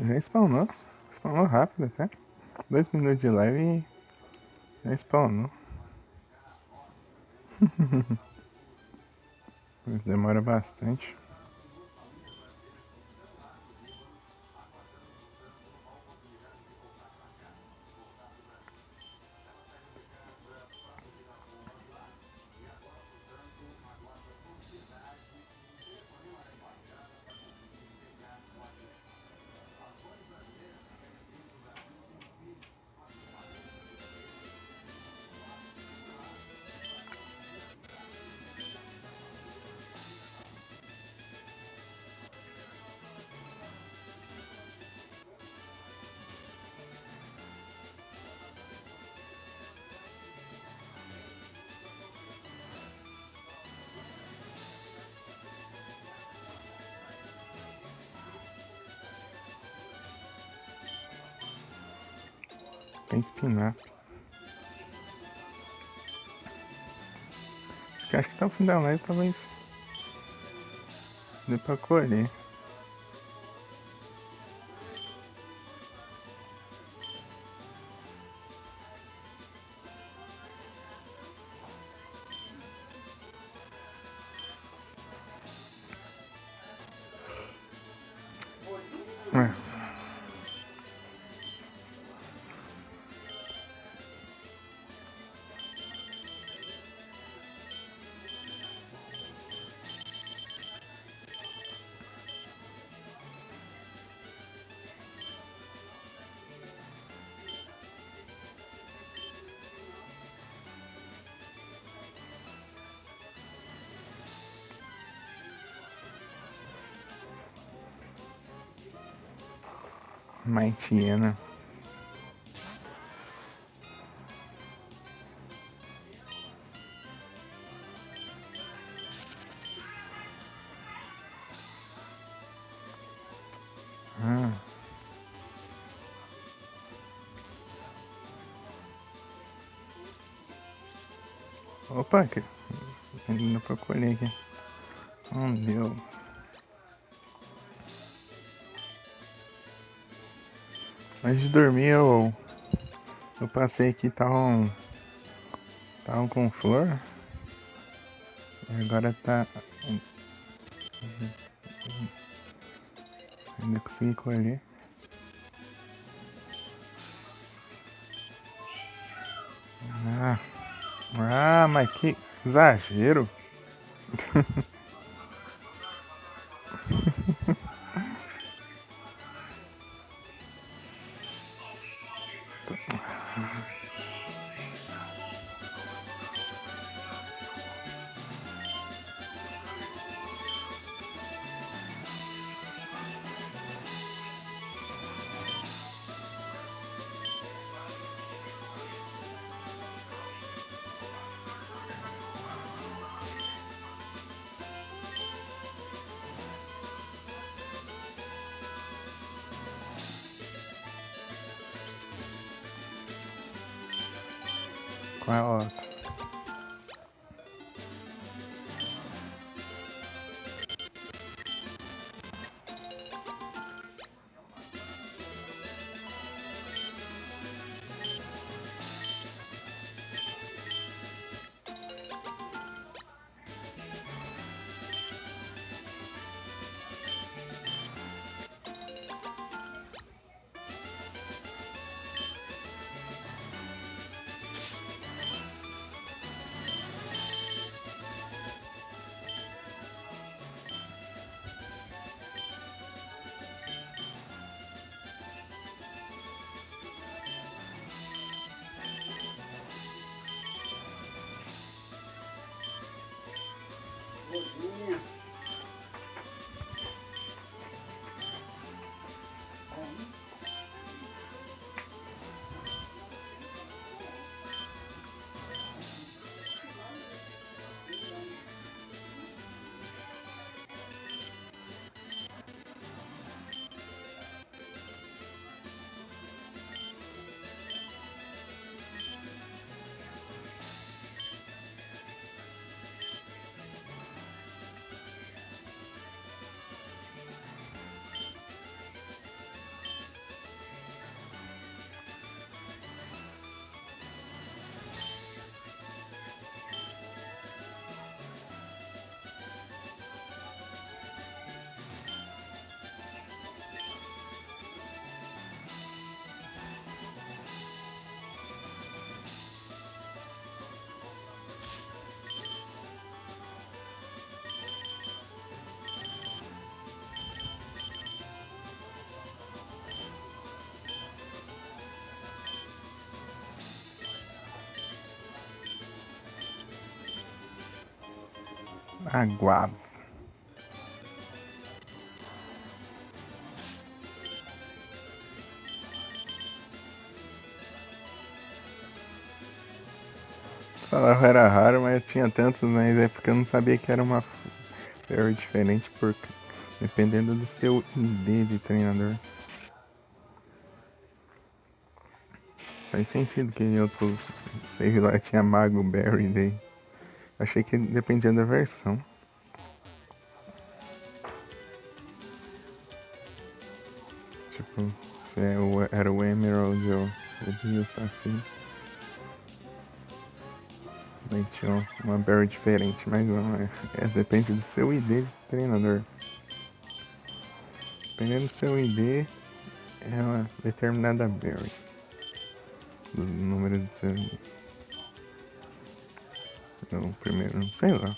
Já spawnou. Spawnou rápido até. 2 minutos de live e já spawnou. Mas demora bastante. Tem espinafre. Acho que até o fim da live talvez dê pra colher. É. Maitiena. Ah. Opa, que ainda pra colher aqui. Oh, deu. Antes de dormir eu passei aqui, estavam com flor. E agora tá. Ainda consegui colher. Mas que exagero. Qual é a outra? Água. Falava era raro, mas tinha tantos, mas é porque eu não sabia que era uma berry diferente, porque dependendo do seu ID de treinador. Faz sentido que em outros save lá tinha Mago Berry daí. Achei que dependia da versão. Tipo, se era o Emerald ou o Safira. Daí tinha uma berry diferente, mas não, depende do seu ID de treinador. Dependendo do seu ID, é uma determinada berry. Dos números do seu ID. Então, primeiro, não sei lá.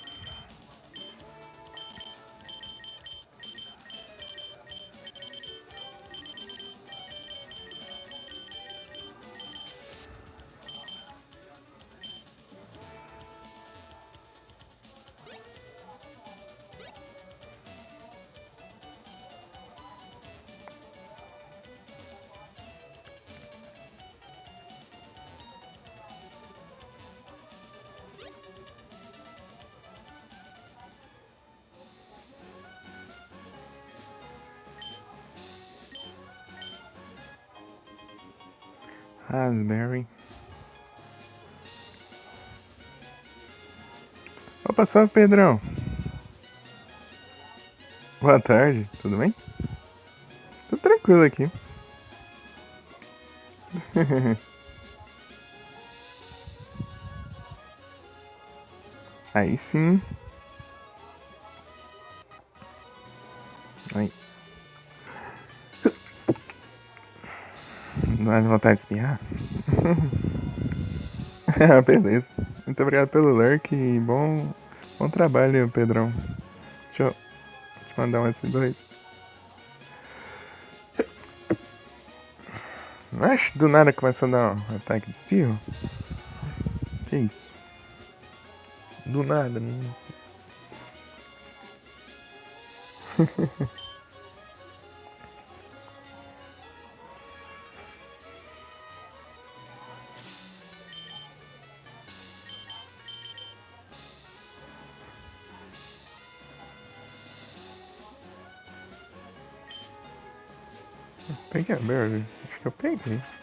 Raspberry. Opa, salve Pedrão. Boa tarde, tudo bem? Tudo tranquilo aqui. Aí sim. Aí. Não dá vontade de espirrar? Beleza. Muito obrigado pelo lurk e bom trabalho, Pedrão. Deixa eu te mandar um S2. Mas do nada começa a dar um ataque de espirro? Que isso? Do nada, né? Peguei a Berry? Acho que eu peguei. Se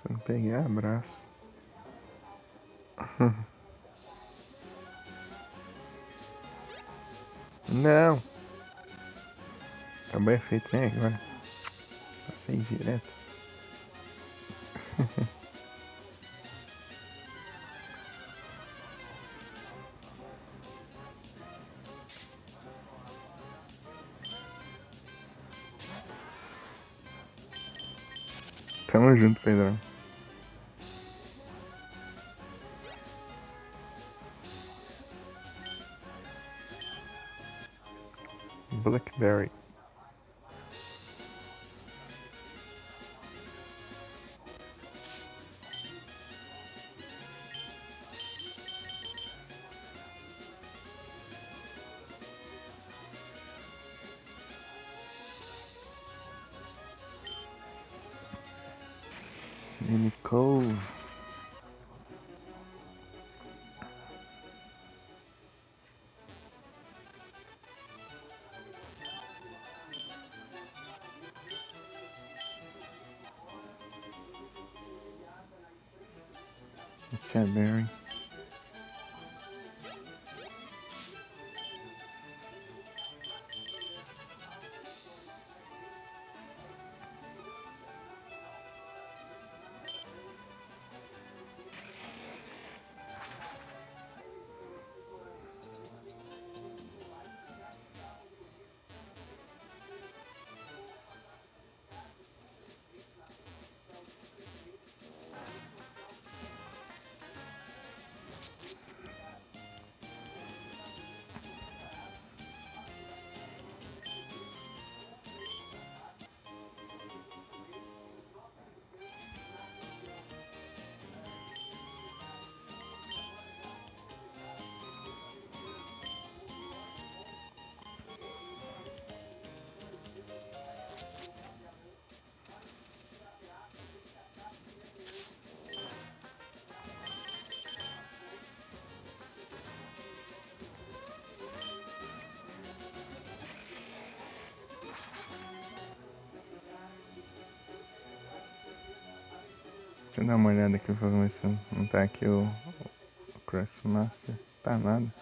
eu não peguei, abraço. Não. Acabou efeito nem agora. Passei direto. Tamo junto, Pedrão. Blackberry. Mini Cove. Berry. Deixa eu dar uma olhada aqui pra ver se não tá aqui o Crossmaster. Tá nada.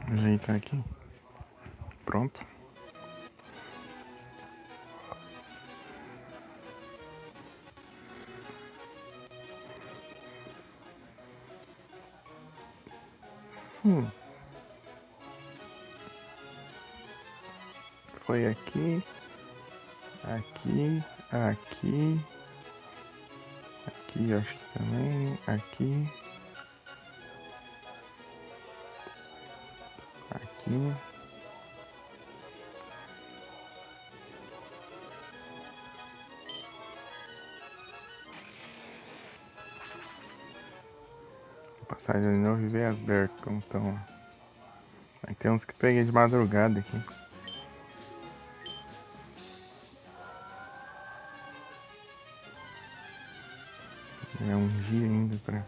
Ajeitar aqui. Pronto. Foi aqui, aqui, aqui, aqui acho que também, aqui, aqui. Vou passar de novo e ver as berks como estão. Aí tem uns que peguei de madrugada aqui. É um dia ainda pra...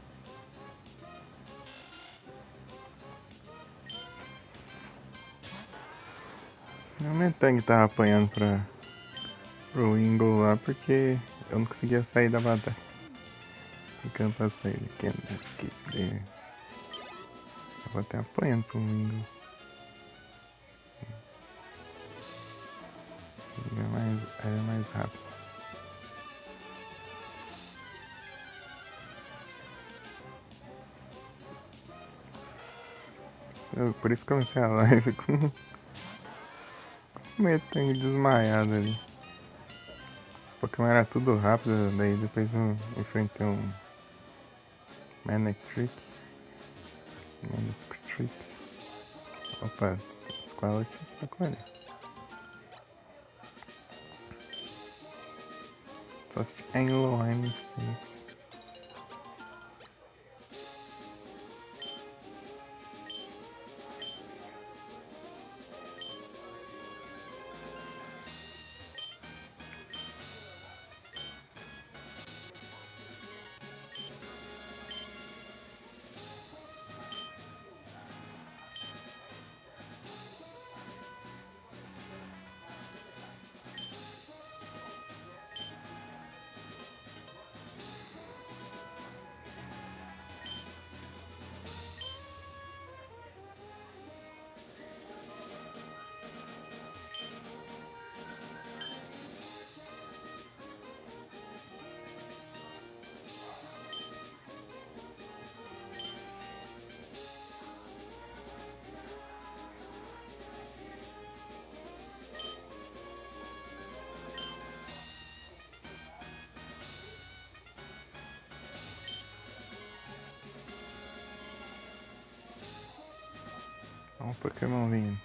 O Metang tava apanhando pro Wingle lá porque eu não conseguia sair da batalha. Ficando pra sair aqui no skip dele. Eu vou até apanhando pro Wingle. É mais rápido. Por isso que comecei a live com o Metang desmaiado ali. Os Pokémon era tudo rápido, daí depois eu enfrentei um Manectric. Opa, Squallett tá com ele. Soft Anglo State. Olha um Pokémon vindo.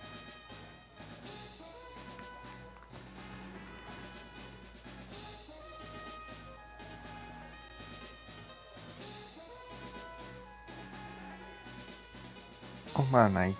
Uma Night.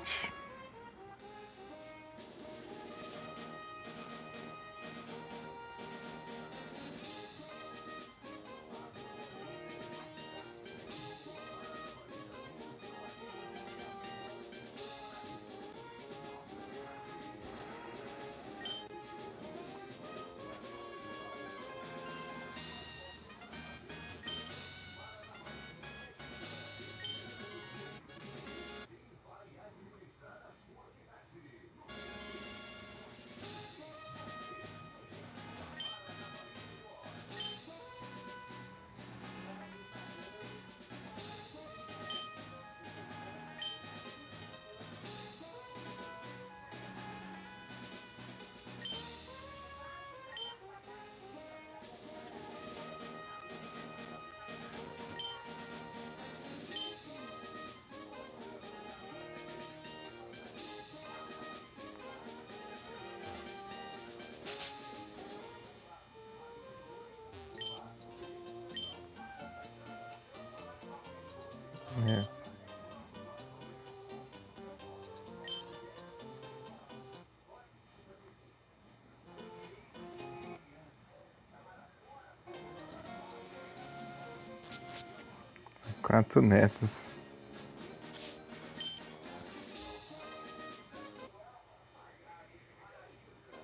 4 netos.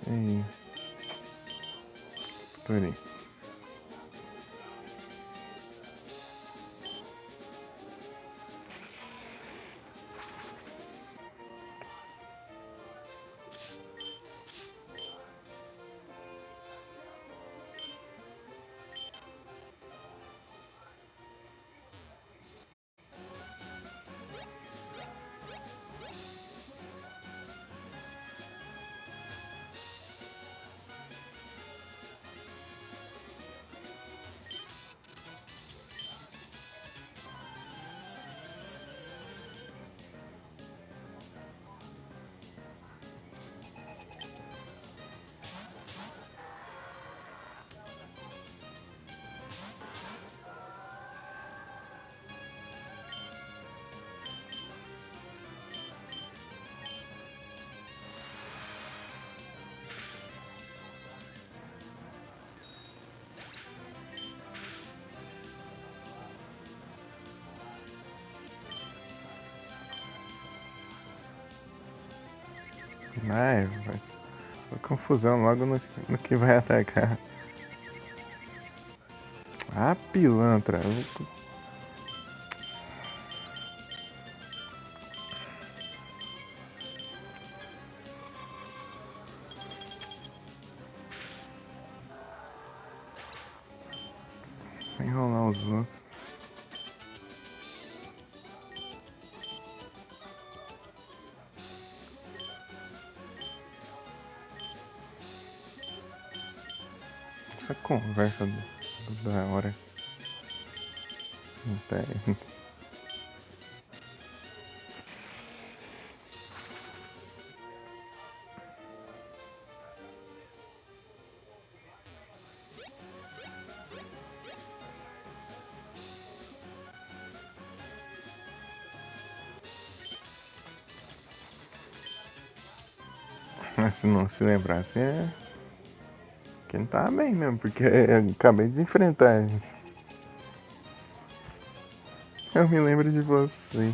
E aí? Por aí. Vai. Confusão logo no que vai atacar. Ah, pilantra. Vai enrolar os outros. Essa conversa da hora. Intensa. Mas se não se lembrasse, que não tava bem mesmo, porque eu acabei de enfrentar eles. Eu me lembro de você.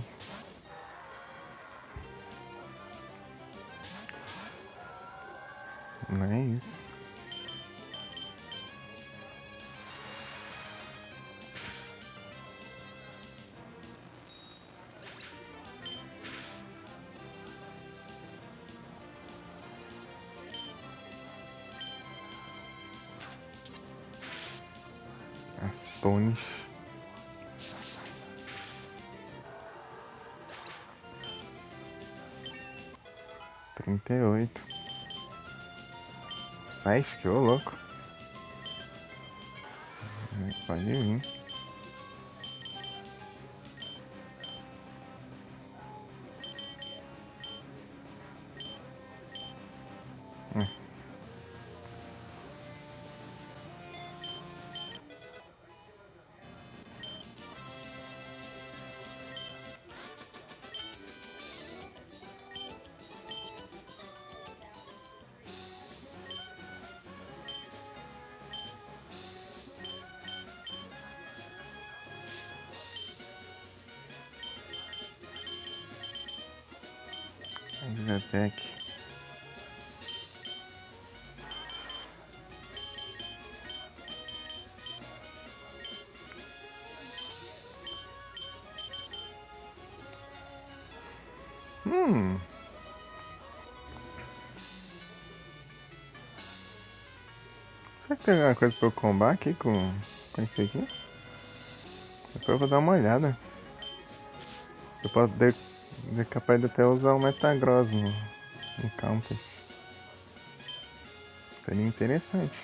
Não é isso. As Tones. Trinta e 38. Sai, que ô louco. Pode vir. Exatec. Será que tem alguma coisa pra eu combar aqui com esse aqui? Depois eu vou dar uma olhada. Eu posso ser capaz de até usar o Metagross no counter. Seria interessante.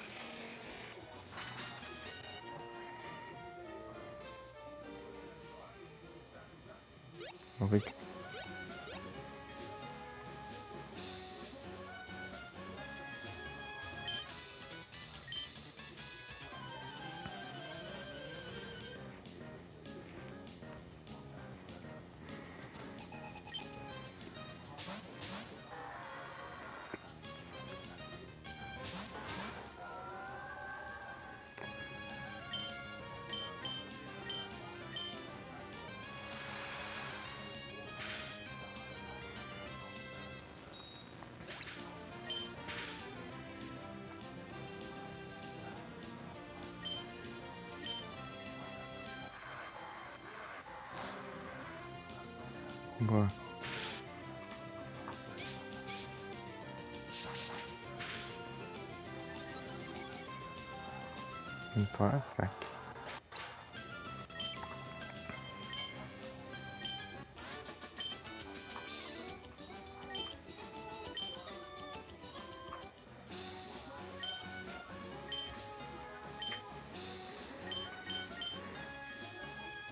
Vamos ver aqui. Boa. Então ataque.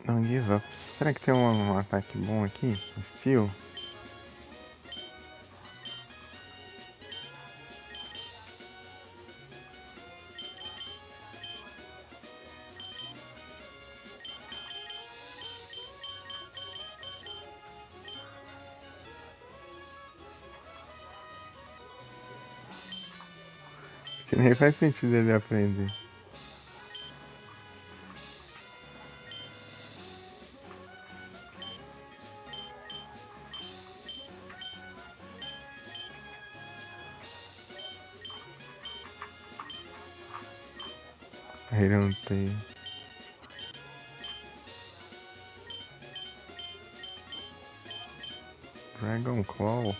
Não give up. Será que tem um ataque bom aqui? Steel? Que nem faz sentido ele aprender. Iron Tail. Dragon Claw.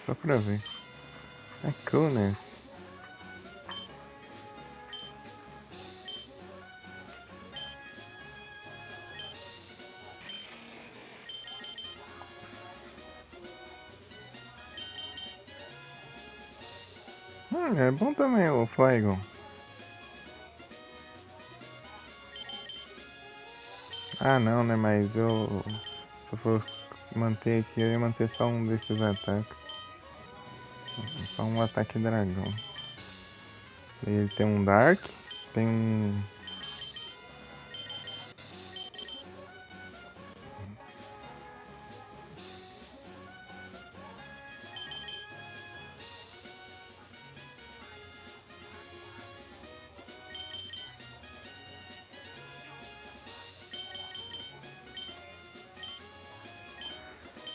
Só pra ver. É coolness. É bom também o Flygon. Ah não, né? Mas eu... Se eu fosse manter aqui, eu ia manter só um desses ataques. Só um ataque dragão. E ele tem um Dark, tem um...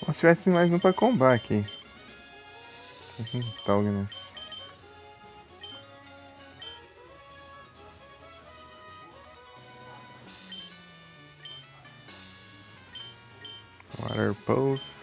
Como se tivesse mais um pra combar aqui. Togness. Water Pulse.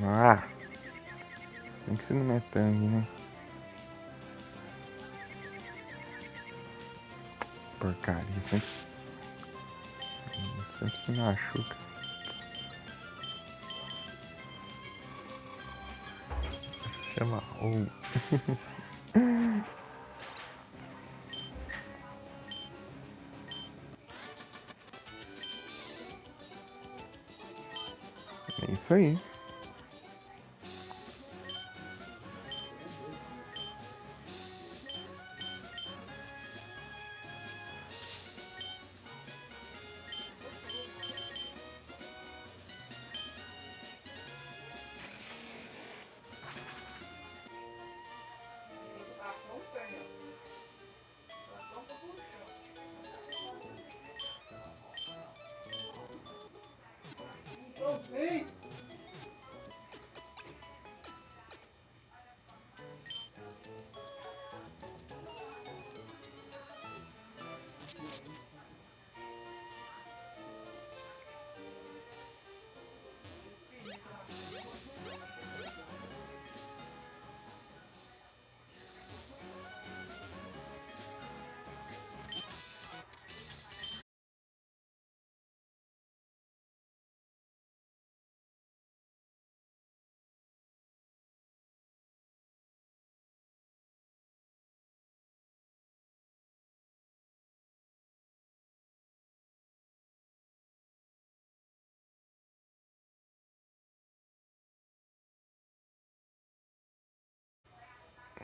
Ah! Tem que ser no Metang, né? Porcaria, sempre se machuca. Se chama ou. É isso aí.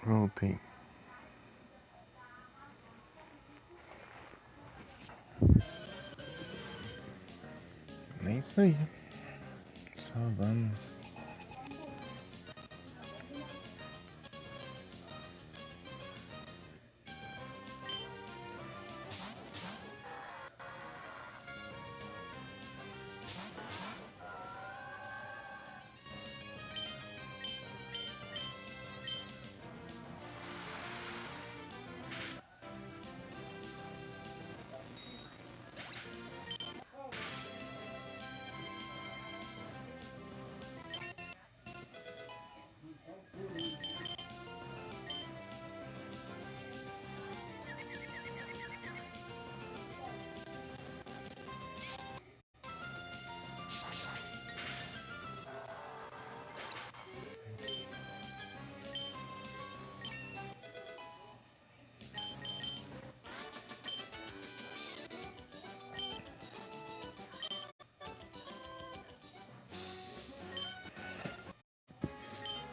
Voltei. É isso aí. Só vamos.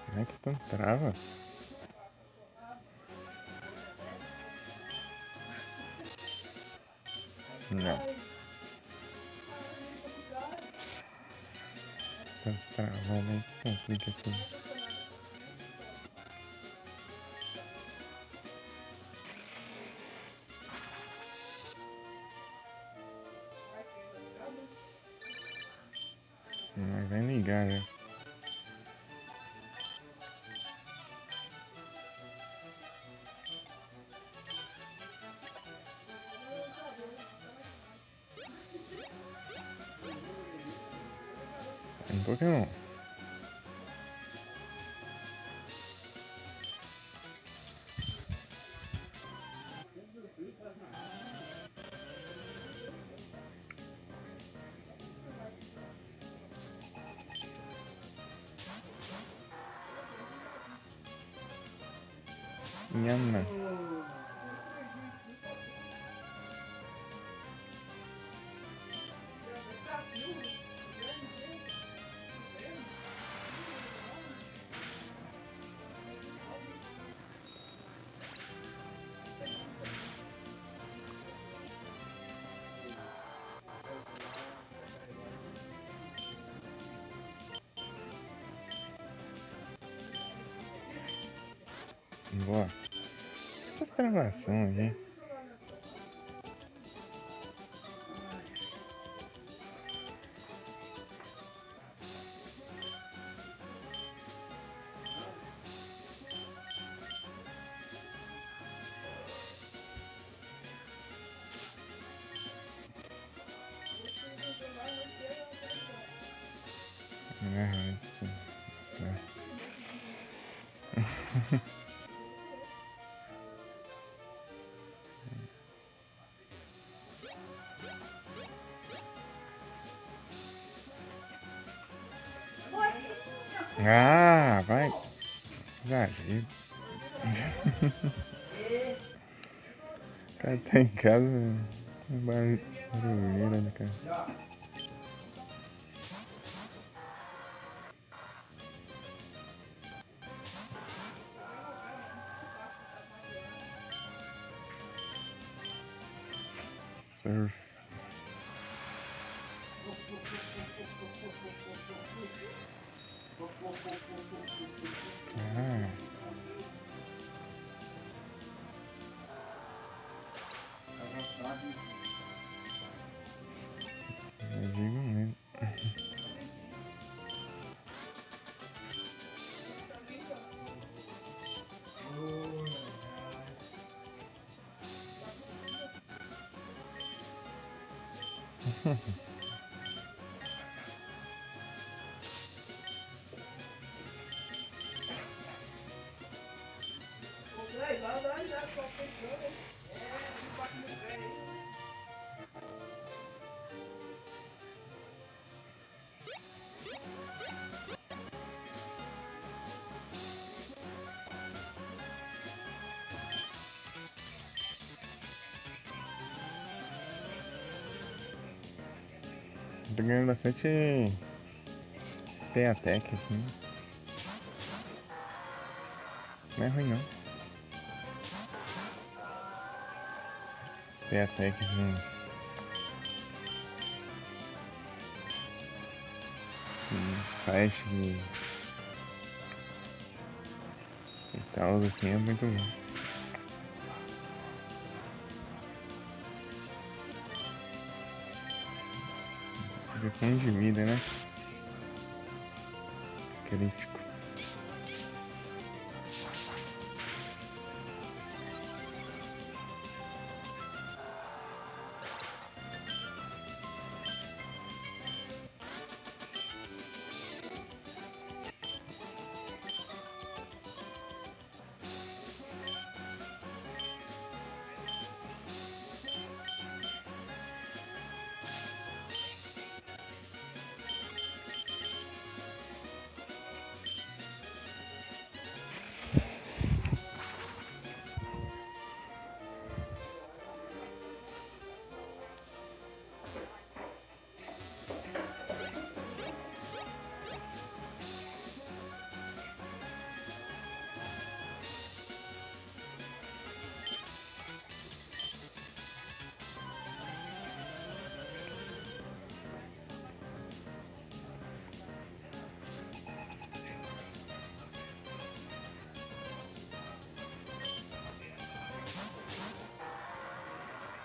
Como é que tu trava? Não. Essas travadas aí que complica tudo. Mas vai ligar, né? Um Pokémon. Nhama. Boa. Essas travações aí. Ah, vai. Exagero. O cara tá em casa. Barulheira, né, cara? Surf. Ah. Eu digo mesmo. Tô ganhando bastante SP Attack aqui. Não é ruim não. Tem até que um site e tal, assim, é muito bom. Depende de vida, né? Crítico.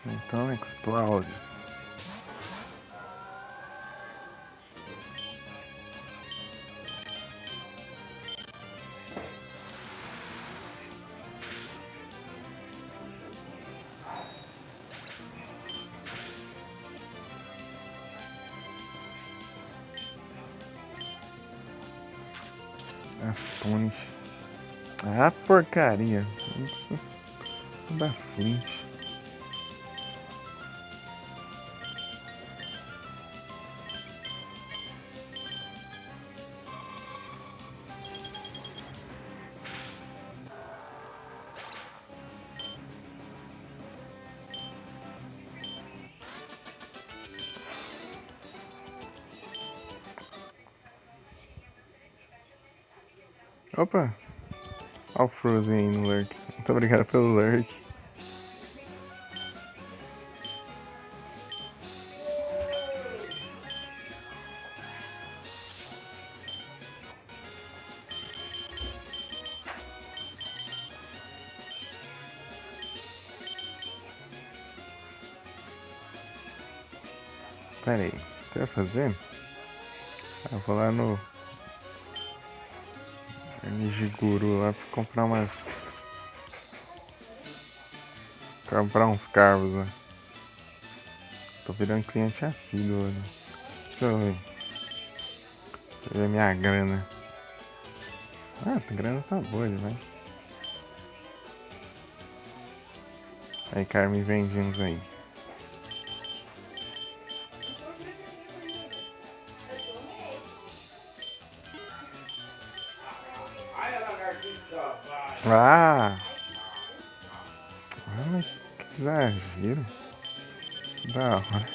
Então explode. Astones. Ah, porcaria. Isso da Flint. Opa! Olha o Frozen aí no lurk. Muito obrigado pelo lurk. Pera aí, o que eu ia fazer? Eu vou lá no Nijiguru lá pra comprar uns carvos lá. Tô virando cliente assíduo, né? Deixa eu ver. Deixa eu ver minha grana. Ah, a grana tá boa demais. Aí, cara, me vende uns aí. Ah! Ai, que exagero. Da hora.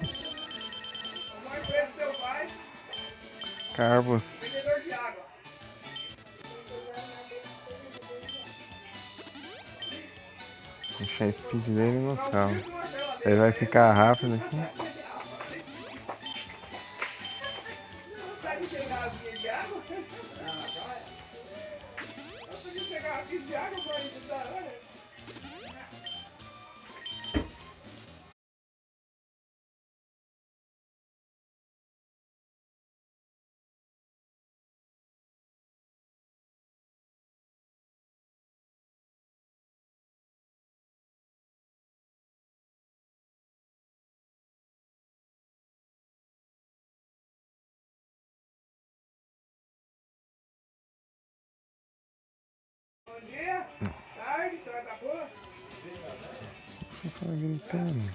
Carvos. Deixar a speed dele no tal. Ele vai ficar rápido aqui. Você fala gritando.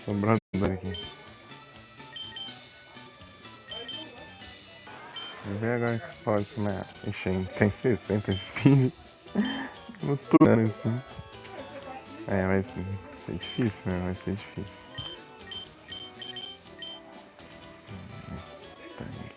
Sobrando aqui. Vou ver agora que explode esse mapa. Ixi, tem 60 speed. No tudo assim. É, vai sim. ser difícil, né? Vai ser difícil. Tá aí.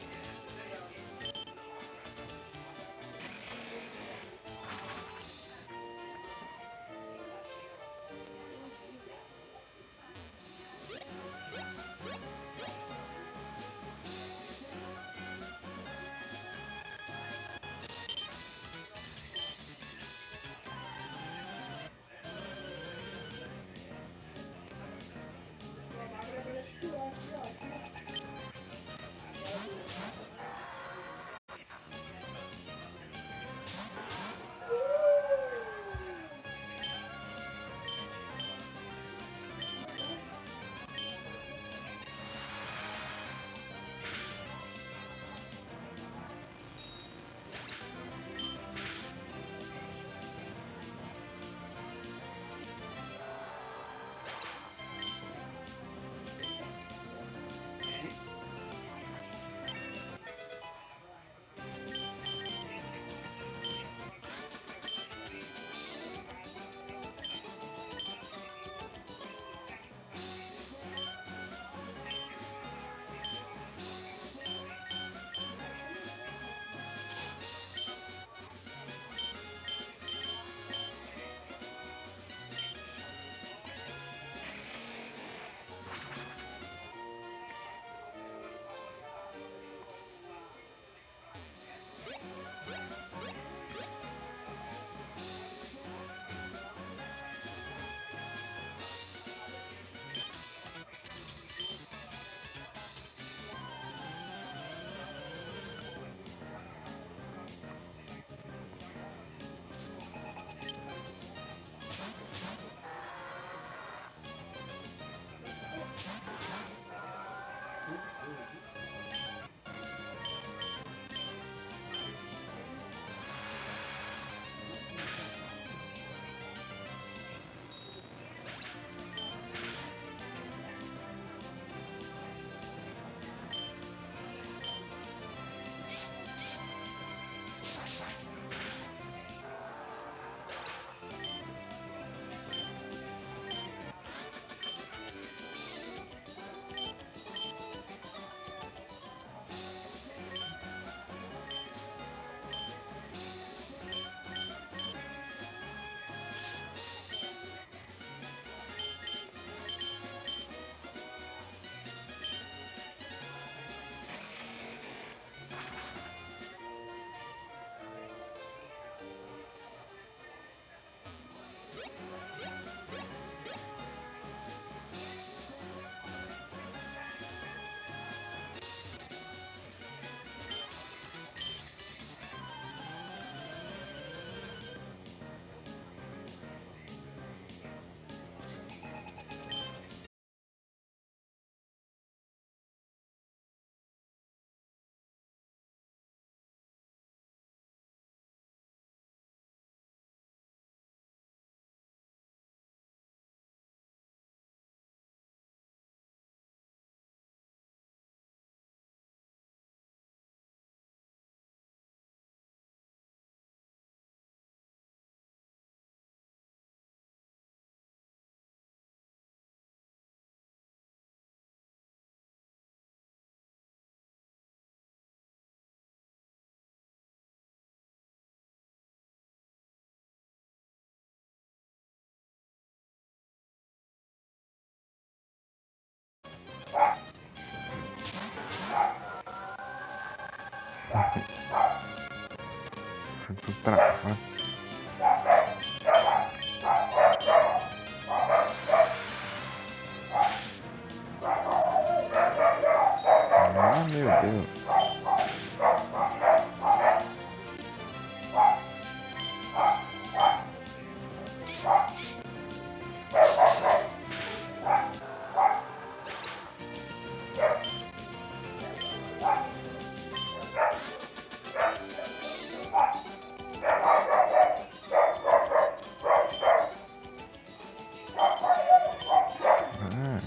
Foi pro trava. Ah, meu Deus. Ah,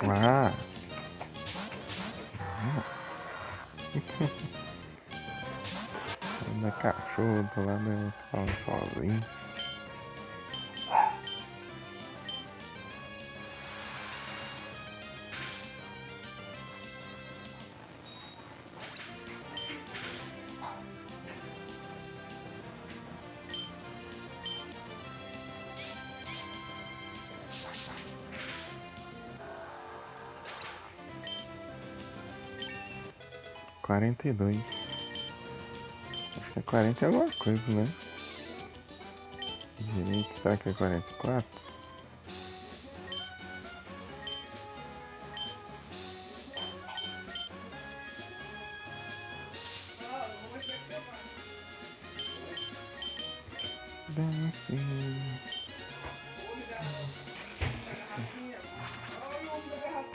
Ah! Da cachorro do lado eu falo sozinho. Quarenta e dois. Acho que é 40 e alguma coisa, né? Direito, será que é 44? Dancing.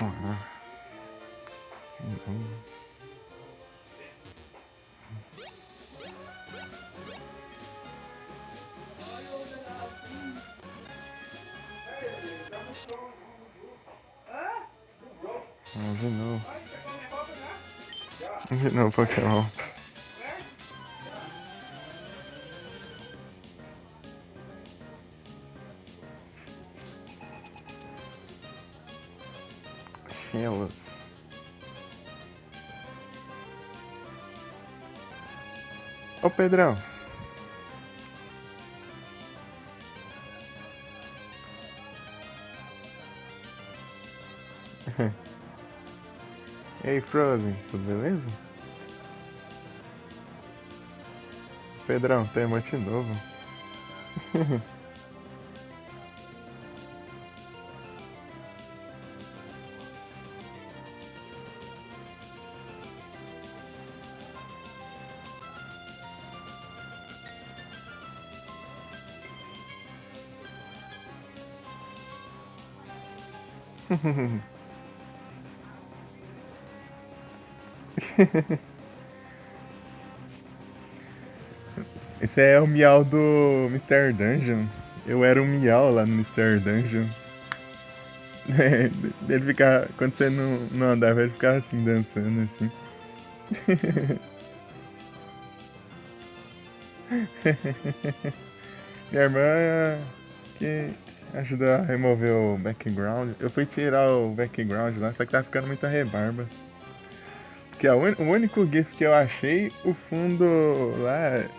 Ah. De novo. De novo, Pokémon. Shellos. Ô, Pedrão. E aí, Frozen, tudo beleza? Pedrão, tem emote novo. Esse é o miau do Mr. Dungeon. Eu era um miau lá no Mr. Dungeon. Ele ficava. Quando você não andava, ele ficava assim, dançando assim. Minha irmã que ajudou a remover o background. Eu fui tirar o background lá, só que tá ficando muita rebarba. Porque o único GIF que eu achei, o fundo lá,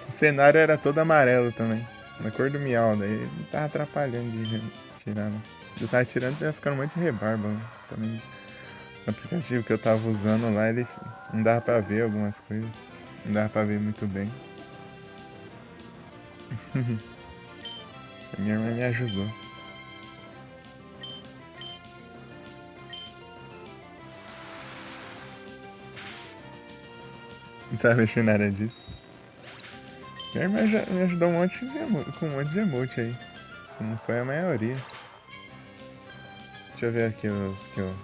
o cenário era todo amarelo também. Na cor do miau, daí não tava atrapalhando de tirar, não. Eu tava tirando e tava ficando um monte de rebarba, né? Também. O aplicativo que eu tava usando lá, ele não dava pra ver algumas coisas. Não dava pra ver muito bem. A minha irmã me ajudou. Não sabe mexer nada disso. Minha irmã já me ajudou com um monte de emote aí. Isso não foi a maioria. Deixa eu ver aqui os que eu...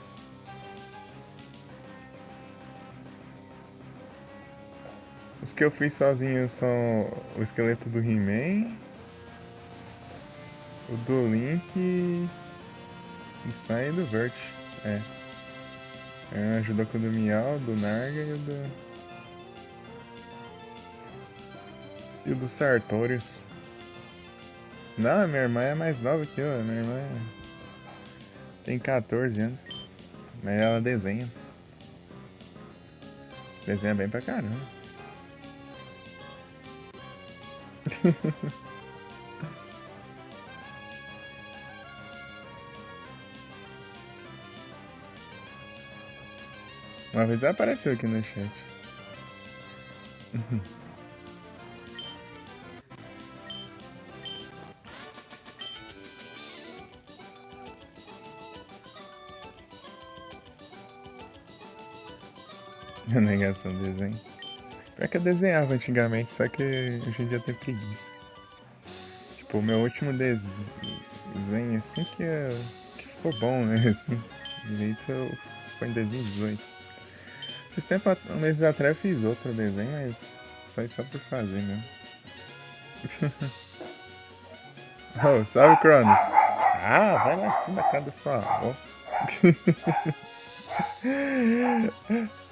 Os que eu fiz sozinho são o esqueleto do He-Man, o do Link e sai do Vert. É. Ela ajudou com o do Miau, do Narga e o do... E o do Sartorius. Não, minha irmã é mais nova que eu. Minha irmã tem 14 anos. Mas ela desenha. Desenha bem pra caramba. Uma vez ela apareceu aqui no chat. Negação do desenho. Pior que eu desenhava antigamente, só que hoje em dia eu tenho preguiça. Tipo, o meu último desenho assim que ficou bom, né? Assim, direito foi em 2018. Esses tempos, meses atrás eu fiz outro desenho, mas foi só por fazer mesmo. Oh, salve, Cronos! Ah, vai lá aqui na casa da sua avó.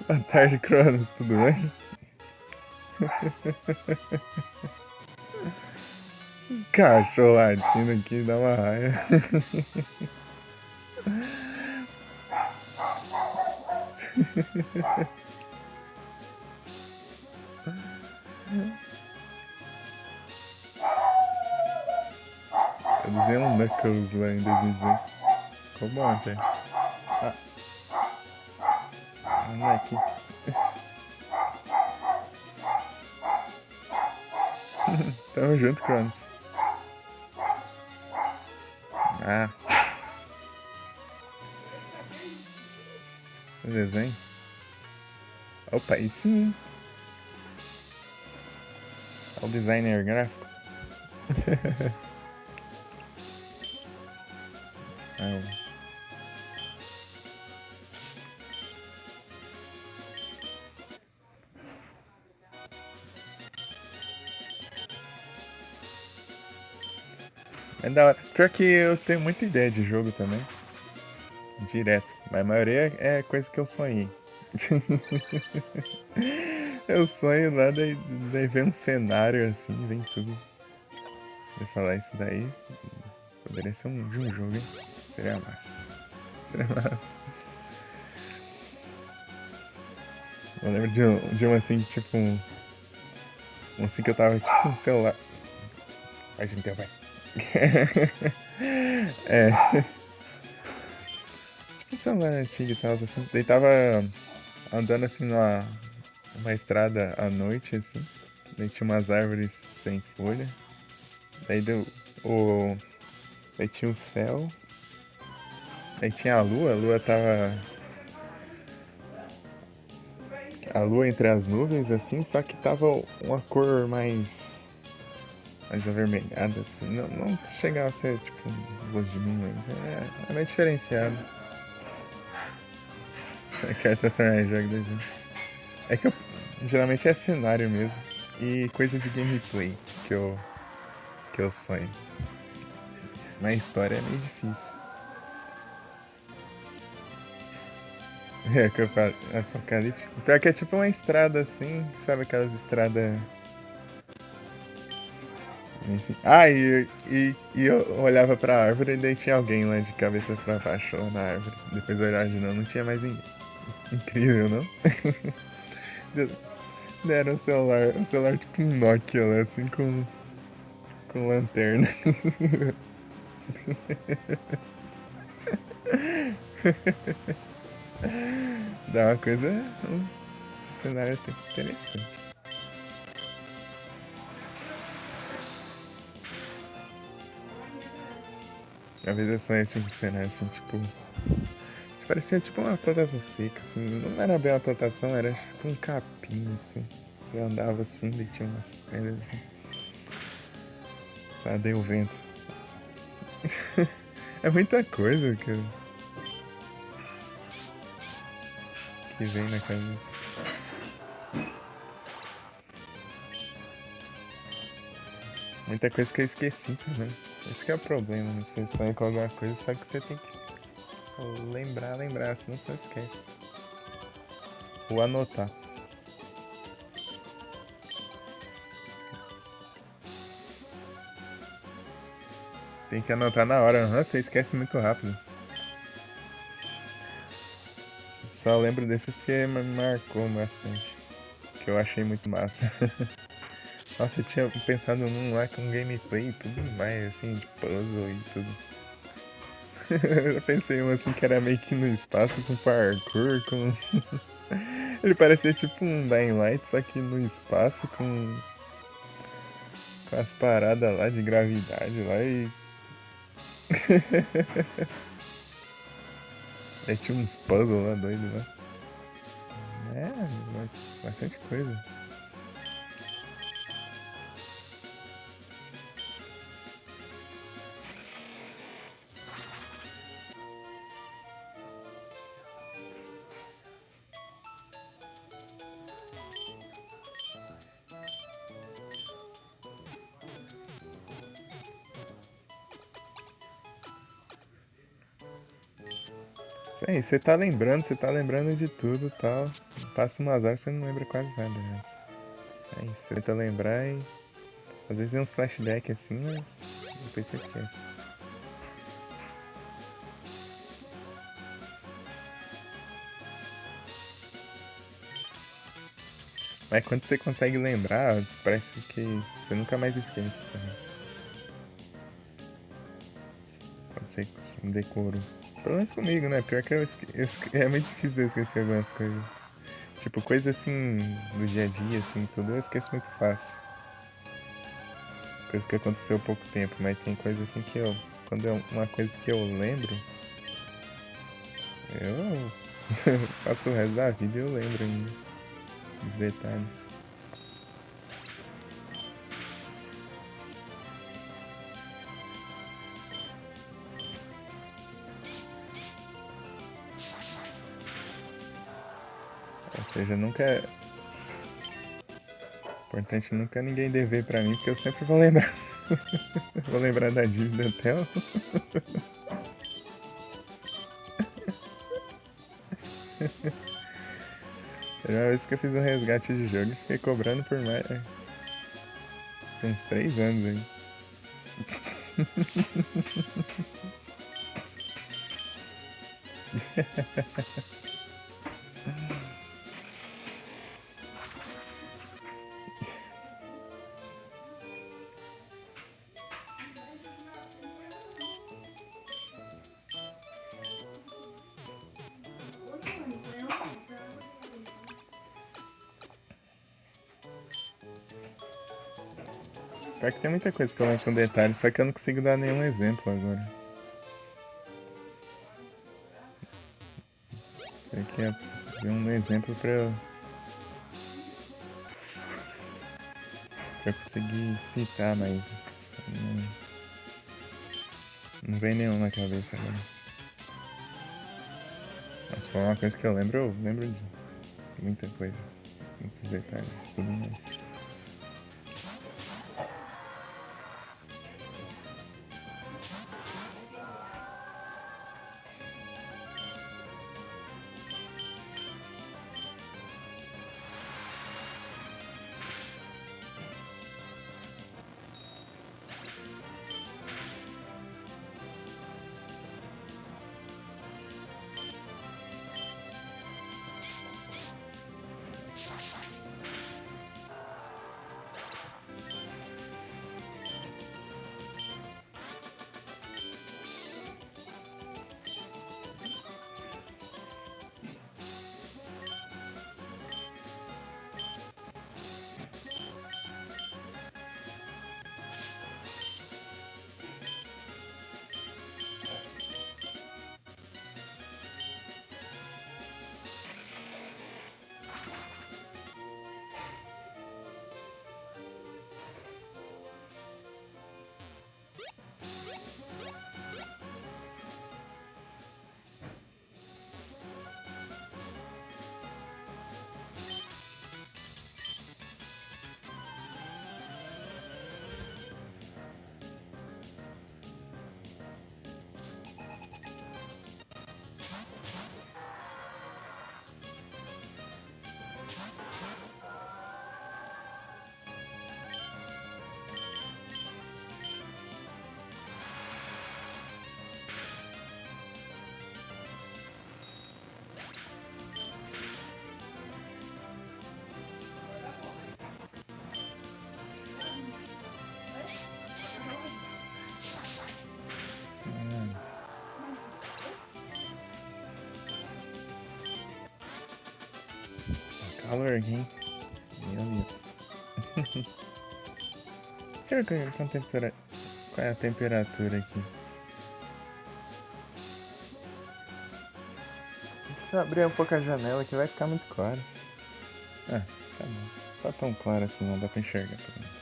Boa tarde, Cronos, tudo bem? Cachorro latindo aqui dá uma raia. Eu desenhei um Knuckles lá em 2018. Ficou bom até. Vamos aqui. Tamo junto, Cronos. Ah. O desenho. Opa, aí sim. É o designer gráfico. É o... É da hora. Pior que eu tenho muita ideia de jogo também. Direto. Mas a maioria é coisa que eu sonhei. Eu sonho lá, daí vem um cenário assim, vem tudo. Vou falar isso daí. Poderia ser de um jogo, hein? Seria massa. Seria massa. Eu lembro de um assim, tipo um assim que eu tava tipo um celular. Pode me interromper. É. Tipo um celular antigo e tal, assim. Daí tava andando assim numa estrada à noite, assim. Daí tinha umas árvores sem folha. Daí deu. O. Daí tinha o céu. Daí tinha a lua tava. A lua entre as nuvens, assim, só que tava uma cor mais avermelhada, assim. Não chegava a ser tipo um gosto de mim, mas é meio diferenciado. Carta Sonora jogo desenho. É que eu geralmente é cenário mesmo. E coisa de gameplay que eu sonho. Mas história é meio difícil. É, que eu falo, apocalíptico. Pior que é tipo uma estrada assim, sabe aquelas estradas. Assim. Ah, e eu olhava pra árvore e daí tinha alguém lá de cabeça pra baixo lá na árvore. Depois eu olhava de novo, não tinha mais ninguém. Incrível, não? Deram um celular tipo um Nokia lá, assim, com lanterna. Dá uma coisa, um cenário até interessante. Às vezes eu sonho tipo um cenário assim, tipo. Parecia tipo uma plantação seca, assim. Não era bem uma plantação, era tipo um capim, assim. Você andava assim, daí tinha umas pedras assim. Sabe, dei o vento. É muita coisa que vem na cabeça. Muita coisa que eu esqueci também. Esse que é o problema, né? Você sonha com alguma coisa, só que você tem que lembrar, senão você esquece. Ou anotar. Tem que anotar na hora, você esquece muito rápido. Só lembro desses porque me marcou bastante. Que eu achei muito massa. Nossa, eu tinha pensado num lá com gameplay e tudo mais, assim, de puzzle e tudo. Eu pensei um assim que era meio que no espaço com parkour, com. Ele parecia tipo um Dying Light, só que no espaço com as paradas lá de gravidade lá e. Aí tinha uns puzzles lá doido lá. É, bastante coisa. Aí, você tá lembrando de tudo e tal. Passa umas horas você não lembra quase nada, né? Aí você tenta lembrar e às vezes vem uns flashbacks assim, mas depois você esquece. Mas quando você consegue lembrar, parece que você nunca mais esquece também. Quando você decorou. Pelo menos comigo, né? Pior que é muito difícil eu esquecer algumas coisas. Tipo, coisa assim do dia a dia, assim, tudo, eu esqueço muito fácil. Coisa que aconteceu há pouco tempo, mas tem coisa assim que eu. Quando é uma coisa que eu lembro, eu passo o resto da vida e eu lembro ainda dos detalhes. Ou seja, nunca. Importante nunca ninguém dever pra mim, porque eu sempre vou lembrar. Vou lembrar da dívida até o. Teve uma vez que eu fiz um resgate de jogo e fiquei cobrando por mais. Por uns 3 anos aí. Pior que tem muita coisa que eu lembro com detalhes, só que eu não consigo dar nenhum exemplo agora. Eu queria ver um exemplo pra eu conseguir citar, mas não vem nenhum na cabeça agora. Mas se for uma coisa que eu lembro de muita coisa, muitos detalhes e tudo mais. Calor aqui, hein? Meu Deus. Deixa eu ver qual é a temperatura aqui. Deixa eu abrir um pouco a janela que vai ficar muito claro. Ah, tá bom. Não tá tão claro assim, não dá pra enxergar pelo menos.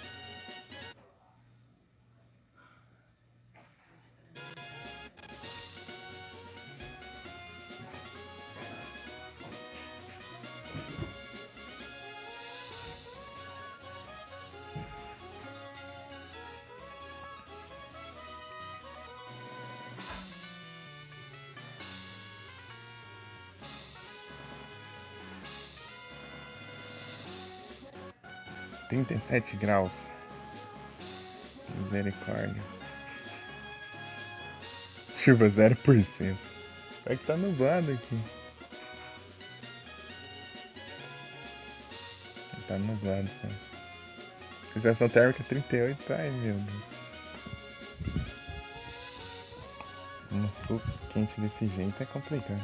37 graus. Misericórdia. Chuva 0%. É que tá nublado aqui. Tá nublado só. Sensação térmica 38. Ai, meu Deus. Um sul quente desse jeito é complicado.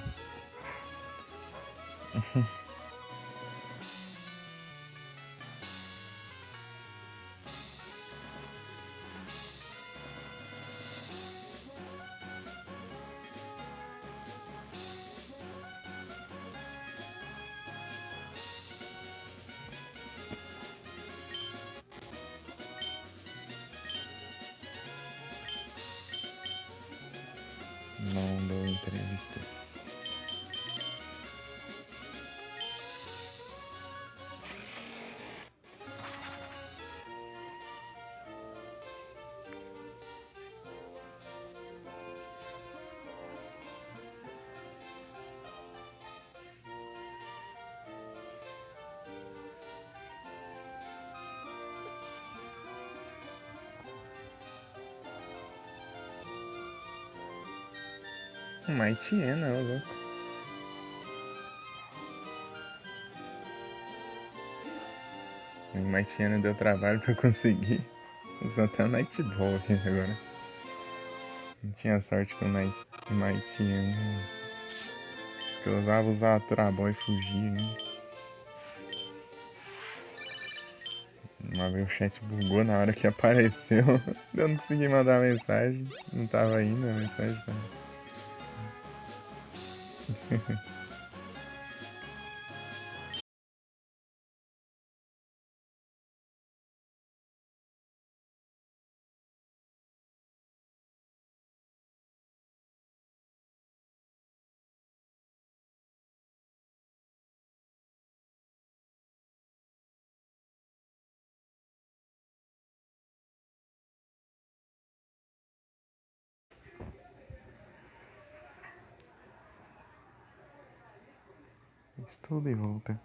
Não dou entrevistas. Uma haitiana, ô louco. Uma haitiana deu trabalho pra eu conseguir. Usou até o Nightball aqui agora. Não tinha sorte com uma haitiana. Diz que eu usava a Trabol e fugia, hein? Uma vez o chat bugou na hora que apareceu. Eu não consegui mandar a mensagem. Não tava indo a mensagem. Tá? Estou de volta.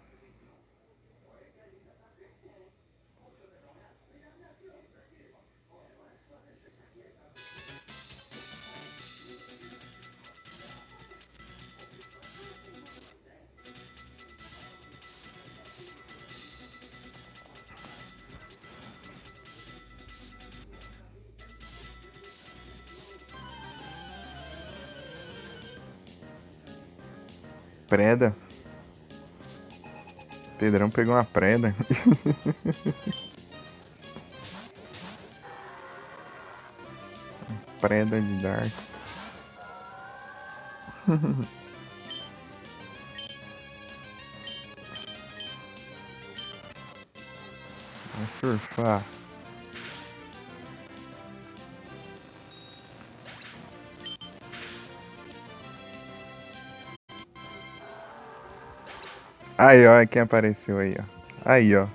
Preda. Pedrão pegou uma preda. Preda de Dark. Vai surfar. Aí, ó, quem apareceu aí, ó. Aí, ó.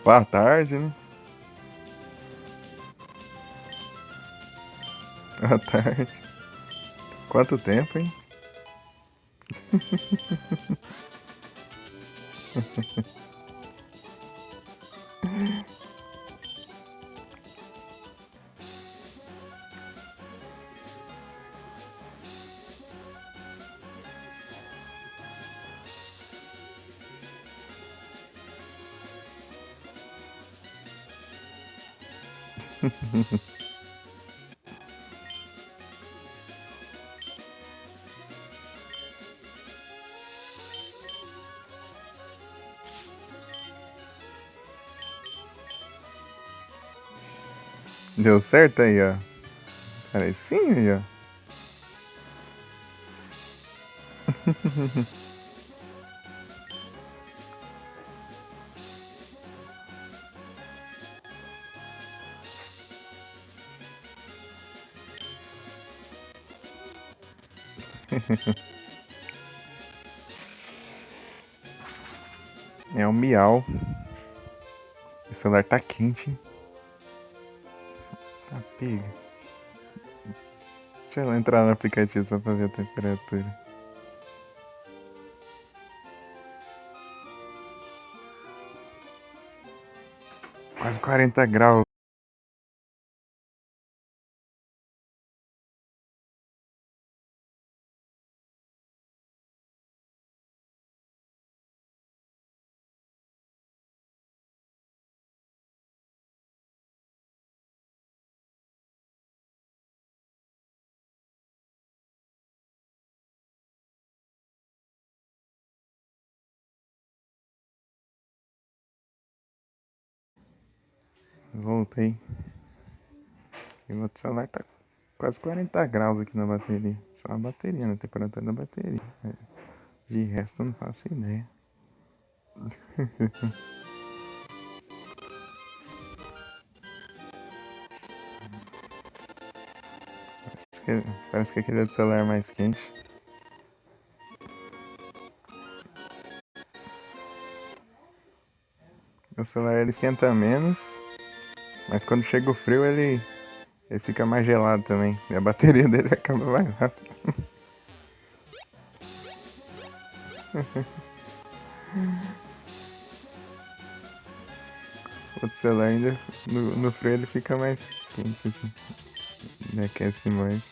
Boa tarde, né? Boa tarde. Quanto tempo, hein? Deu certo aí, ó. Parecinho aí, ó. É um miau. O celular tá quente, hein? Tá pega. Deixa eu entrar no aplicativo só pra ver a temperatura. Quase 40 graus. Voltei. E o outro celular tá quase 40 graus aqui na bateria. Só a bateria, na temperatura da bateria. De resto eu não faço ideia. Parece que aquele outro celular é mais quente. O celular ele esquenta menos, mas quando chega o frio ele fica mais gelado também. E a bateria dele acaba mais rápido. O outro celular ainda no frio ele fica mais quente assim. Ele aquece mais.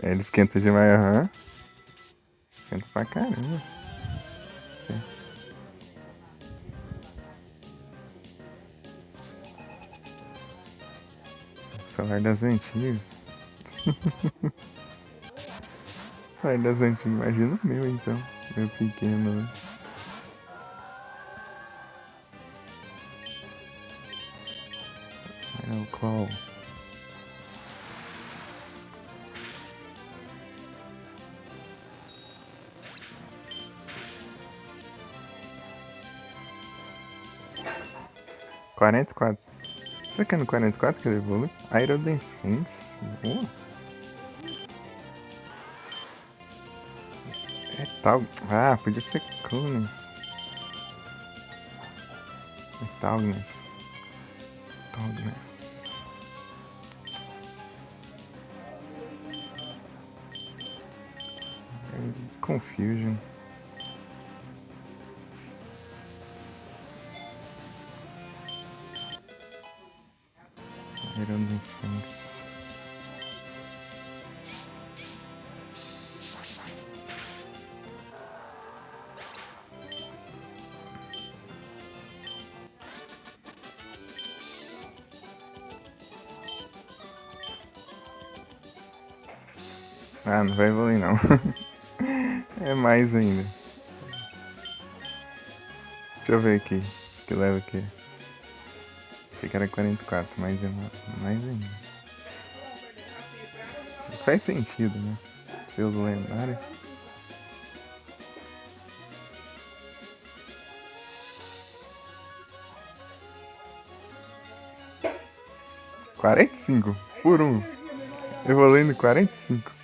Aí ele esquenta demais, aham. Esquenta pra caramba. Celular das antigas. Celular das antigas, imagina o meu então. Meu pequeno, né? É o qual? R$ 44. Será que é no 44 que ele evolui? Aero Defense. Boa. É tal. Ah, podia ser Coolness. É Talgness. Talgness. Confusion. Iron Defense. Ah, não vai evoluir não. É mais ainda. Deixa eu ver aqui. Que leva aqui. Achei que era 44, mas é mais ainda. Faz sentido, né? Seus lendários. 45 por um. Evoluindo 45.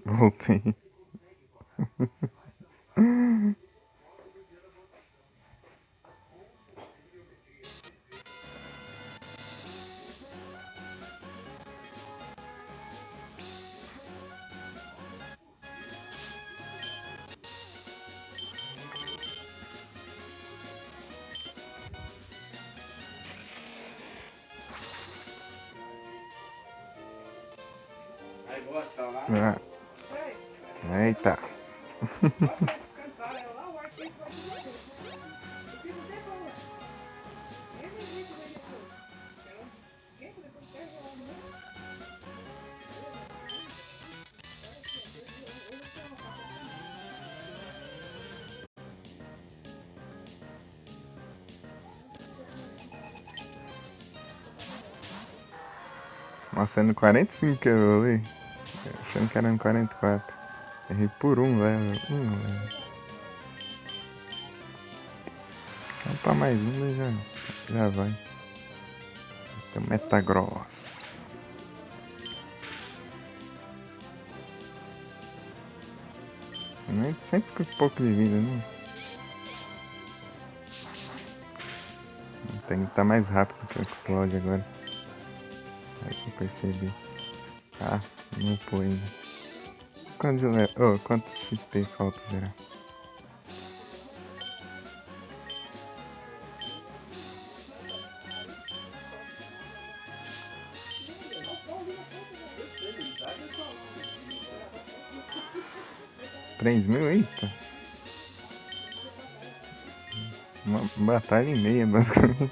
Voltei. Ah. Eita. Nossa, é no 45 que eu rolei. Achando que era no 44. Errei por velho. Velho. Vamos pra mais um, né? Já vai. Tem o Metagross. Sempre com pouco de vida, né? Tem que estar mais rápido que o Explode agora. Aí que eu percebi. Ah, não foi ainda. Quanto XP falta, será? $3.000? Eita! Uma batalha e meia, basicamente.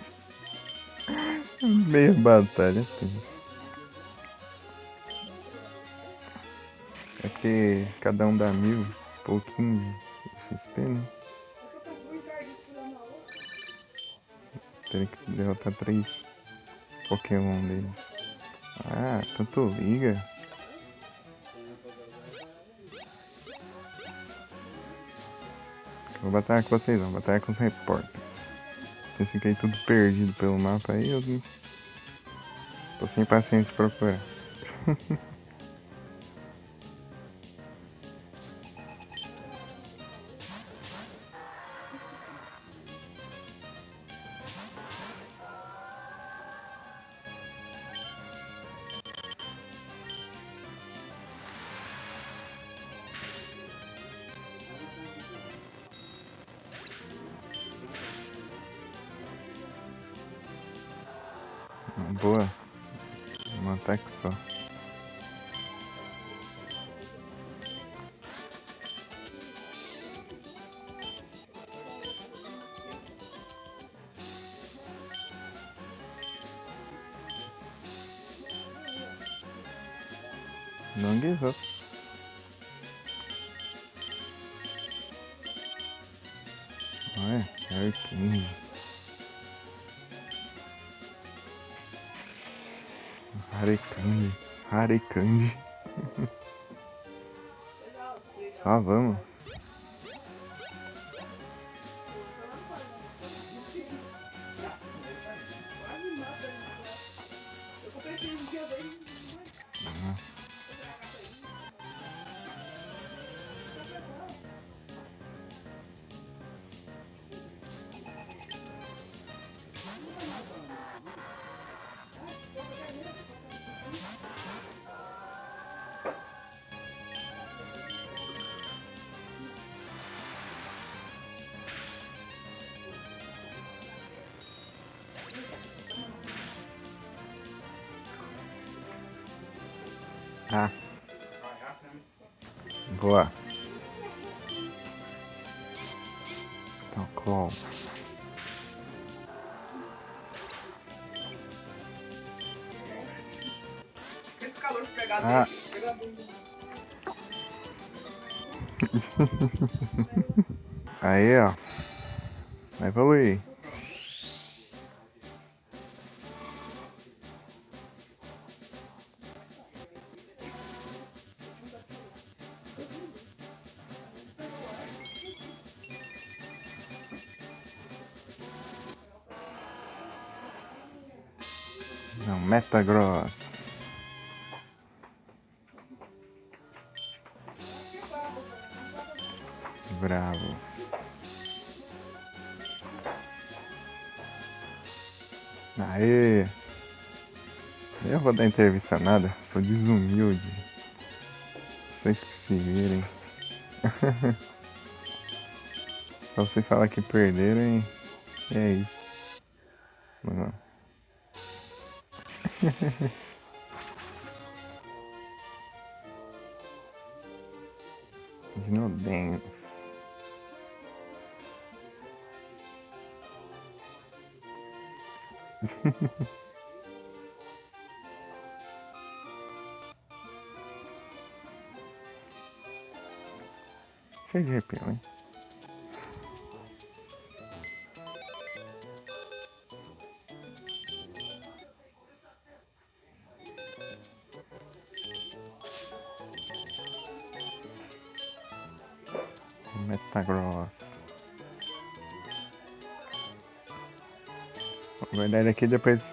Meia batalha, apenas. É porque cada um dá 1.000, pouquinho de XP, né? Teria que derrotar 3 Pokémon deles. Ah, tanto liga. Vou batalhar com vocês, vou batalhar com os repórteres. Eu fiquei tudo perdido pelo mapa aí, eu tô sem paciência pra procurar. Boa. Um ataque só. Não give up. Olha, Arquinho. Harekandi. Harekandi. Só vamos. Ah. Boa. Então, Claw. Ah. Aí, ó. Vai evoluir. Não, Metagross. Bravo. Aê. Eu vou dar entrevista a nada. Sou desumilde. Vocês que se virem. Só vocês falar que perderam e é isso. Mano. Dino Dance. Cheio de arrepio, hein? Metagross. Vou guardar ele aqui, depois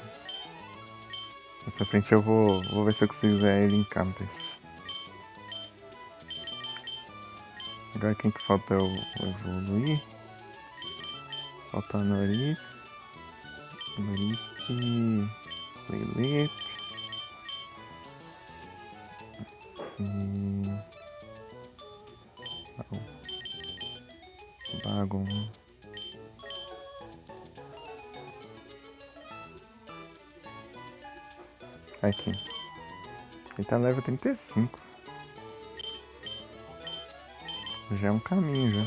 nessa frente eu vou ver se eu consigo usar ele em Countess. Agora quem que falta eu evoluir? Falta a Norik, Lilith e Bagon. Aqui. Ele tá no level 35. Já é um caminho já.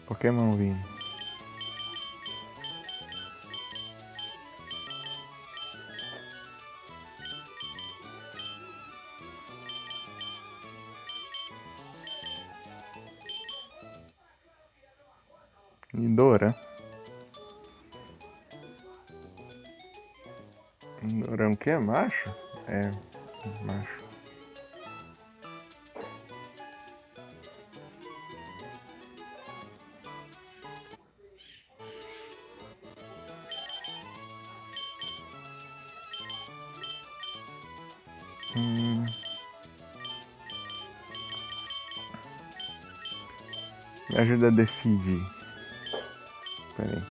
Pokémon vindo. Nidora. Nidora é um que? Macho? É, macho. Me ajuda a decidir. Pera aí.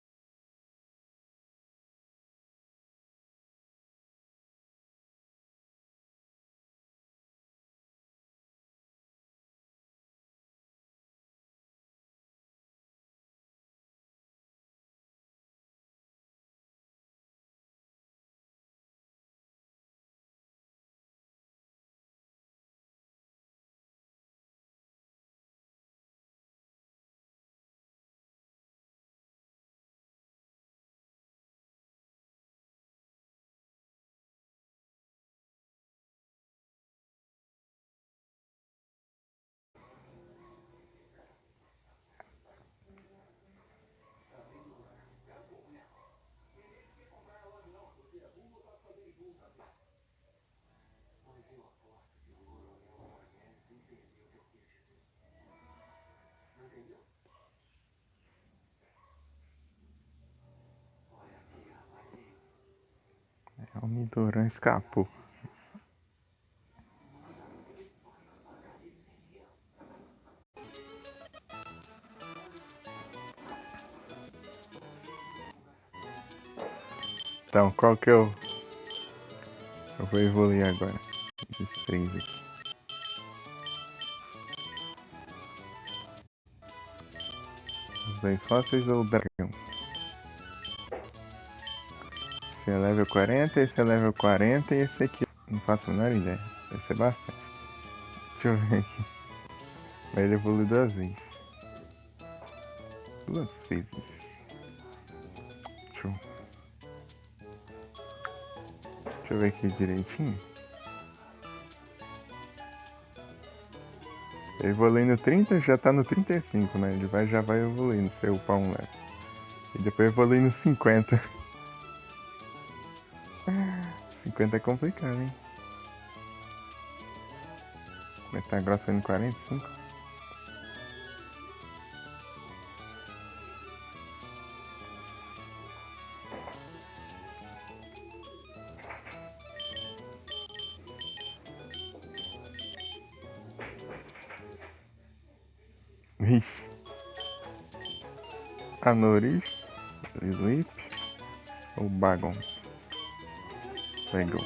O Nidoran escapou. Então, qual que eu vou evoluir agora? Esses três aqui. Os dois fósseis ou o dragão? Esse é level 40, esse é level 40 e esse aqui não faço a menor ideia. Deve ser bastante. Deixa eu ver aqui. Mas ele evolui duas vezes. Duas vezes. Deixa eu ver aqui direitinho. Ele evoluindo 30, já tá no 35, né? Ele já vai evoluindo, se eu upar um level. E depois evoluindo 50. 50 é complicado, hein? Metagross foi no 45. Vixe. Anoris, Lilith ou Bagon? Bagon.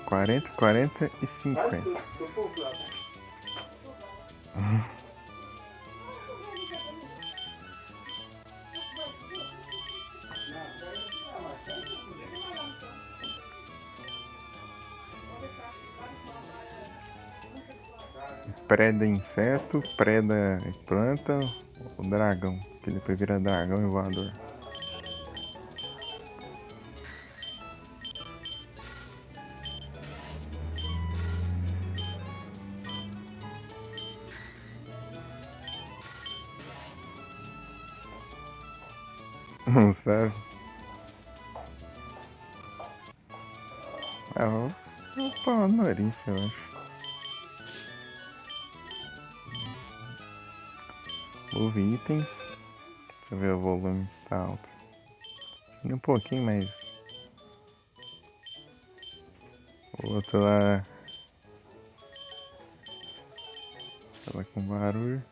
40, 40 e 50. Preda inseto, preda planta, o dragão, que depois vira dragão e voador. Não sabe? Ah, vou pôr uma Norif, eu acho. Move itens. Deixa eu ver o volume se tá alto. E um pouquinho mais. O outro lá. Tava com barulho.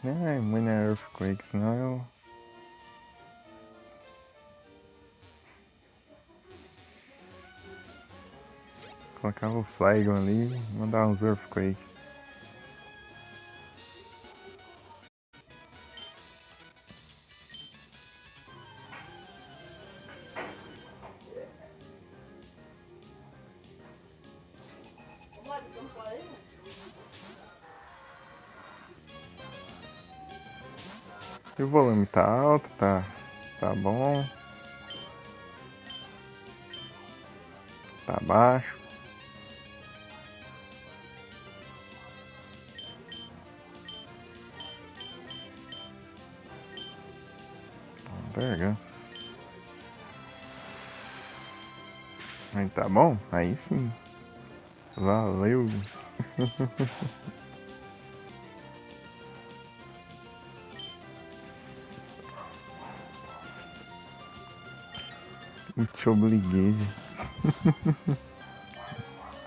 Não é imune a Earthquake, senão eu colocava o Flygon ali e mandava uns Earthquake. E o volume tá alto, tá bom, tá baixo. Verga. Aí tá bom? Aí sim. Valeu. Eu te obliguei.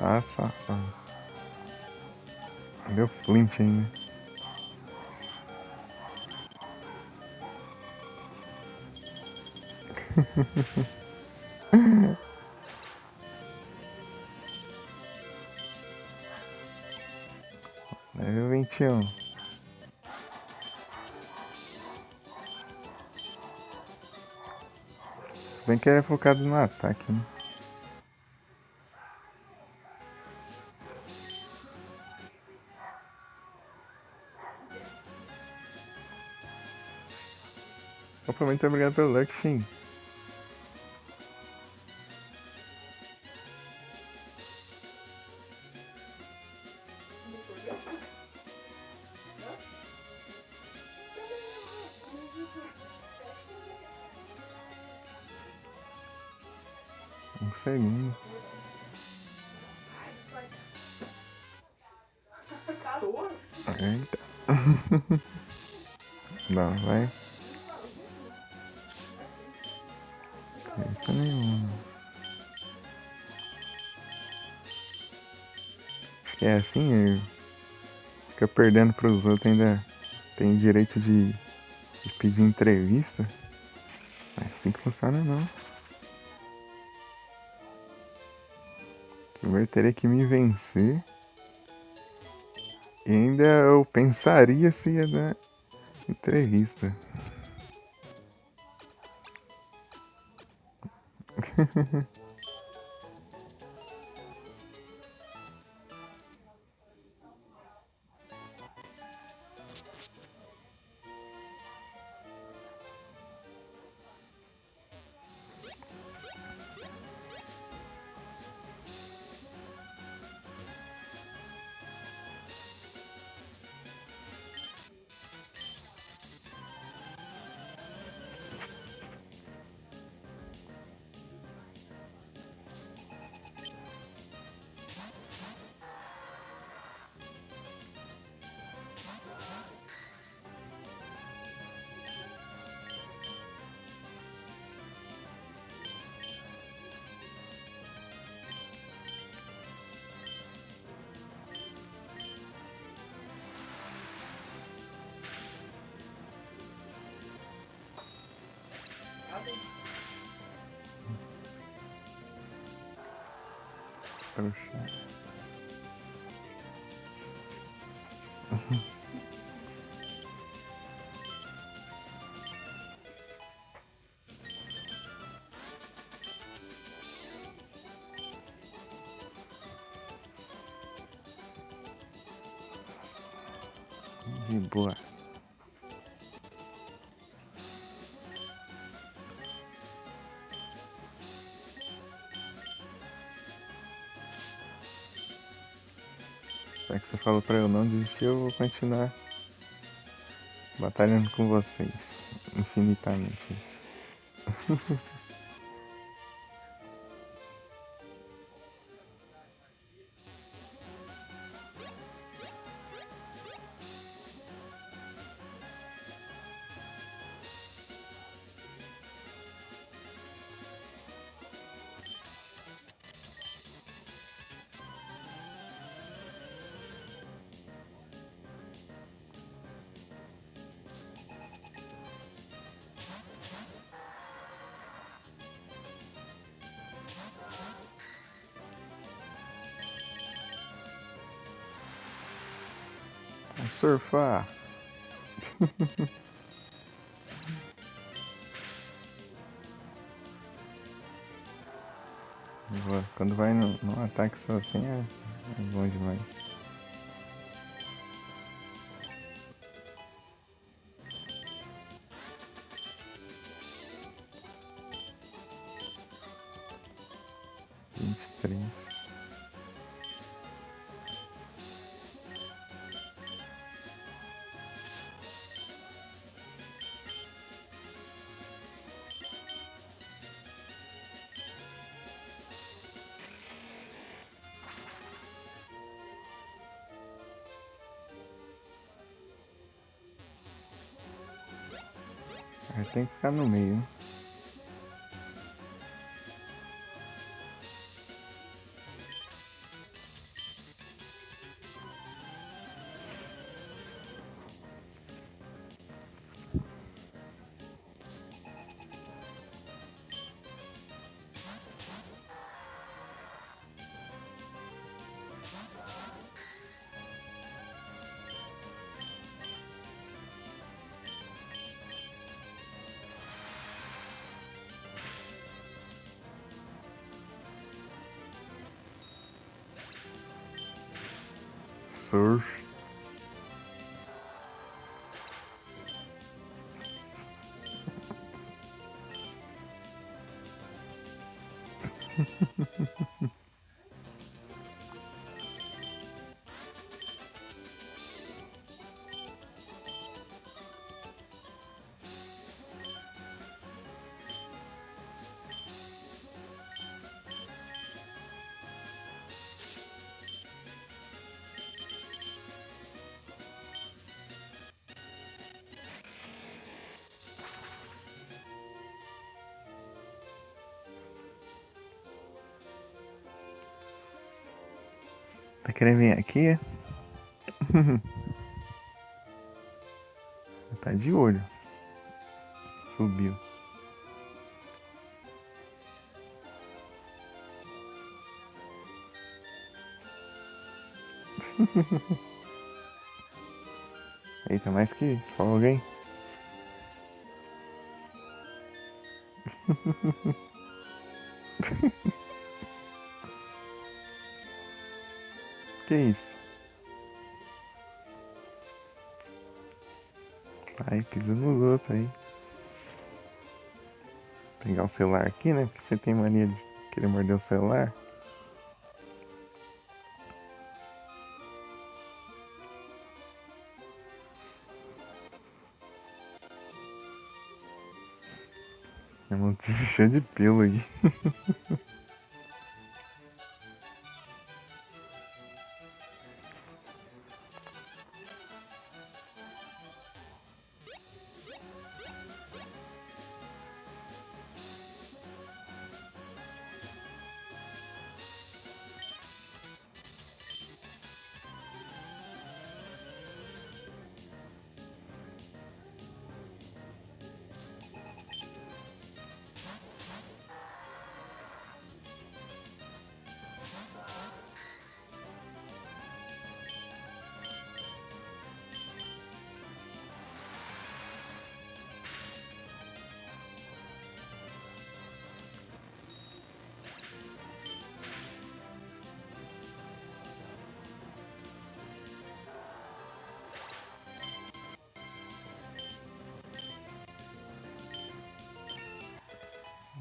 Ah, safado. Deu flint ainda. Level 21. Se bem que ele é focado no ataque, né? Opa, muito obrigado pelo like, Shin. Um segundo. Eita. Não, vai. Isso nenhuma. Acho que é assim, fica perdendo pros outros, ainda tem direito de pedir entrevista. Não é assim que funciona, não. Primeiro teria que me vencer. E ainda eu pensaria se ia dar entrevista. Poxa. De boa. Já que você falou pra eu não desistir, eu vou continuar batalhando com vocês infinitamente. Vamos surfar! Quando vai num ataque sozinho é bom demais. Vinte e três. Aí tem que ficar no meio, né? Surf. Tá querendo vir aqui? Tá de olho. Subiu. Eita, mais que falou alguém? Que isso? Ai, pisa nos outros aí. Pegar o celular aqui, né? Porque você tem mania de querer morder o celular. É um cheio de pelo aqui.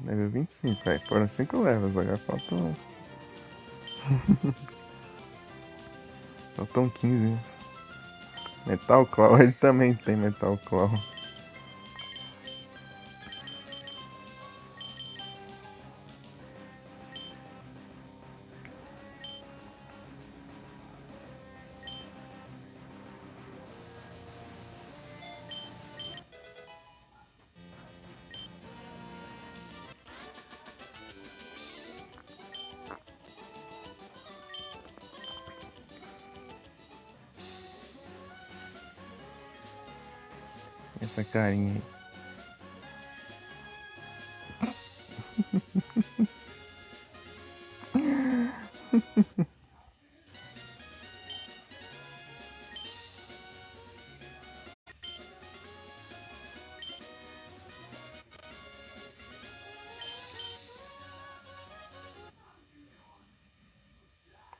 Level 25, aí foram 5 levels, agora faltam uns. Faltam 15. Metal Claw, ele também tem Metal Claw. Essa carinha aí.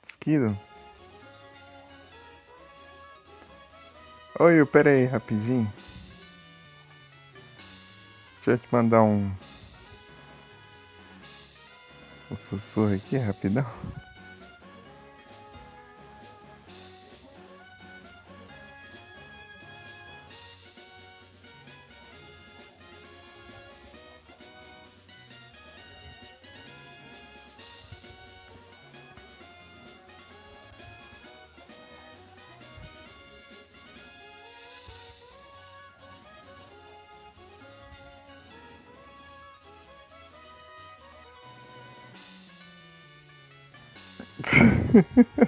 Esquido. Oi, pera aí, rapidinho. Deixa eu te mandar um sussurro aqui, rapidão.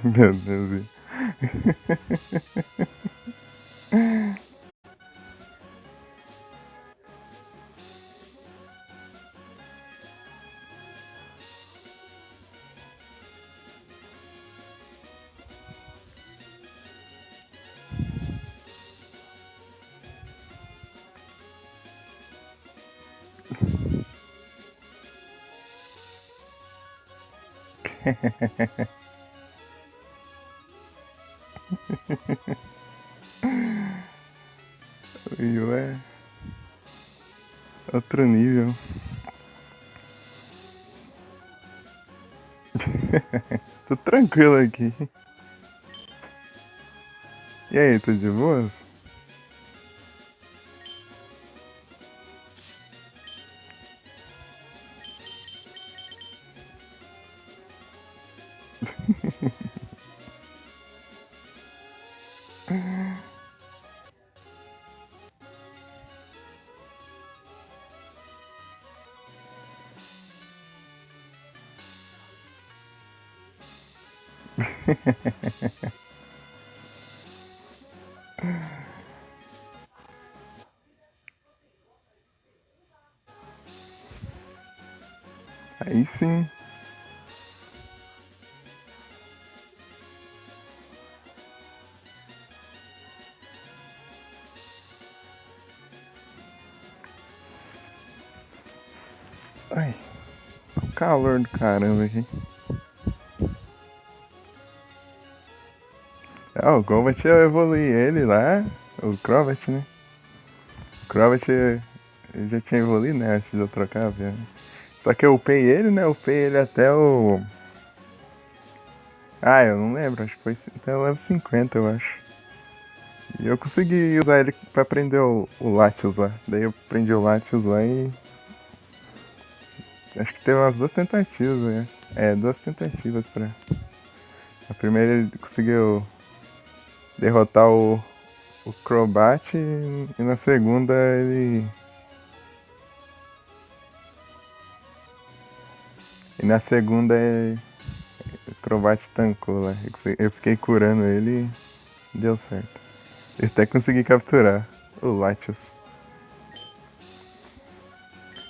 Meu Deus. Will é outro nível. Tô tranquilo aqui. E aí, tô de boas? Aí sim. Ai, calor do caramba aqui. Ah, o Golbat eu evoluí ele lá. O Crobat, né? O Crobat eu já tinha evoluído, né? Antes de eu trocar, viu? Só que eu upei ele, né? Eu upei ele até o... Ah, eu não lembro. Acho que foi até o level 50, eu acho. E eu consegui usar ele pra aprender o Latios lá. Daí eu aprendi o Latios lá e... Acho que teve umas duas tentativas, né? É, duas tentativas pra... A primeira ele conseguiu derrotar o Crobat e na segunda ele... E na segunda o Crobat tancou lá. Eu fiquei curando ele e deu certo. Eu até consegui capturar o Latios.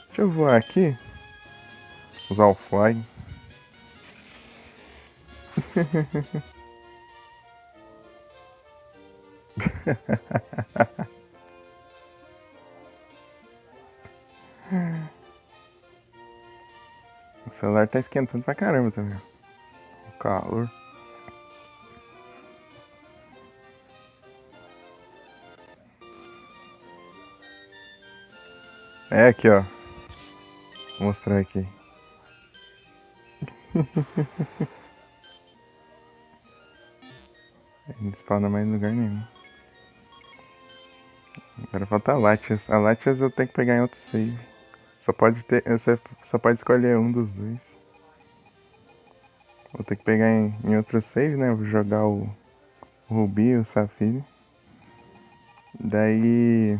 Deixa eu voar aqui. Usar o Fly. O celular tá esquentando pra caramba também. O calor. É aqui, ó. Vou mostrar aqui. Ele não spawna mais em lugar nenhum. Agora falta a Latias. A Latias eu tenho que pegar em outro save. Você só pode escolher um dos dois. Vou ter que pegar em outro save, né? Vou jogar o Rubi e o Safire. Daí.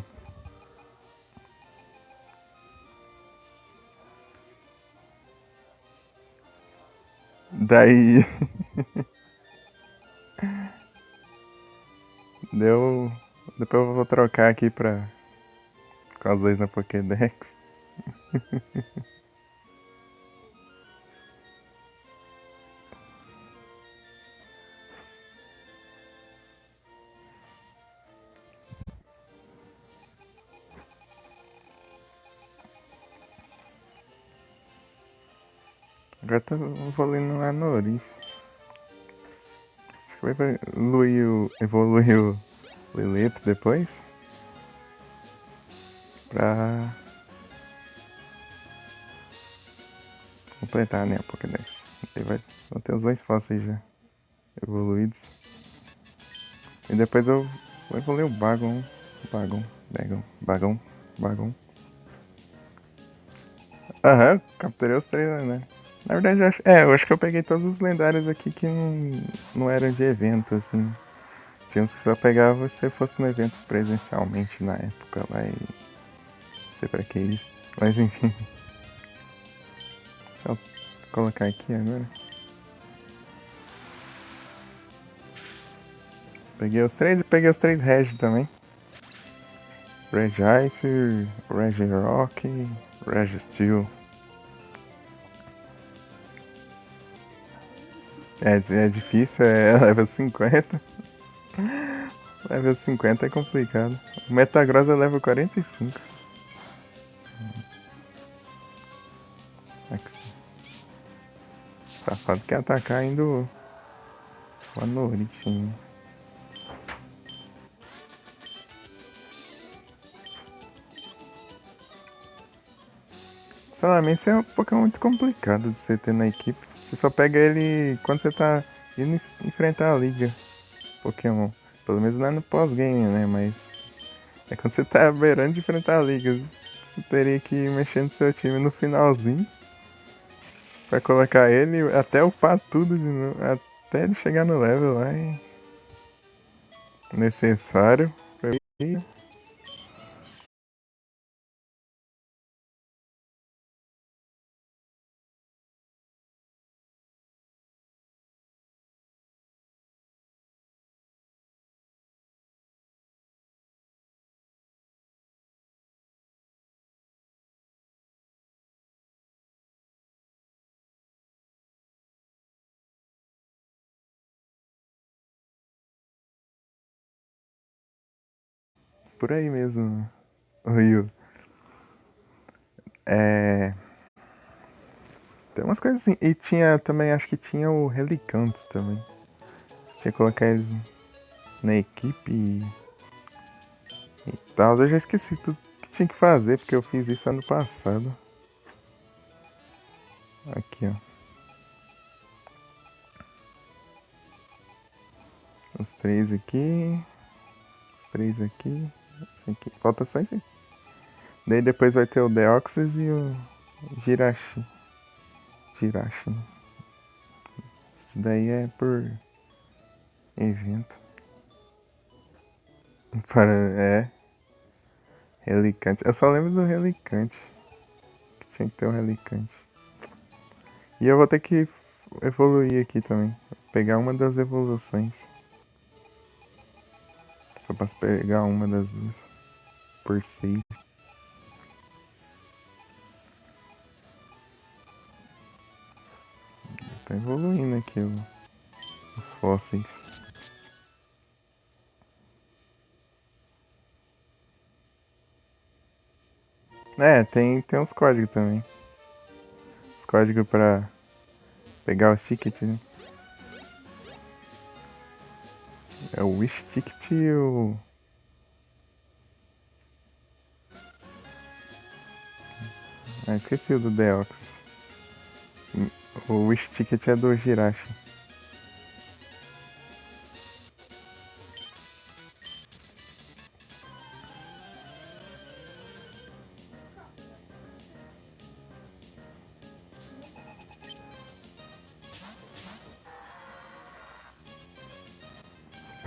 Daí. Deu. Depois eu vou trocar aqui pra. Com as dois na Pokédex. Agora tô evoluindo lá no Orif. Acho que vai evoluir o Lilith depois. Pra completar, né, a Pokédex. Aí vão ter os dois fósseis já evoluídos. E depois eu vou evoluir o Bagon. Bagon. Aham, capturei os três, né? Na verdade, eu acho que eu peguei todos os lendários aqui que não eram de evento, assim. Tinha uns que só pegava se fosse no evento presencialmente na época lá e. Não sei pra que isso. Mas enfim. Deixa eu colocar aqui agora. Peguei os três Reg também. Regice, Regirock, Registeel. É difícil, é level 50. Level 50 é complicado. O Metagross é level 45. Aqui. Safado quer atacar ainda o Anorit. Salamence é um Pokémon muito complicado de você ter na equipe. Você só pega ele quando você tá indo enfrentar a liga Pokémon. Pelo menos não é no pós-game, né? Mas é quando você tá beirando de enfrentar a liga. Você teria que ir mexendo no seu time no finalzinho pra colocar ele até upar tudo de novo. Até ele chegar no level lá necessário pra ir. Por aí mesmo, Rio. É. Tem umas coisas assim. E tinha também, acho que tinha o Relicanto também. Tinha que colocar eles na equipe e tal. Eu já esqueci tudo que tinha que fazer, porque eu fiz isso ano passado. Aqui, ó. Os três aqui. Os três aqui. Esse aqui. Falta só esse aqui. Daí depois vai ter o Deoxys e o Jirachi. Né? Isso daí é por evento. É. Relicante. Eu só lembro do Relicante. Que tinha que ter um Relicante. E eu vou ter que evoluir aqui também. Pegar uma das evoluções. Só posso pegar uma das duas. Por save. Tá evoluindo aqui os fósseis. Tem uns códigos também. Os códigos pra pegar os tickets, né? É o Wish Ticket e o... esqueci o do Deoxys. O Wish Ticket é do Jirachi.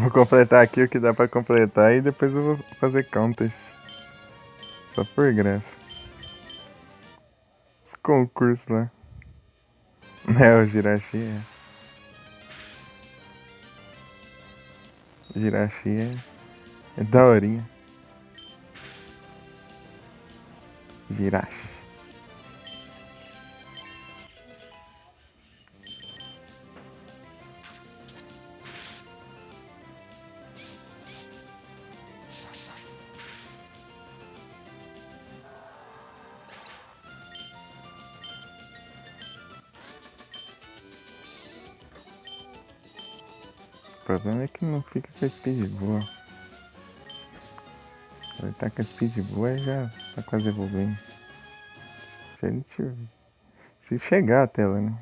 Vou completar aqui o que dá pra completar e depois eu vou fazer contest. Só por graça. Os concursos lá. É, o Jirachi é. Jirachi é daorinha. Jirachi. O problema é que não fica com a speed boa. Ele tá com a speed boa e já tá quase evoluindo. Se ele tiver. Se chegar até ela, né?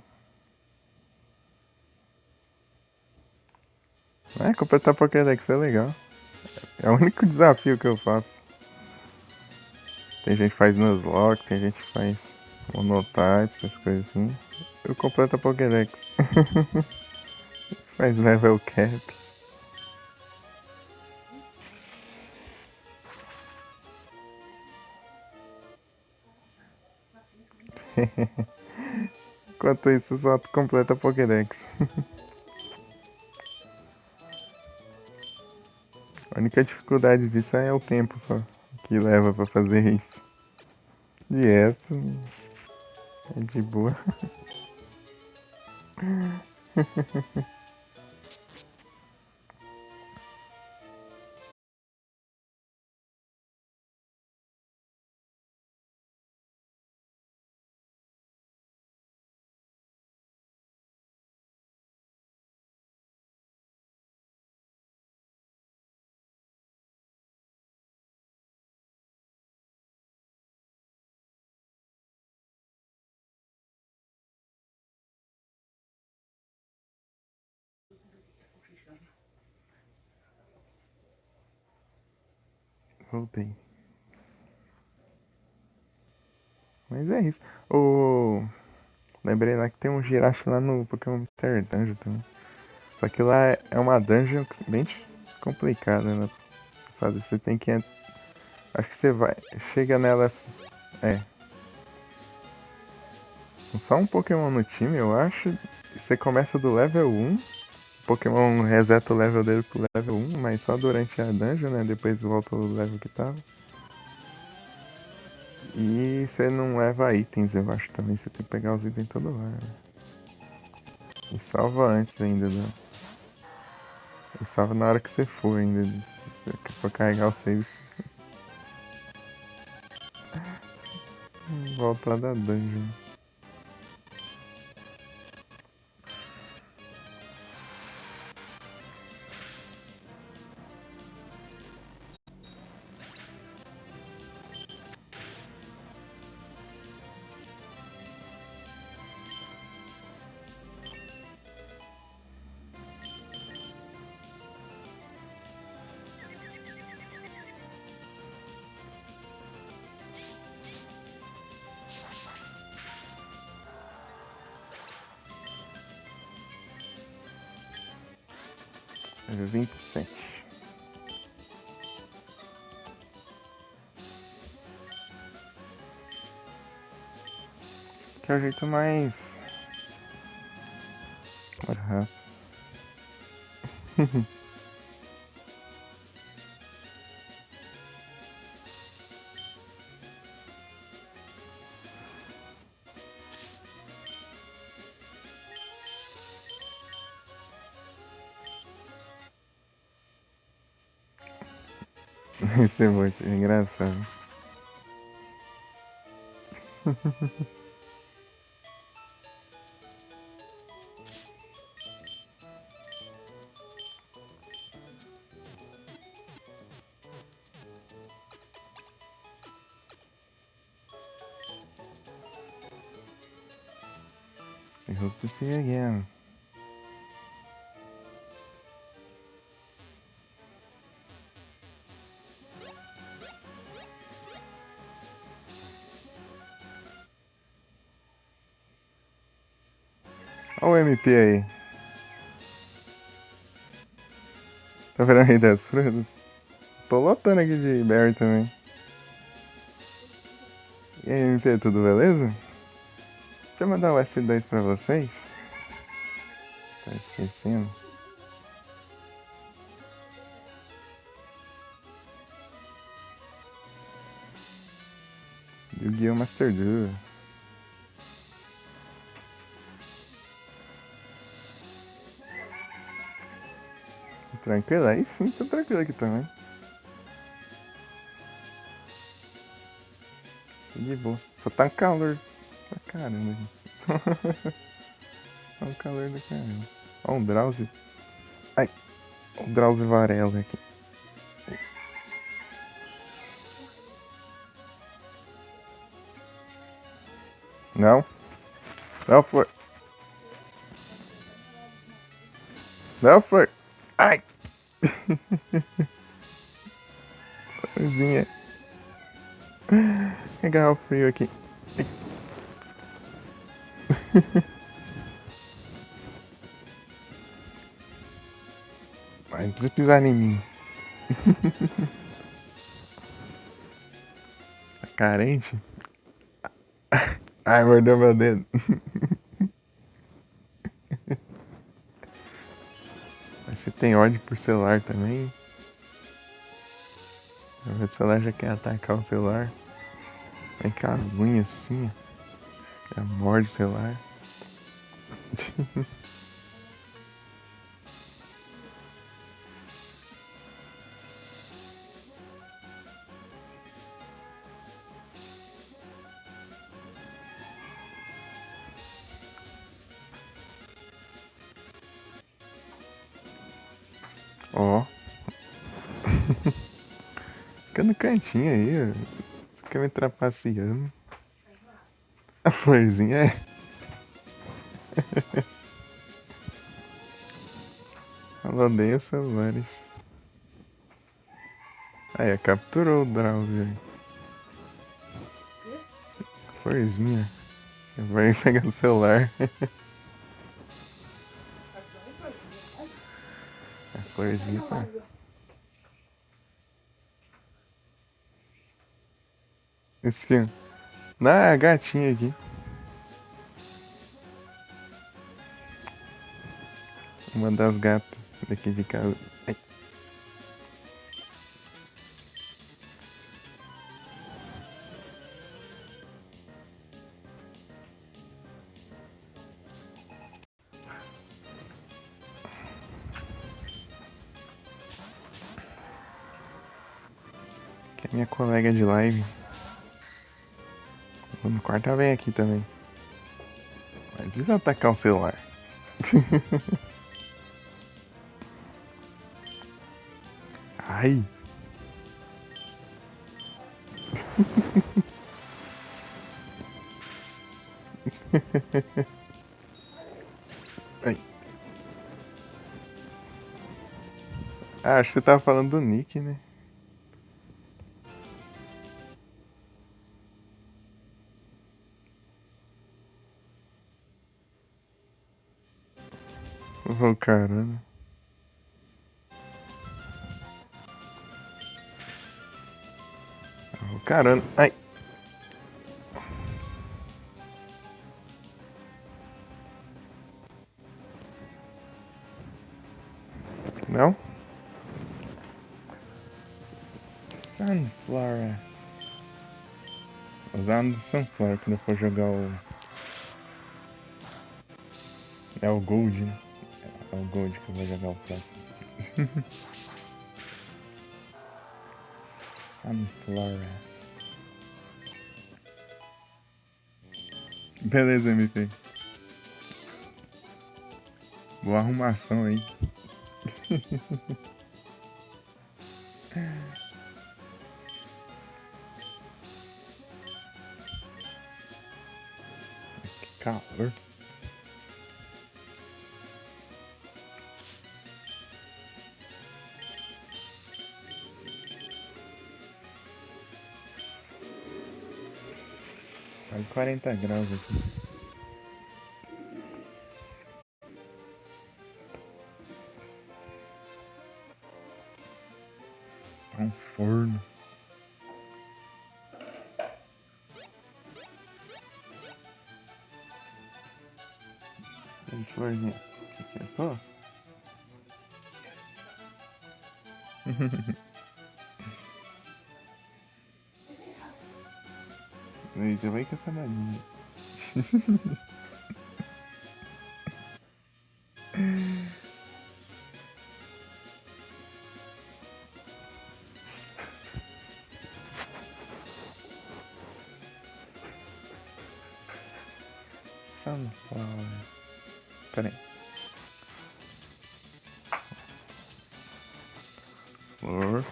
É, completar Pokédex é legal. É o único desafio que eu faço. Tem gente que faz Nuzlocke, tem gente que faz Monotype, essas coisas assim. Eu completo a Pokédex. Faz level cap. Enquanto isso, só completa a Pokédex. A única dificuldade disso é o tempo só que leva pra fazer isso. De resto, é de boa. Voltei. Mas é isso. O... Lembrei lá que tem um Jirachi lá no Pokémon Master Dungeon também. Só que lá é uma dungeon bem complicada, né? Fazer. Você tem que. Acho que você vai. Chega nela. É. Com só um Pokémon no time, eu acho. Você começa do level 1. O Pokémon reseta o level dele pro level 1, mas só durante a dungeon, né? Depois volta o level que tava. E você não leva itens, eu acho também. Você tem que pegar os itens todo lá. Né? E salva antes ainda, né? E salva na hora que você for ainda. Se for carregar o save. Voltar da dungeon. Level 27. Que é o jeito mais rápido. Esse é muito engraçado. I hope to see you again. Olha o MP aí. Tá vendo aí das frutas? Tô lotando aqui de berry também. E aí, MP, tudo beleza? Deixa eu mandar o S2 pra vocês. Tá esquecendo. Yu-Gi-Oh! Master Duel. Tranquilo? Aí sim, tô tranquilo aqui também. Tô de boa. Só tá um calor pra caramba aqui. Tá um calor do caramba. Ó, um Drauzio. Ai, um Drauzio Varela aqui. Não? Não foi. Não foi. Ai! Coisinha. Pegar o frio aqui. Ai, não precisa pisar em mim. Tá carente? Ai, mordeu meu dedo. Mas você tem ódio por celular também? O celular já quer atacar o celular. Vem com as unhas assim, ó. Já morde o celular. Ó. Fica no cantinho aí, ó. Você fica me trapaceando. A florzinha é. Ela odeia celulares. Aí, capturou o Drauzio aí. Florzinha. Vai pegar o celular. A florzinha tá. Esse filme. Não, é a gatinha aqui. Uma das gatas daqui de casa. Ai. Que é minha colega de live. No quarto ela vem aqui também. Mas precisa atacar o celular. Ai. Ai. Ah, acho que você tava falando do Nick, né? Oh, caramba. Oh, caramba. Ai. Não? Sunflower. Usando Sunflower quando eu for jogar o. É o Gold, né? É o Gold que eu vou jogar o próximo. Sunflower. Beleza, MP. Boa arrumação aí. Que calor. Quase 40 graus aqui. forno. E aí, florzinha, você quietou? Eita, vai com essa maninha. Sunflower. Pera aí. Flor.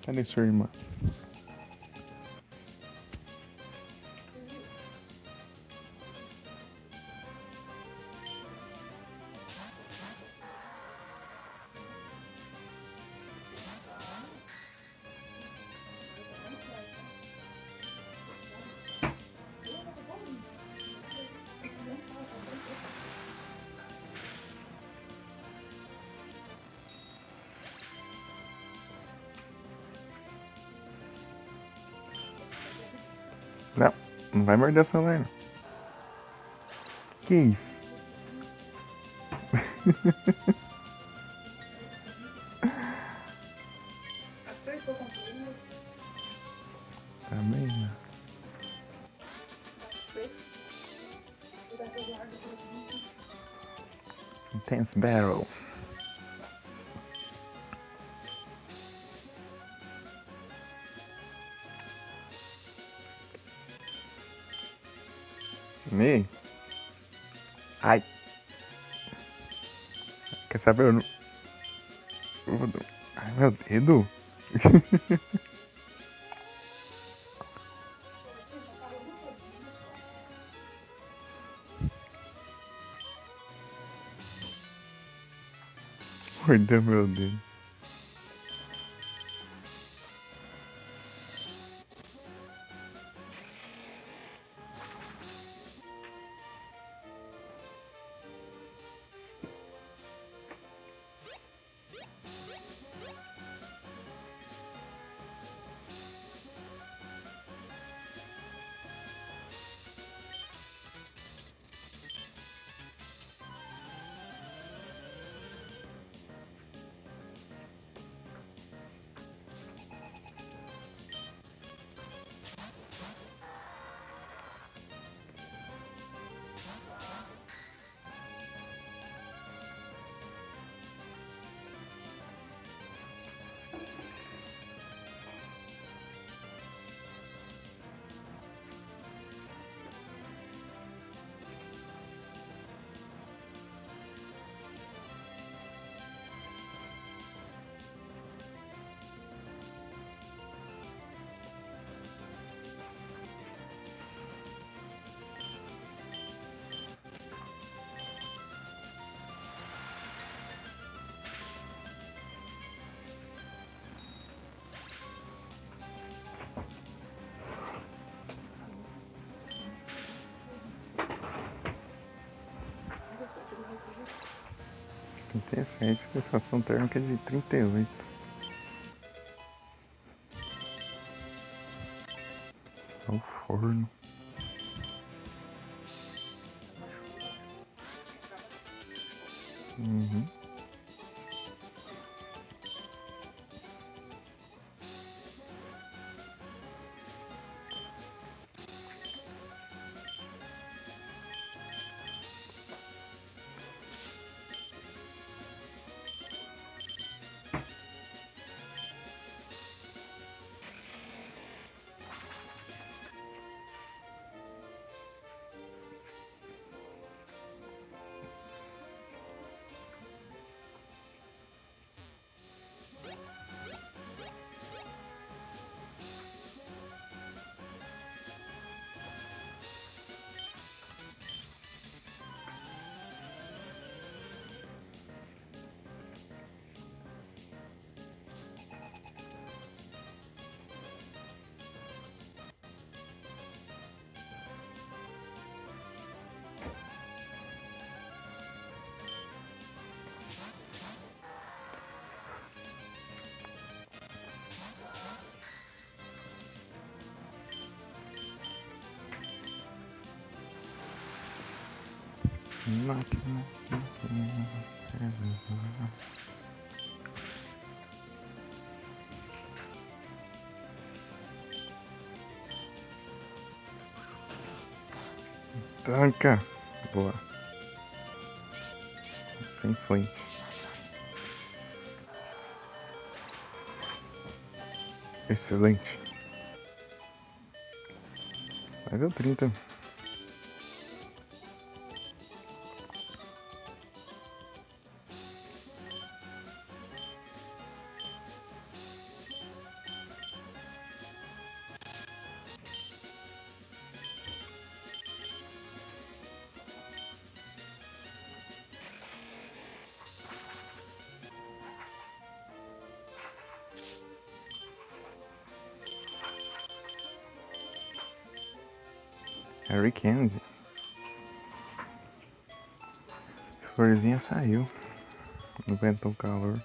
Cadê sua irmã? Não, não vai morder o celular, não. Que isso? Também não. Intense Battle. Me? Ai. Quer saber? Eu não... Ai, meu dedo. Mordeu meu dedo. Interessante, sensação térmica de 38. É o forno. Uhum. Tranca. Boa. Sem foi. Excelente. Mas deu 30. Harry Kennedy. Florzinha saiu. Não aguentou o calor.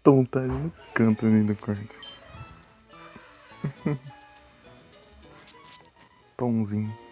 Tom tá ali no canto ali do quarto. Tomzinho.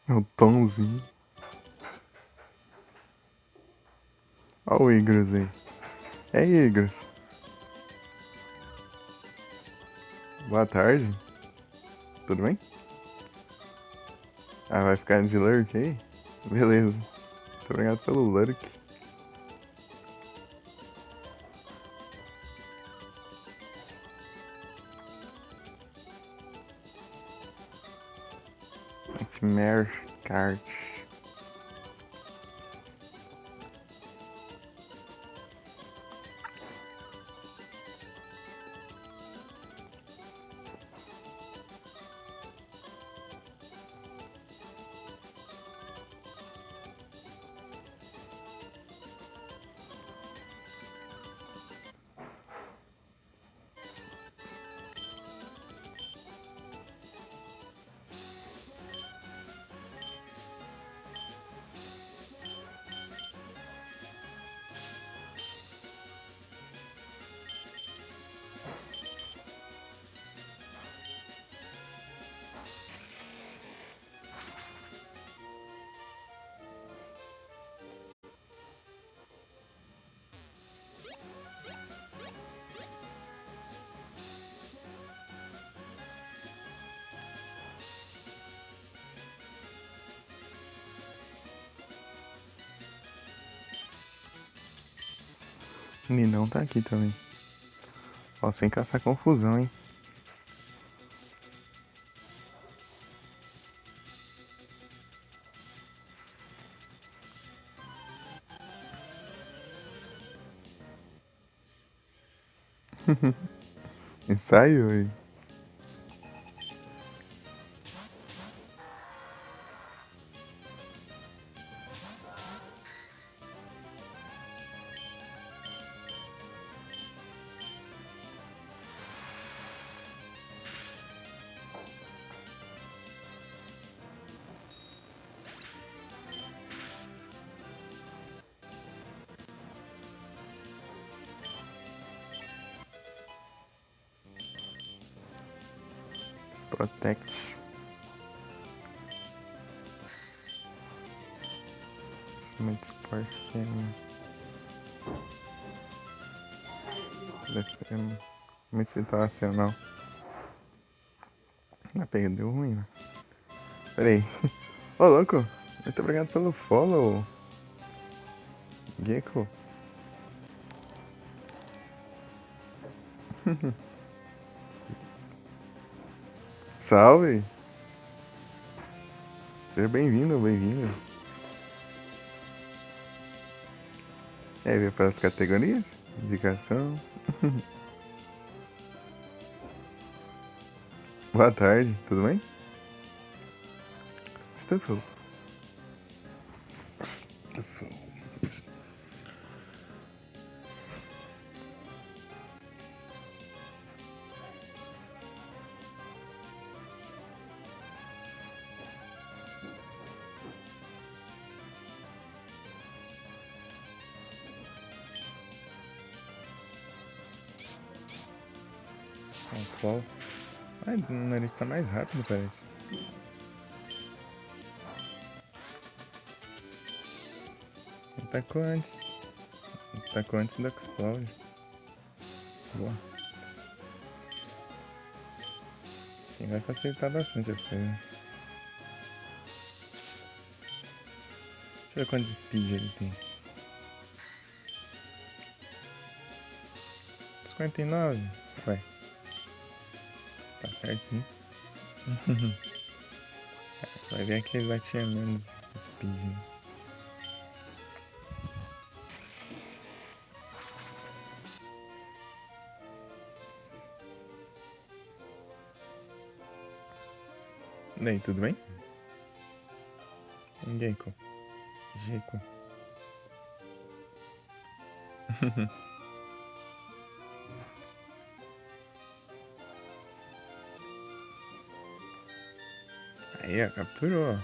É o Tomzinho. Olha o Igros aí. É Igros. Boa tarde. Tudo bem? Ah, vai ficar de lurk aí? Beleza. Muito obrigado pelo lurk. Nightmare Card. Ninão tá aqui também. Ó, sem caçar confusão, hein? Ensaio aí. Protect. Muito Spark. Defend. Muito situacional. Ah, deu ruim, né? Pera aí. Ô, louco. Muito obrigado pelo follow, Gecko. Salve. Seja bem-vindo, bem-vindo. É, veio para as categorias. Indicação. Boa tarde, tudo bem? Stuffle. Fall. Ai, o nariz tá mais rápido, parece. Atacou antes. Atacou antes do Explode. Boa. Sim, vai facilitar bastante as coisas. Deixa eu ver quantos speed ele tem. 59? Ué. Tá certinho. Vai ver que ele batia menos speed. Né? E aí, tudo bem? Gecko. Gecko. Aí, ó, capturou.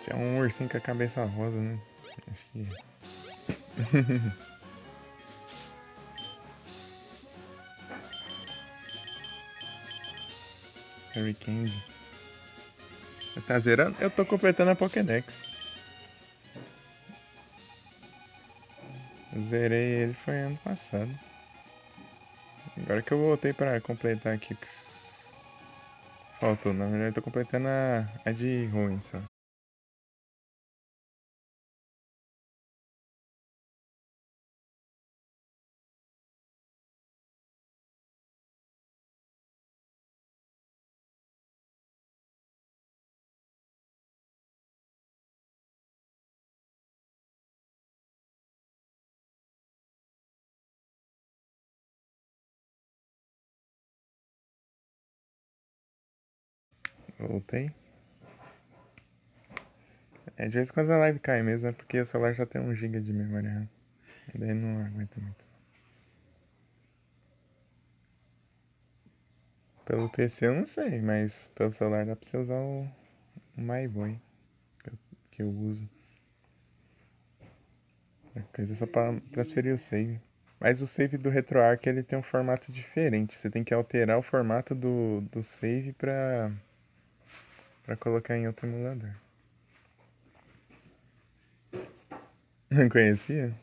Tinha um ursinho com a cabeça rosa, né? Acho que... Harry Candy. Tá zerando? Eu tô completando a Pokédex. Zerei ele foi ano passado. Agora que eu voltei pra completar aqui. Faltou, na verdade eu tô completando a de ruim só. Voltei. É, de vez em quando a live cai mesmo, é porque o celular só tem 1 GB de memória RAM. Daí não aguenta muito. Pelo PC eu não sei, mas pelo celular dá pra você usar o MyBoy que eu uso. É coisa só pra transferir o save. Mas o save do RetroArch ele tem um formato diferente. Você tem que alterar o formato do save pra colocar em outro emulador. Não conhecia?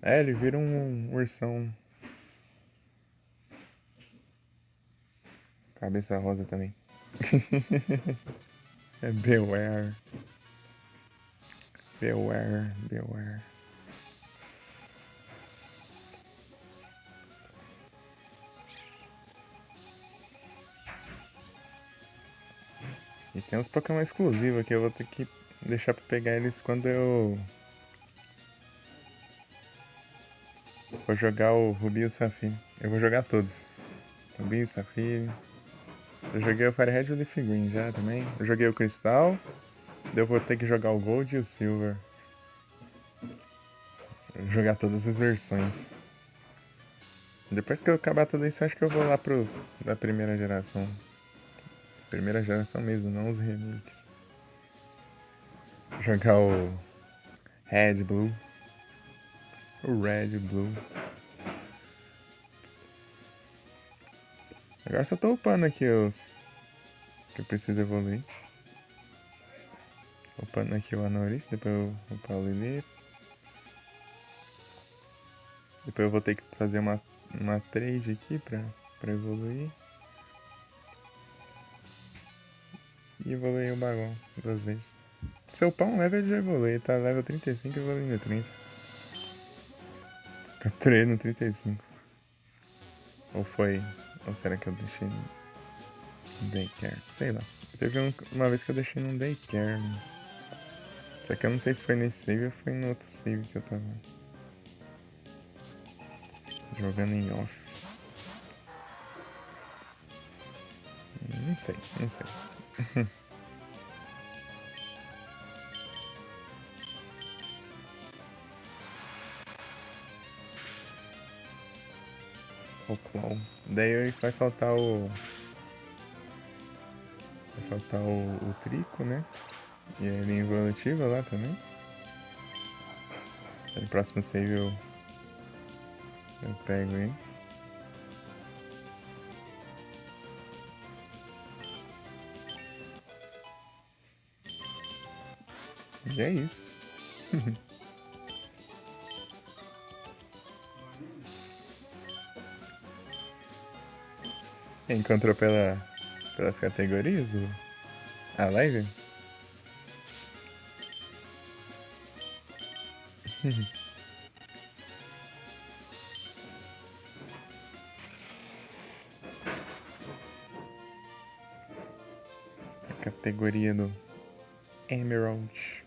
É, ele vira um ursão. Cabeça rosa também. É Beware. Beware, beware. E tem uns Pokémon exclusivos que eu vou ter que deixar pra pegar eles quando eu vou jogar o Rubi e o Safire. Eu vou jogar todos. Rubi e Safire. Eu joguei o Firehead e o Leaf Green já também. Eu joguei o Cristal. Daí eu vou ter que jogar o Gold e o Silver. Vou jogar todas as versões. Depois que eu acabar tudo isso, eu acho que eu vou lá pros da primeira geração. Primeira geração mesmo, não os remakes. Jogar o Red Blue. O Red Blue. Agora só tô upando aqui os que eu preciso evoluir. Upando aqui o Anorith, depois eu upar o Lilith. Depois eu vou ter que fazer uma trade aqui pra evoluir. E evoluir o Bagon 2 vezes. Se eu upar um level, ele já evolui. Tá level 35 e evoluindo no 30. Capturei ele no 35. Ou foi... Ou será que eu deixei no daycare? Sei lá. Teve uma vez que eu deixei no daycare, né? Só que eu não sei se foi nesse save ou foi no outro save que eu tava jogando em off. Não sei. O Claw. Daí vai faltar o... Vai faltar o Trico, né? E a linha evolutiva lá também. No próximo save eu pego ele. E é isso. Encontrou pelas categorias a live? A categoria do Emerald.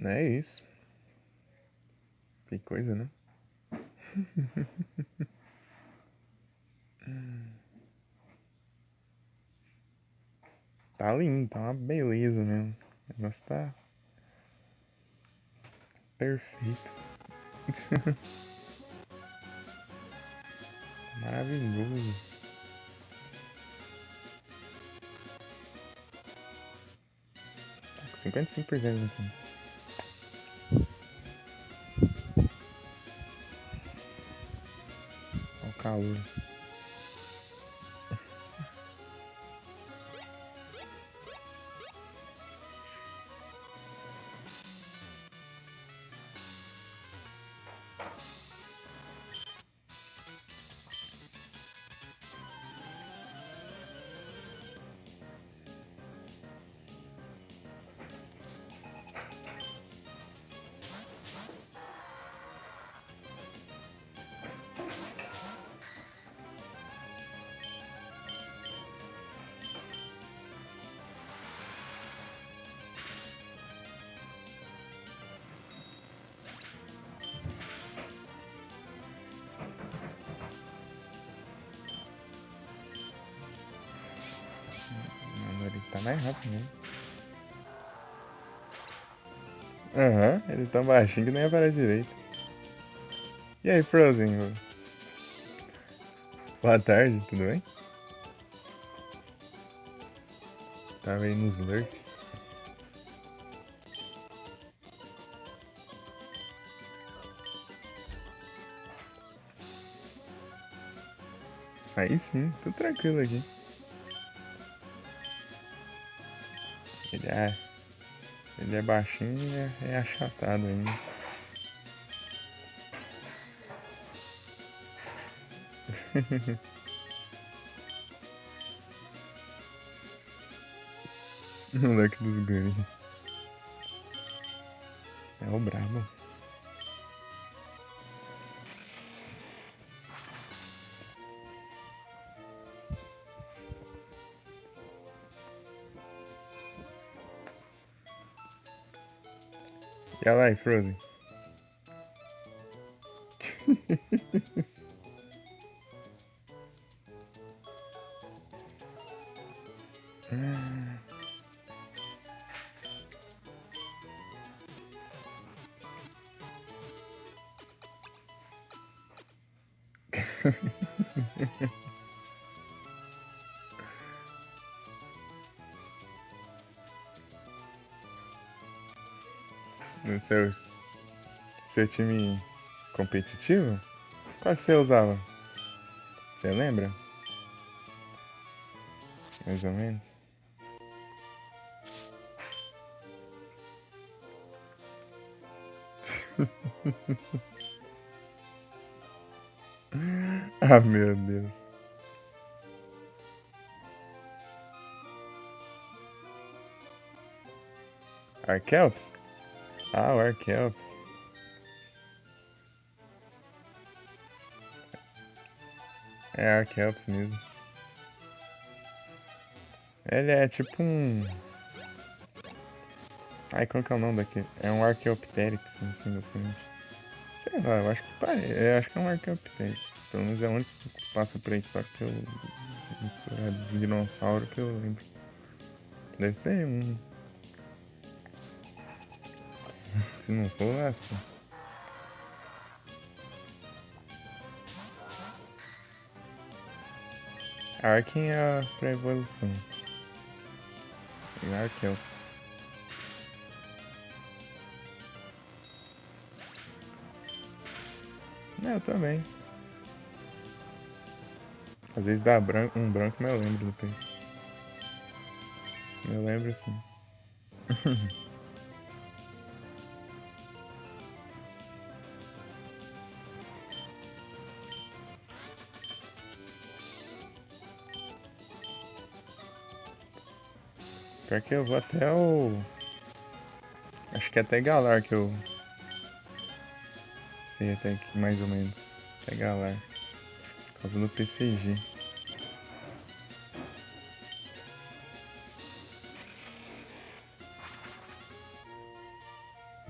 É isso. Que coisa, né? Tá lindo, tá uma beleza mesmo. O negócio tá perfeito. Maravilhoso. Tá com 55% aqui. Olha o calor. Ele tá mais rápido mesmo. Aham, ele tá baixinho que nem aparece direito. E aí, Frozen? Boa tarde, tudo bem? Tava aí nos lurk. Aí sim, tô tranquilo aqui. Ele é baixinho e é achatado ainda. Moleque dos guri. É o brabo. E olha lá, Frozen. No seu time competitivo? Qual que você usava? Você lembra? Mais ou menos. Ah, meu Deus. Arkelps? Ah, o Arkelps. É Arkelps mesmo. Ele é tipo um... Ai, qual que é o nome daquele? É um Archaeopteryx, assim, basicamente. Sei lá, eu acho que eu acho que é um Archaeopteryx. Pelo menos é o único que passa pré-histórico que eu misturado de dinossauro que eu lembro. Deve ser um. Se não for, lasca. Arken é a pré-evolução. E Archaeops. É, eu também. Às vezes dá um branco, mas eu lembro depois. Eu lembro sim. Pior que eu vou até o. Acho que até Galar que eu sei até aqui mais ou menos. Até Galar. Por causa do PCG.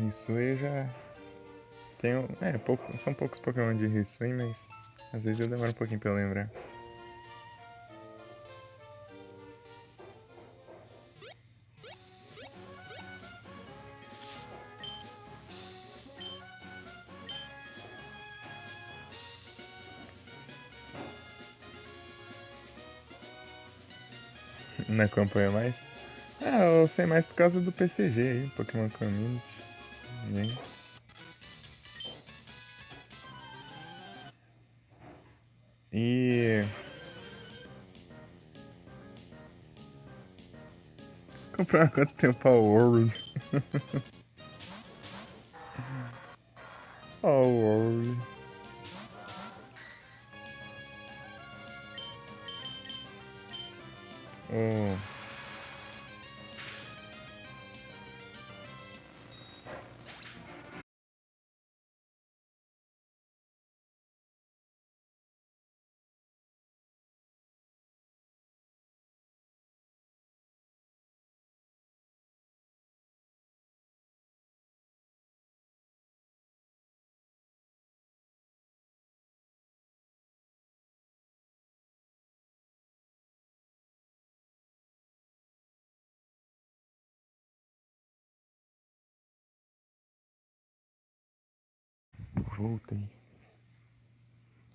Isso eu já tenho. É, são poucos Pokémon de Hisui, mas às vezes eu demoro um pouquinho pra eu lembrar. Não acompanha mais? Ah, eu sei mais por causa do PCG aí, Pokémon Community. Né? E. Comprar quanto tempo a World? A World. Oh. Voltei.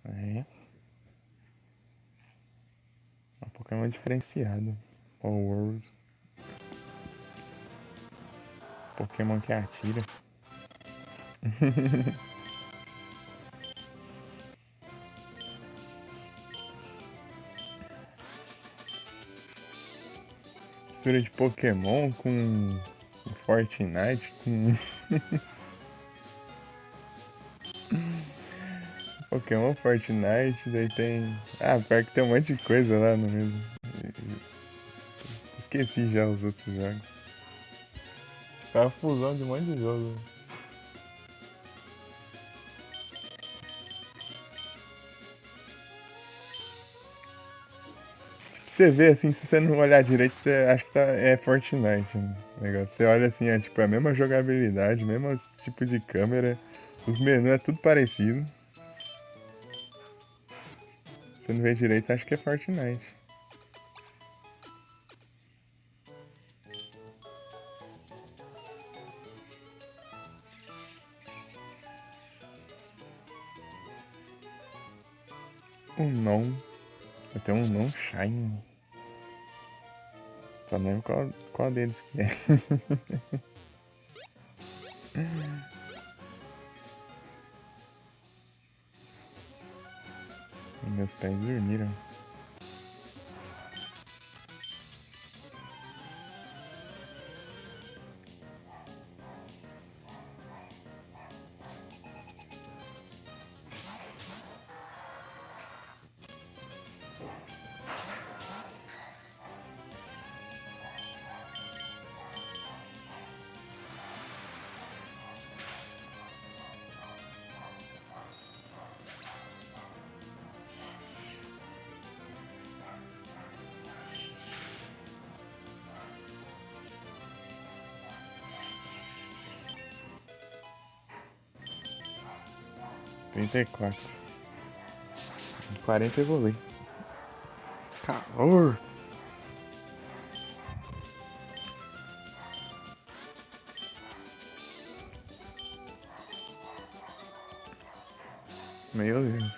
É. Um Pokémon diferenciado. A World. Pokémon que atira. Mistura de Pokémon com Fortnite, com Pokémon Fortnite, daí tem. Ah, pior que tem um monte de coisa lá no mesmo. Esqueci já os outros jogos. É uma fusão de um monte de jogo. você vê assim, se você não olhar direito, você acha que é Fortnite, né? O negócio. Você olha assim, é tipo a mesma jogabilidade, mesmo tipo de câmera. Os menus é tudo parecido. Você não vê direito, acha que é Fortnite. Um não. Eu tenho um não Shine. Só não lembro qual deles que é. Meus pés dormiram. Trinta e quatro. 40 evolui. Calor! Meu Deus.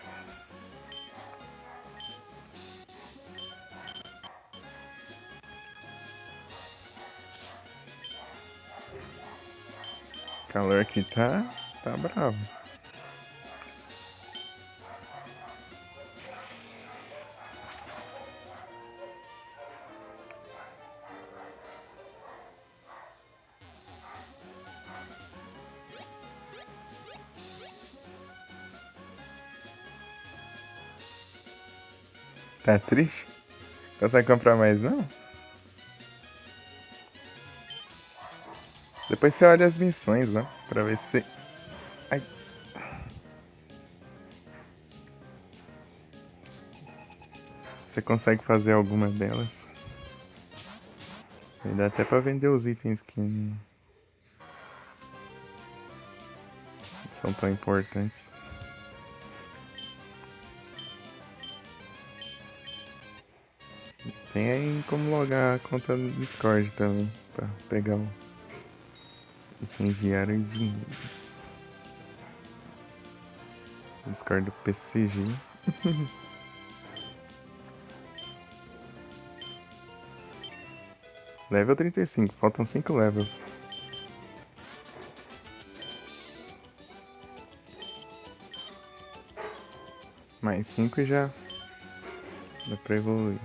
Calor aqui tá bravo. Tá triste? Consegue comprar mais não? Depois você olha as missões lá, pra ver se você... Ai. Você consegue fazer alguma delas. Aí dá até pra vender os itens que não são tão importantes. Tem aí como logar a conta do Discord também, pra pegar o itens diário e dinheiro. Discord do PCG. Level 35, faltam 5 levels. Mais 5 e já dá pra evoluir.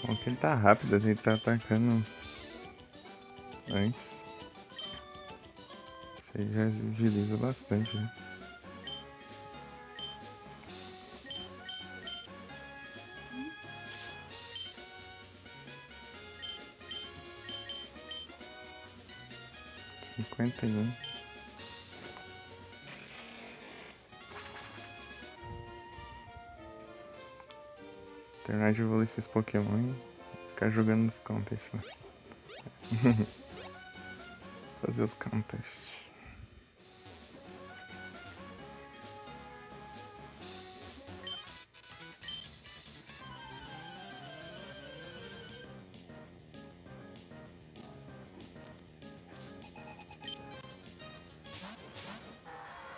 Bom que ele tá rápido, ele tá atacando antes. Isso aí já agiliza bastante, né? Cinquenta e um. Terminar de evoluir esses Pokémon e ficar jogando nos contests, né? Fazer os contests.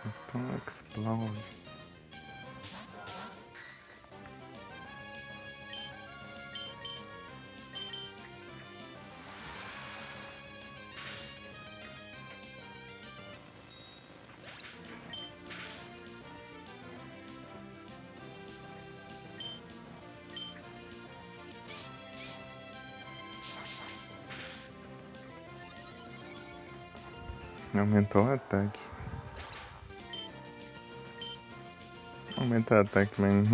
Então explode. Aumentou o ataque. Aumentou o ataque, mas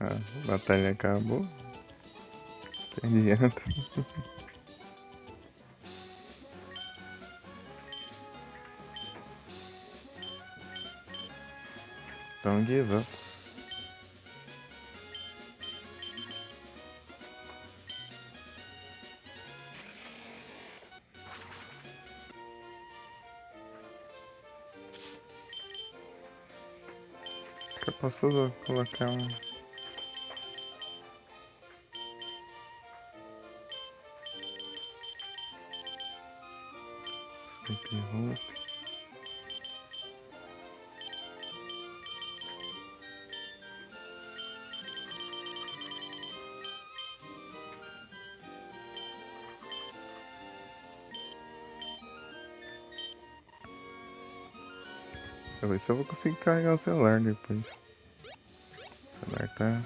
a batalha acabou. Que adianta. Don't give up. Eu posso colocar um... Escape route. Deixa eu ver se eu vou conseguir carregar o celular depois. O celular tá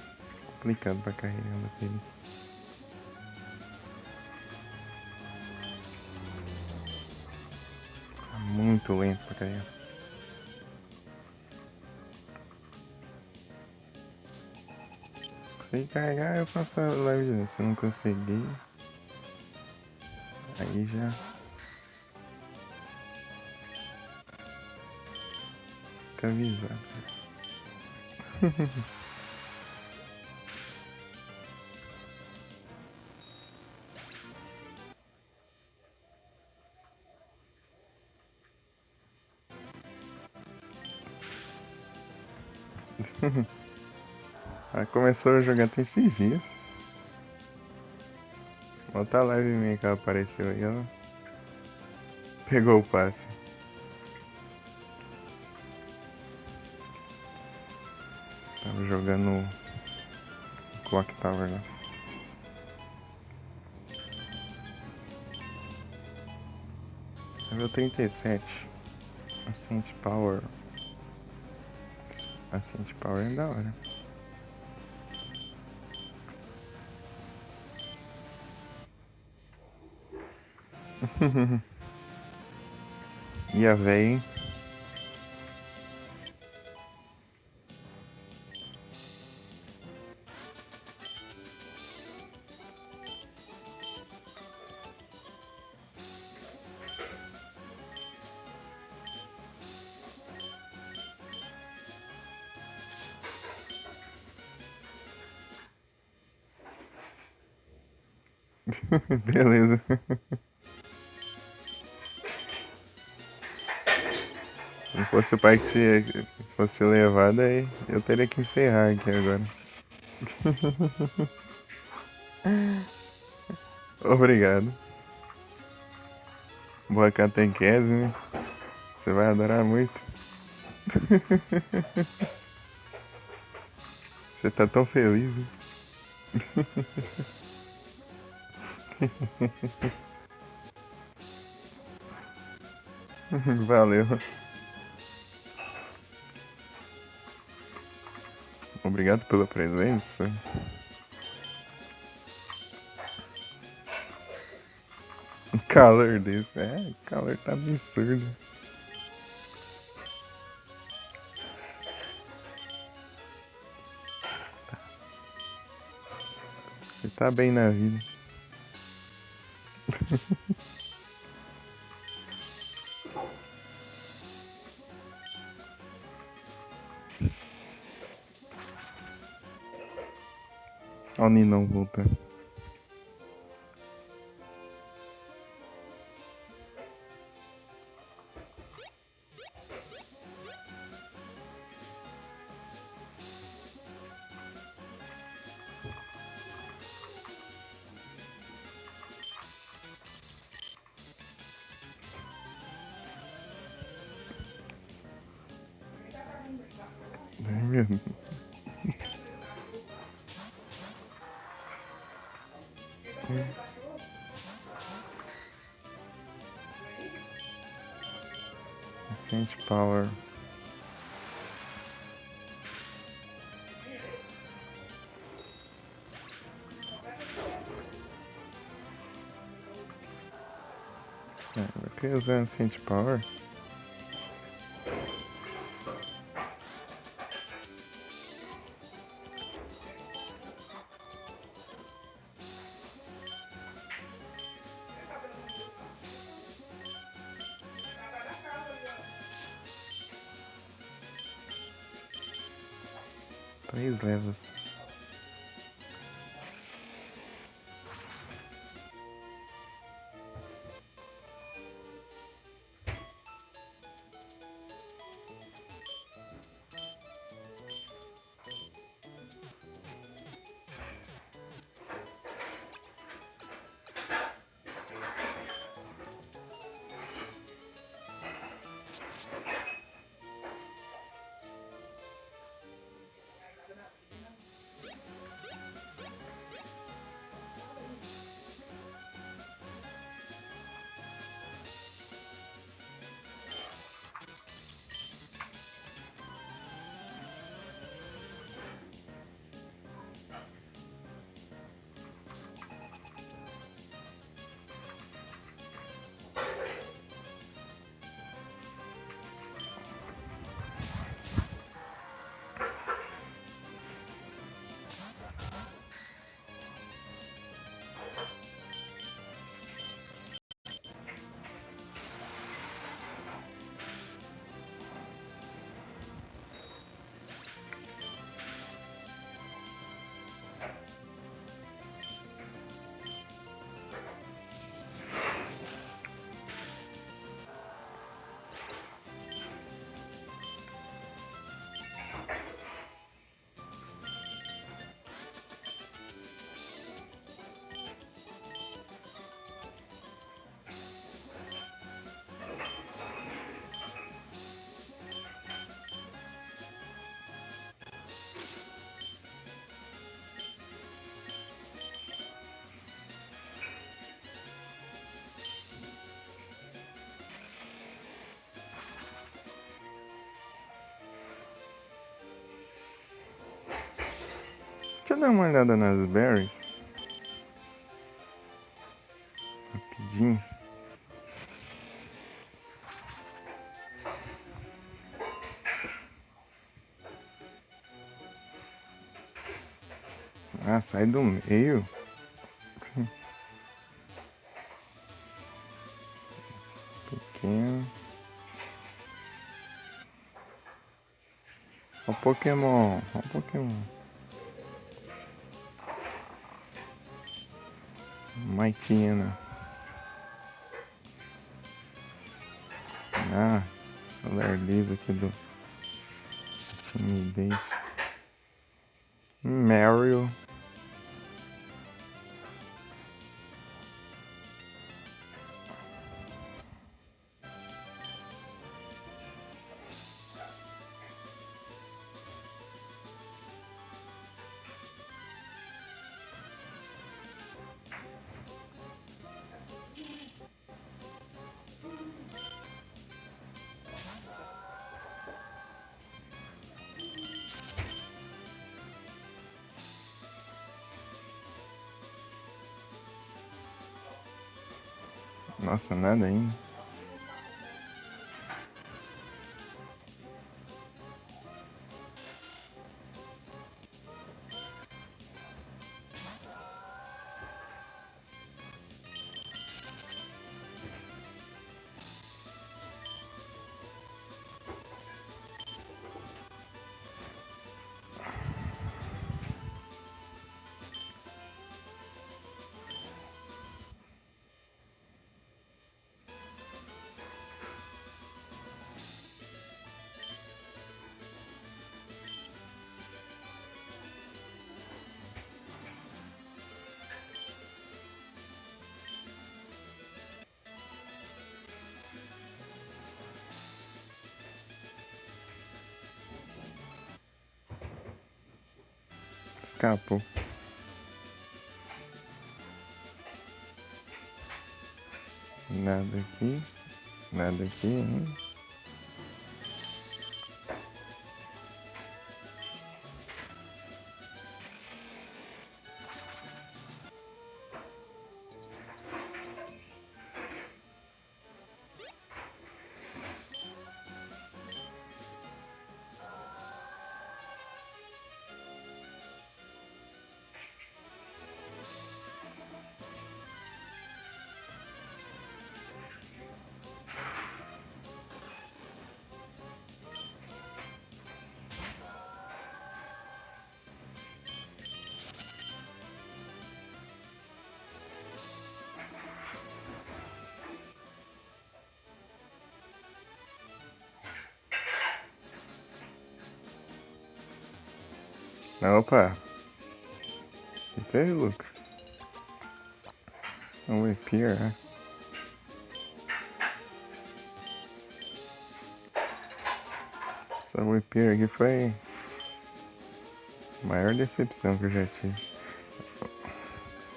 complicado pra carregar a bateria. Tá muito lento pra carregar. Se conseguir carregar, eu faço a live. Se eu não conseguir, aí já... Fica avisado. Ela começou a jogar até esses dias. Outra live minha que ela apareceu aí, ela pegou o passe. Tava jogando Clock Tower lá. Level 37. Ascent Power. Ascent Power é da hora. E a véia, hein? Beleza. Se não fosse o pai que fosse te levar, daí eu teria que encerrar aqui agora. Obrigado. Boa catequese, né? Você vai adorar muito. Você tá tão feliz, né? Valeu. Obrigado pela presença. calor desse. É, o calor tá absurdo. Você tá bem na vida. Olha o Ninão voltando. É mesmo. Sente power. Por que usar Ancient Power? Três levas. Deixa eu dar uma olhada nas berries. Rapidinho. Ah, sai do meio. Pequeno. Ó o Pokémon. Ó o Pokémon. Maitina. Ah, Solar Liso aqui do Timidez. Mario. Nossa, nada ainda. Escapou. Nada aqui. Nada aqui ainda. Opa! Que fez, Lucas? Um Whippear, né? Essa Whippear aqui foi a maior decepção que eu já tive.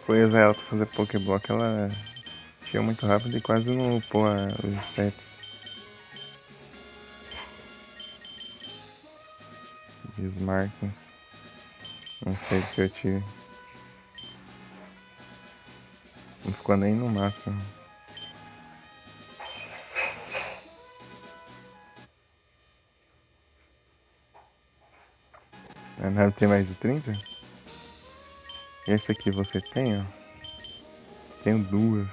Foi usar ela pra fazer Pokéblock, ela tinha muito rápido e quase não upou os stats. E os markings. Não sei o que eu tive. Não ficou nem no máximo. A nave tem mais de 30? Esse aqui você tem, ó. Tenho duas.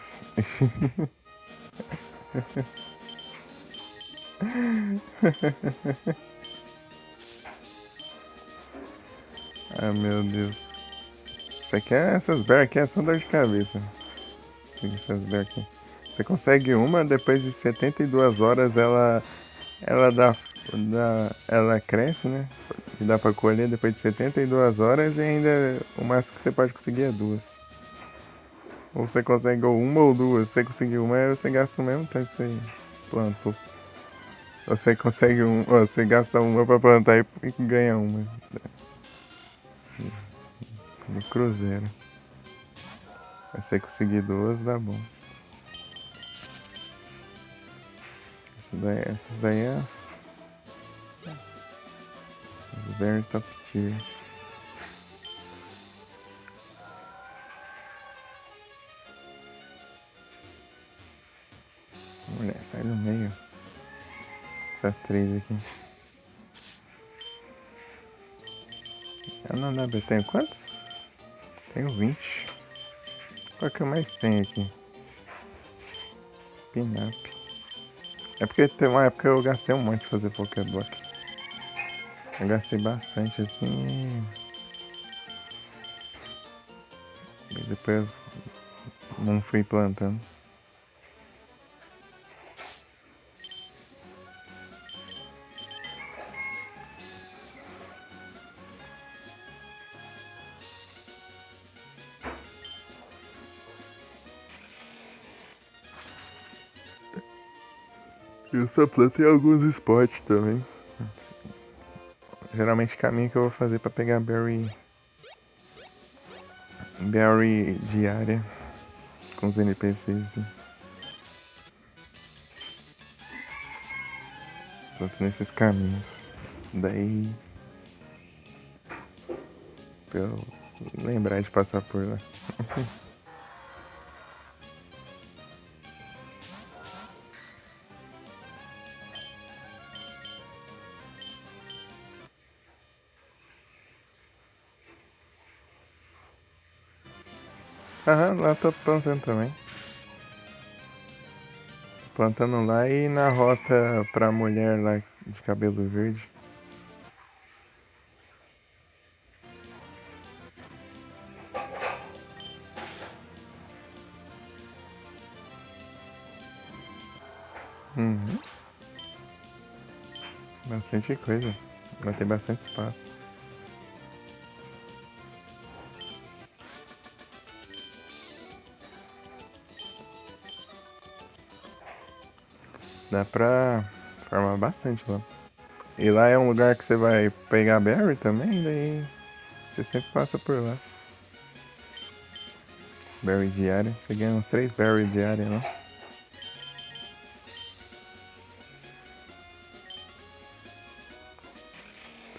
Ah, meu Deus. Isso aqui é, essas bear aqui é só dor de cabeça. Essas bear aqui. Você consegue uma, depois de 72 horas ela ela cresce, né? E dá pra colher depois de 72 horas e ainda o máximo que você pode conseguir é duas. Ou você consegue uma ou duas. Se você conseguir uma, aí você gasta o mesmo tanto que você plantou. Ou você consegue você gasta uma pra plantar e ganha uma. No cruzeiro. Se você conseguir duas, dá bom. Essas daí é as very top tier. Mulher, sai do meio. Essas três aqui. Eu não lembro, eu tenho quantos? Tenho 20. Qual que eu mais tenho aqui? Pinup. É porque tem uma época eu gastei um monte de fazer Pokéblock. Eu gastei bastante assim. E depois eu não fui plantando. Eu só plantei alguns spots também. Geralmente caminho que eu vou fazer pra pegar berry diária com os NPCs. Assim. Tanto nesses caminhos. Daí pra eu lembrar de passar por lá. Aham, lá tô plantando também. Plantando lá e na rota pra mulher lá de cabelo verde. Uhum. Bastante coisa. Vai ter bastante espaço. Dá pra farmar bastante lá. E lá é um lugar que você vai pegar berry também, daí você sempre passa por lá. Berry diária. Você ganha uns 3 berry diária lá.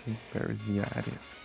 3 berries diárias.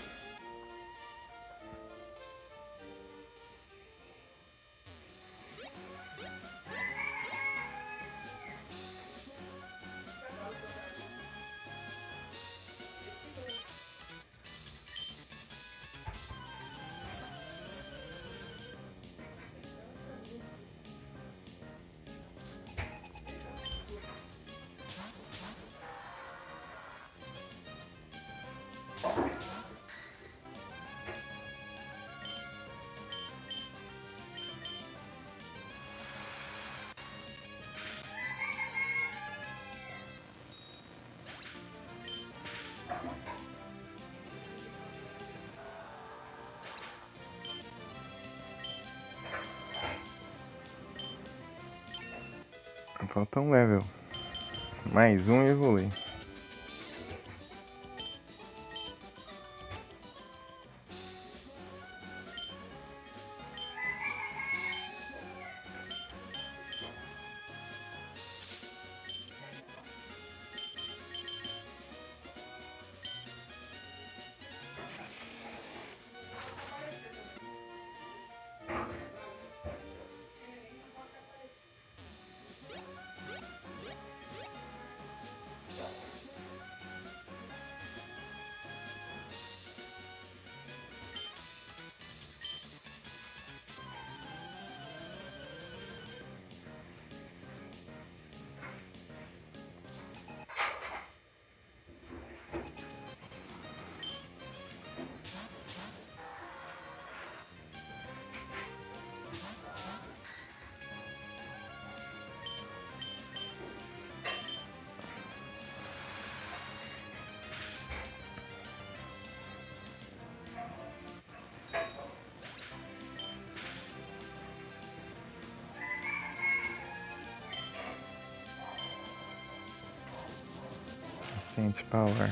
Falta um level. Mais um e evolui. Sente power.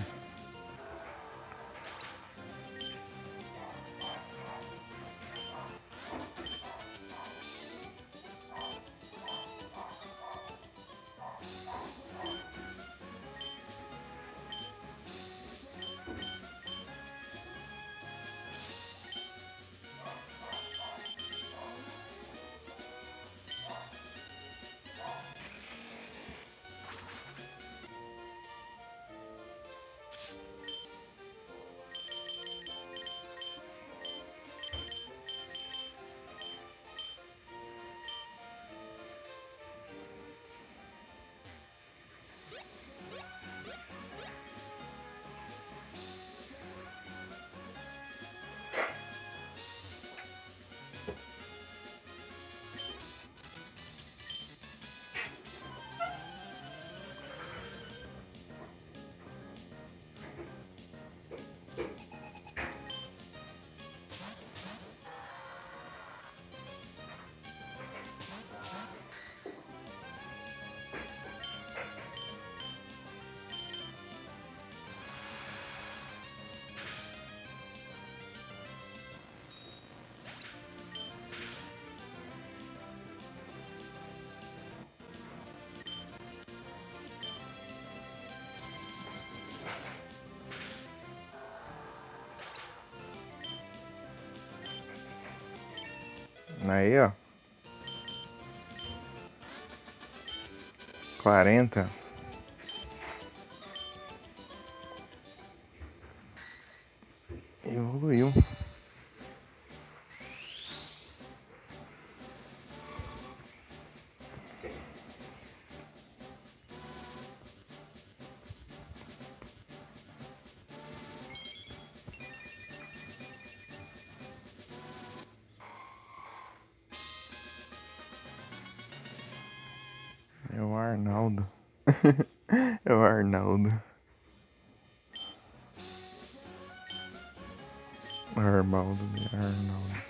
Aí, ó. 40. Evoluiu. Arnaldo. É o Arnaldo. Arnaldo, né? Arnaldo.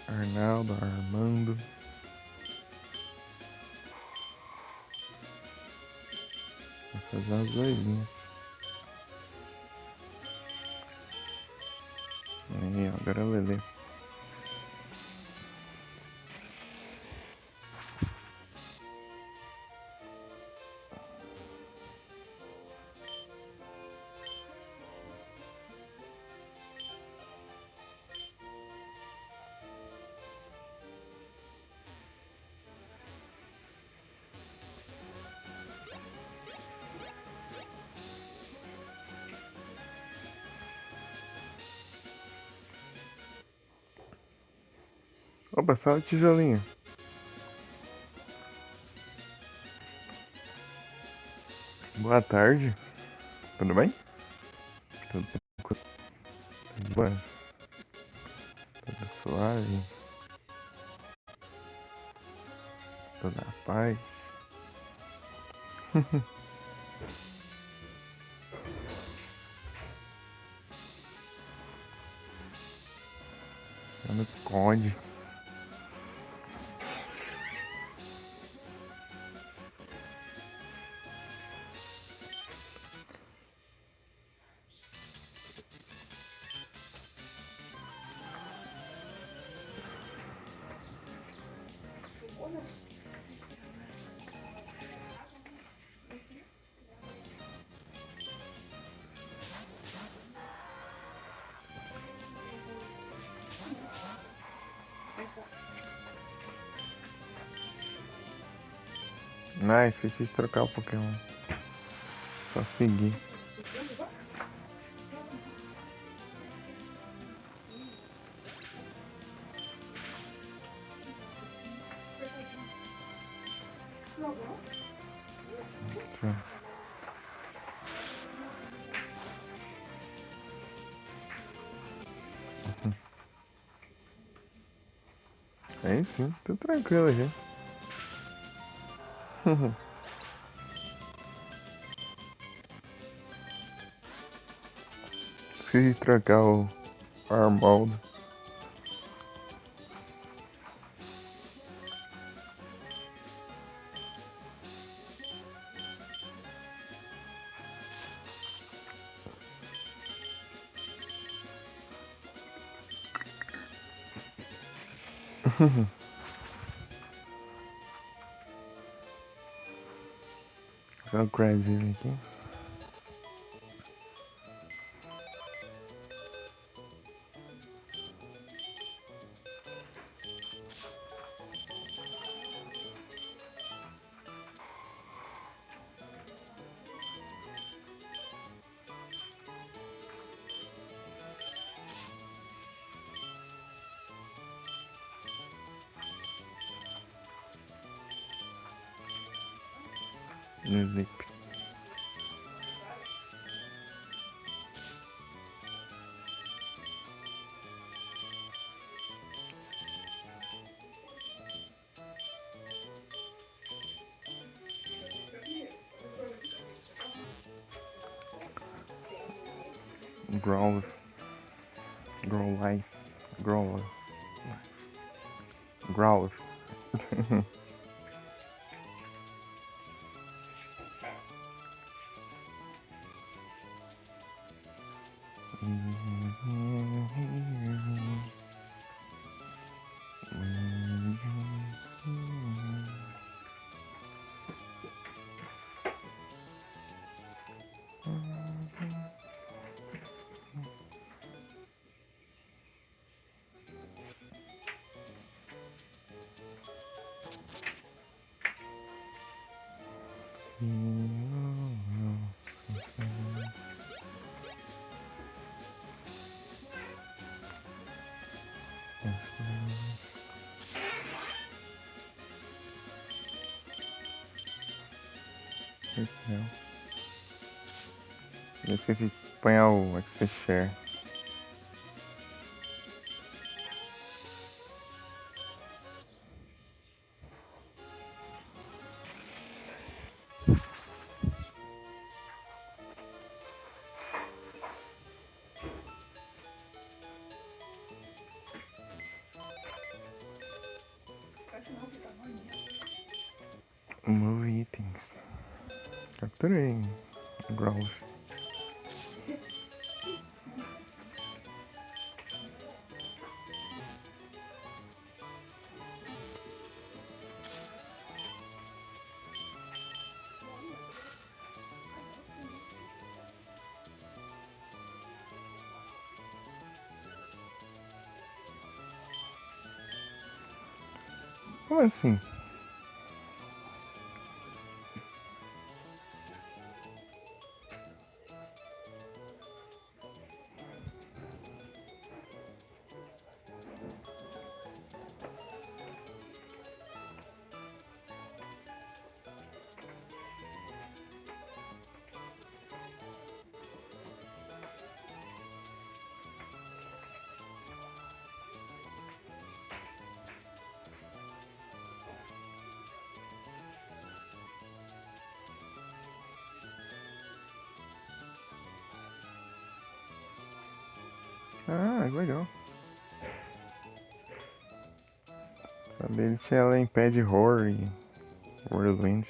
Arnaldo, Armando. Vou fazer as zoeirinhas. Aí, ó, agora eu ler. Opa, só o tijolinho. Boa tarde. Tudo bem? Tudo tranquilo? Tudo bem? Tudo suave? Tudo na paz? Eu não esconde. Ah, esqueci de trocar o Pokémon. Só seguir. Tchau. Aí sim, tô tranquilo já. Esqueci de trocar o Arnaldo. Só o Crazy aqui. Sleep. Growl. Growl life. Growl. Growl. Não. Eu esqueci. acompanhar o XP Share. Move itens. Capturei. Growth. Como assim? Ah, legal. Saber se ela impede horror e whirlwind.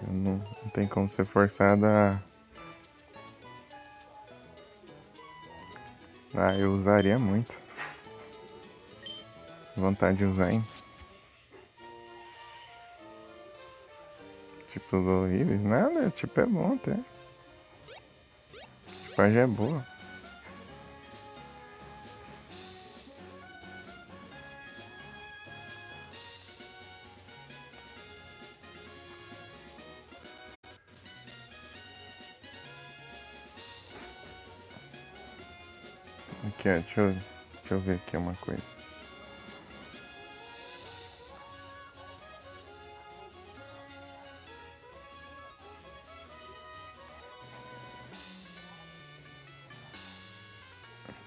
Não tem como ser forçada a... Ah, eu usaria muito. Vontade de usar, hein? Tipo, os horríveis. Nada, tipo, é bom até. Tipo, já é boa. Aqui, ó, deixa eu ver aqui uma coisa.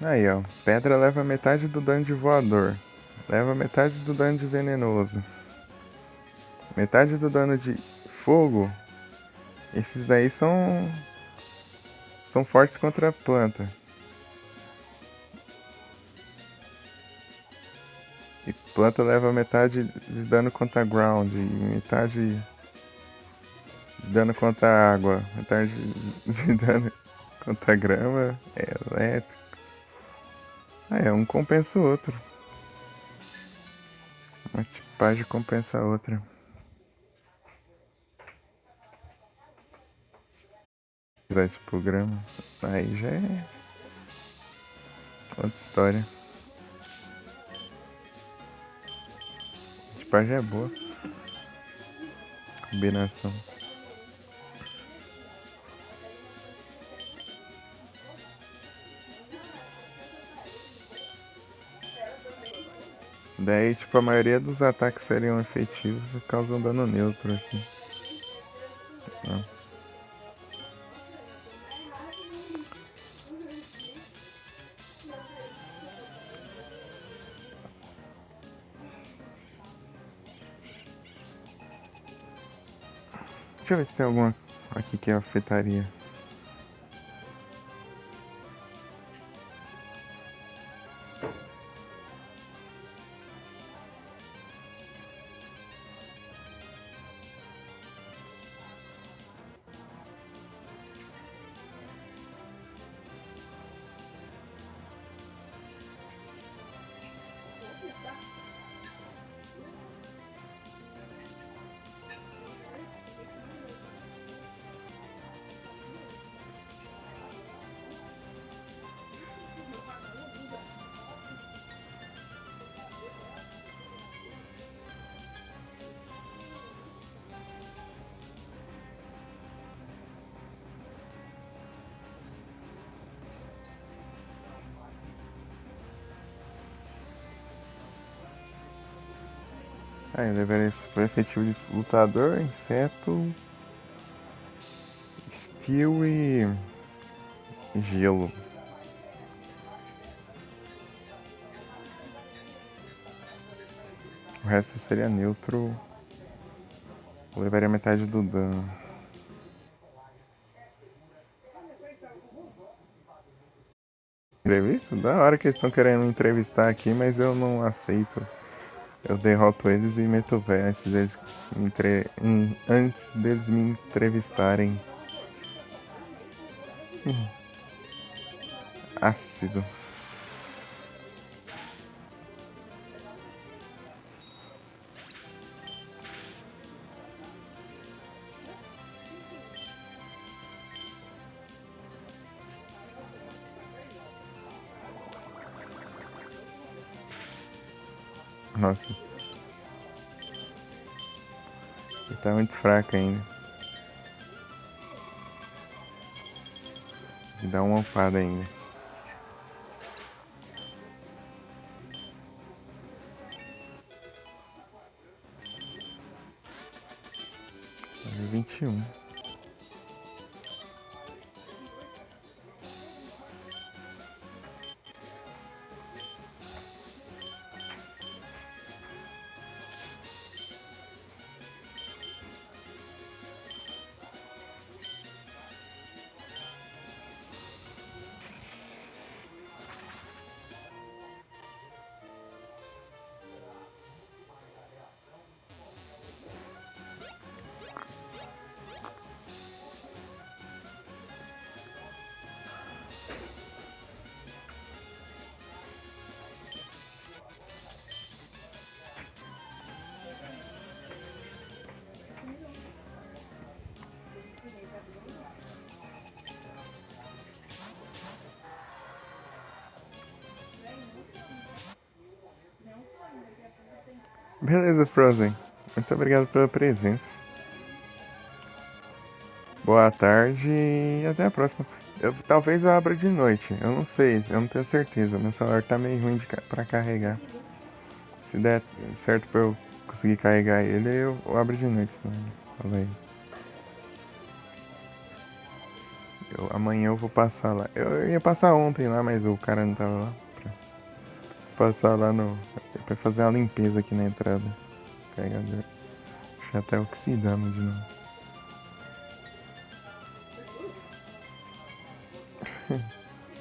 Aí, ó. Pedra leva metade do dano de voador. Leva metade do dano de venenoso. Metade do dano de fogo. Esses daí são fortes contra a planta. E planta leva metade de dano contra ground. E metade de dano contra água. Metade de dano contra grama. Elétrico. Um compensa o outro. Uma tipagem compensa a outra. Tipo grama. Aí já é outra história. Tipagem é boa. Combinação. Daí, tipo, a maioria dos ataques seriam efetivos e causam dano neutro, assim. Não. Deixa eu ver se tem alguma aqui que afetaria. Aí, levaria super efetivo de lutador, inseto, Steel e gelo. O resto seria neutro. Eu levaria metade do dano. Entrevista? Da hora que eles estão querendo me entrevistar aqui, mas eu não aceito. Eu derroto eles e meto o pé antes deles me entrevistarem. Ácido. Nossa. Ele tá muito fraco ainda. Me dá uma upada ainda. Level 21. Beleza, Frozen. Muito obrigado pela presença. Boa tarde e até a próxima. Talvez eu abra de noite. Eu não sei, eu não tenho certeza. Meu celular tá meio ruim pra carregar. Se der certo pra eu conseguir carregar ele, eu abro de noite. Fala aí. Amanhã eu vou passar lá. Eu ia passar ontem lá, mas o cara não tava lá. Pra passar lá pra fazer uma limpeza aqui na entrada. Carregador. Já tá oxidando de novo.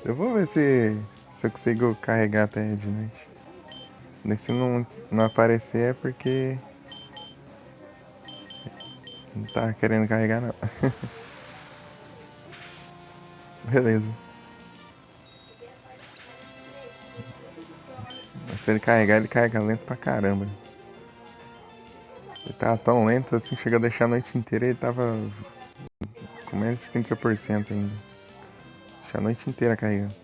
Eu vou ver se eu consigo carregar até de noite. Se não aparecer é porque não tá querendo carregar não. Beleza. Se ele carregar, ele carrega lento pra caramba. Ele tava tão lento assim, chega a deixar a noite inteira e ele tava com menos de 30% ainda. Deixa a noite inteira carregando.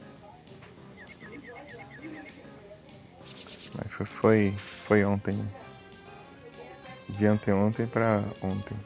Mas foi ontem. De anteontem pra ontem.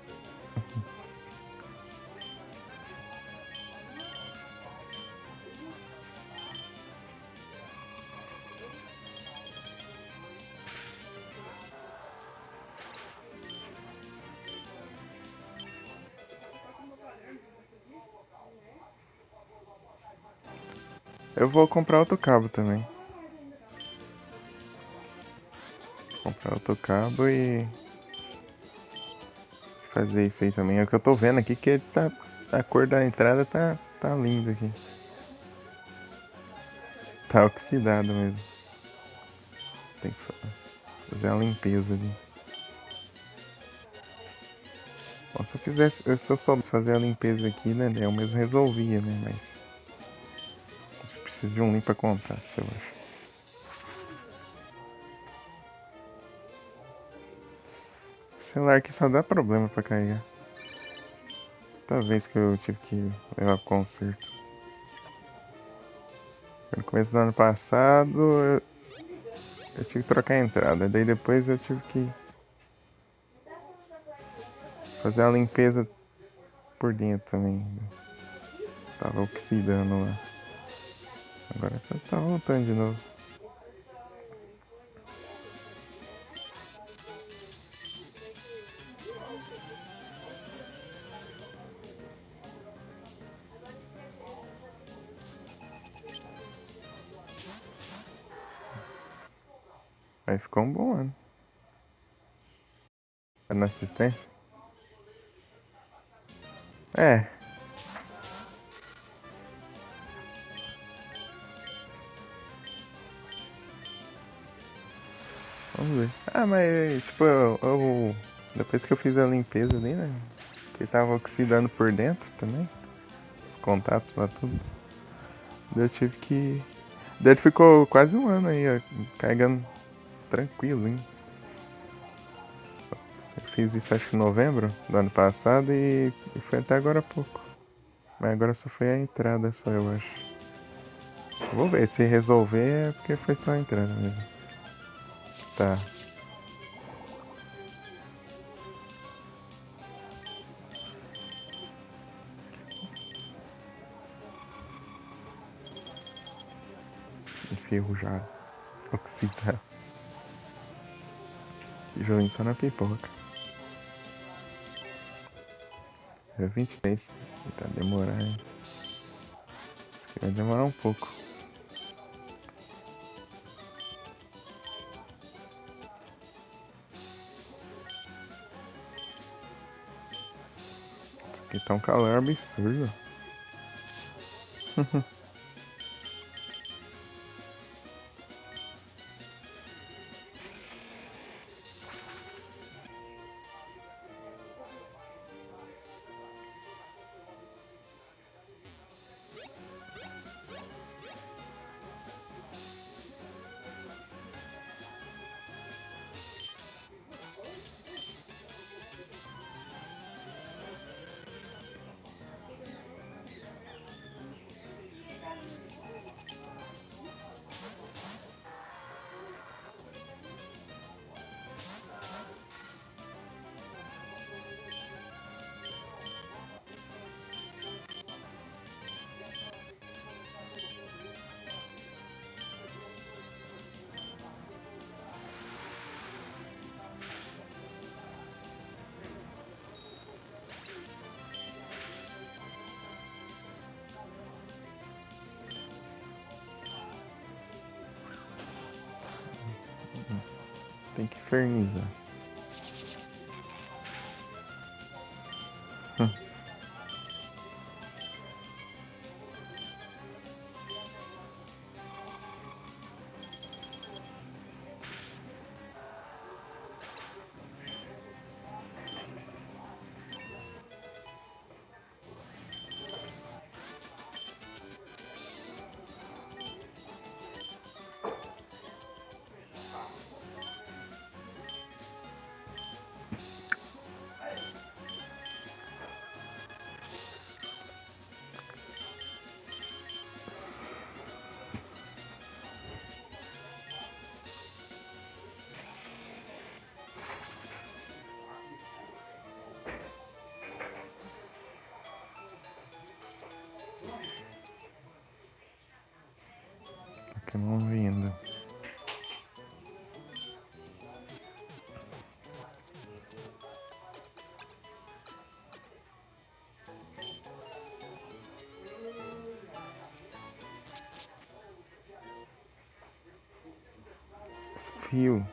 Eu vou comprar outro cabo também. Comprar outro cabo e fazer isso aí também. É o que eu tô vendo aqui, que tá, a cor da entrada tá linda aqui. Tá oxidado mesmo. Tem que fazer uma limpeza ali. Bom, se eu soubesse fazer a limpeza aqui, né, eu mesmo resolvia, né, mas preciso de um limpa-contato, eu acho. O celular aqui só dá problema pra carregar. Toda vez que eu tive que levar pro conserto. No começo do ano passado, eu tive que trocar a entrada. Daí depois eu tive que fazer a limpeza por dentro também. Tava oxidando lá. Agora tá voltando de novo. Aí ficou um bom ano. É na assistência? É. Vamos ver. Ah, mas tipo, depois que eu fiz a limpeza ali, né? Que tava oxidando por dentro também. Os contatos lá tudo. Daí eu tive que. Daí ele ficou quase um ano aí, ó, carregando tranquilo, hein? Eu fiz isso acho que em novembro do ano passado e foi até agora há pouco. Mas agora só foi a entrada só, eu acho. Vou ver, se resolver é porque foi só a entrada mesmo. Tá. Enferrujado. Oxidado. Tijolinho só na pipoca. É 23. Tá demorando, hein? Isso aqui vai demorar um pouco. Isso aqui tá um calor absurdo. Tem que infernizar. Pokémon vindo. Fio.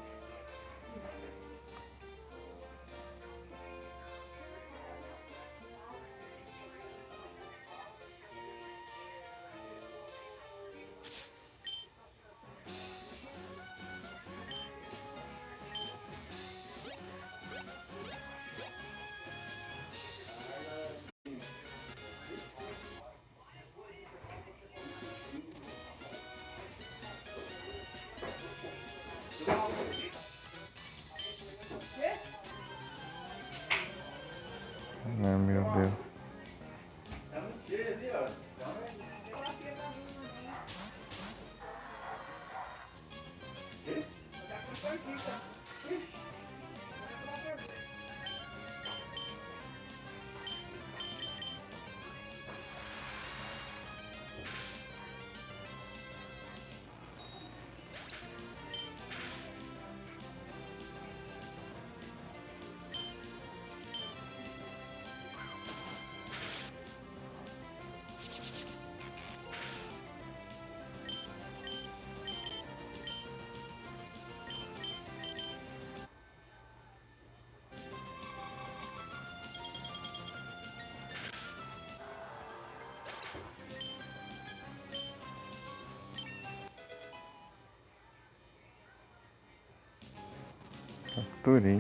Capturei.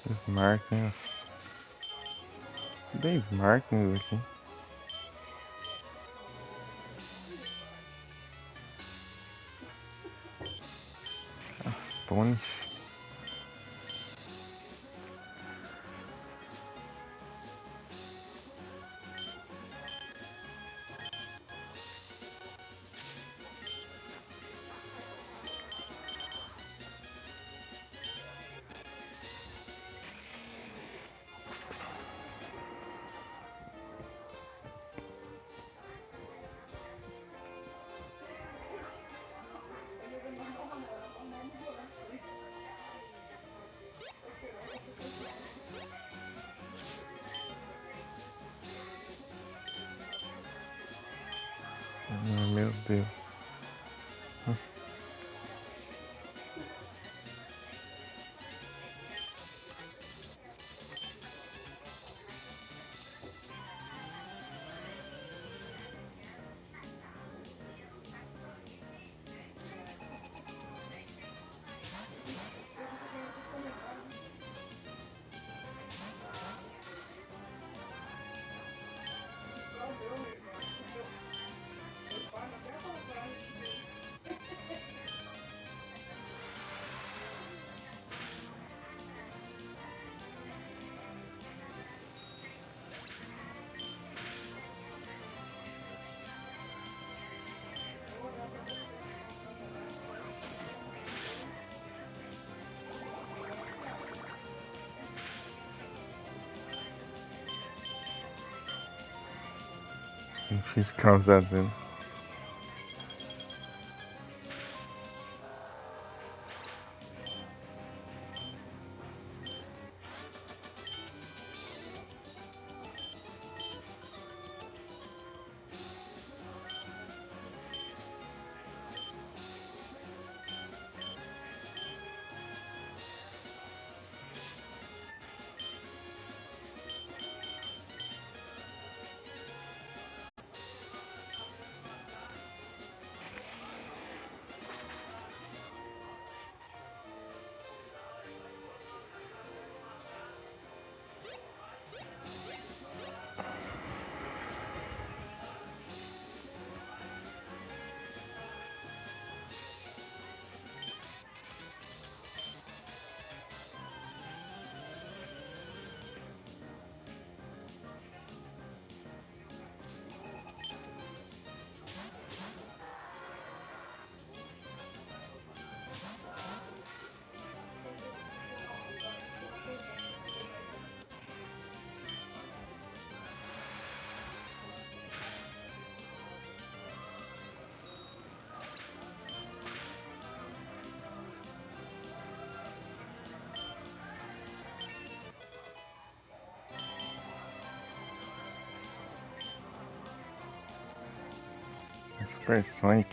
Os markings. Dez markings aqui. Astonish. Oh, meu Deus. Difícil causar dano. Super Sonic.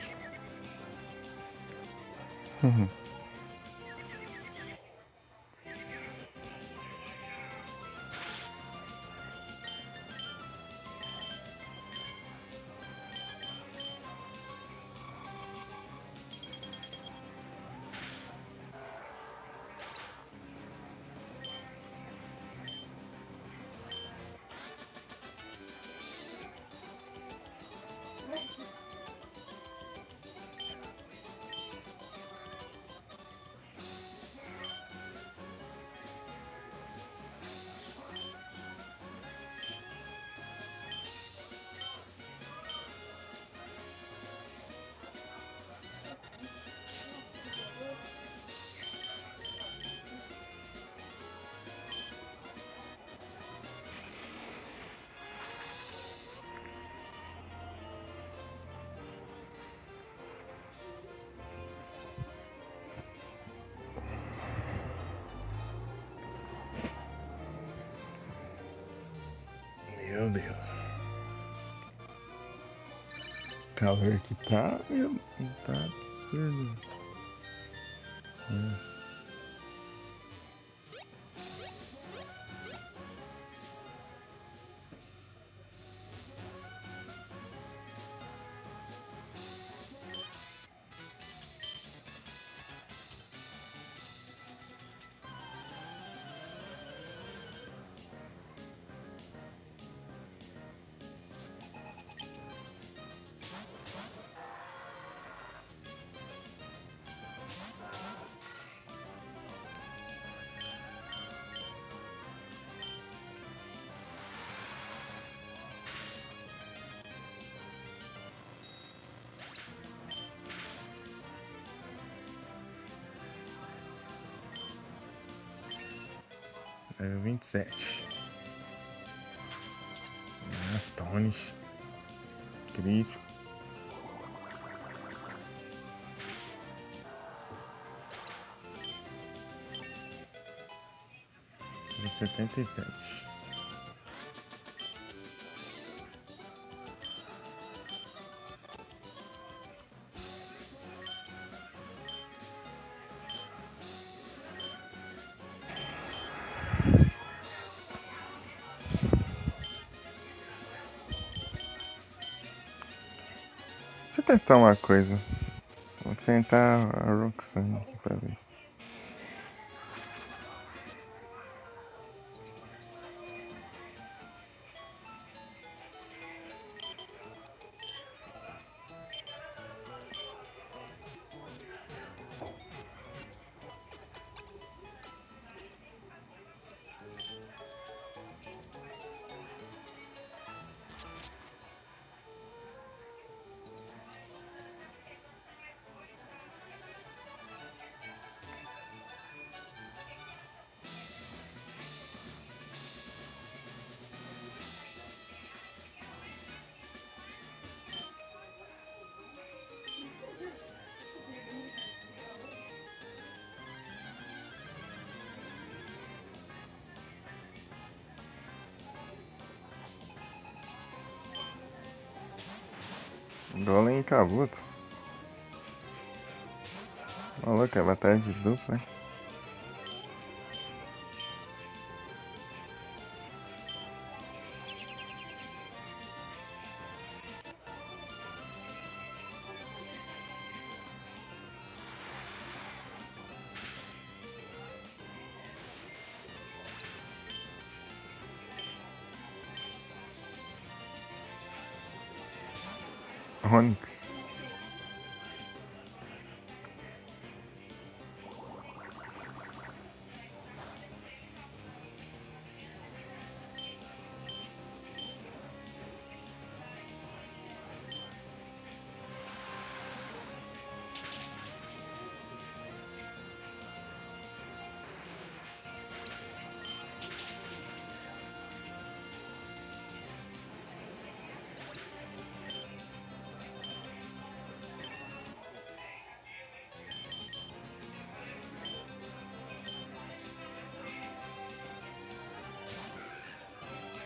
Deus. Calor que tá, tá absurdo. Yes. É 27. Astones. Crítico. É 77. Deixa eu testar uma coisa. Vou tentar a Roxanne aqui pra ver. Golem e Kabuto. Maluco, é batalha de dupla, hein? Onix.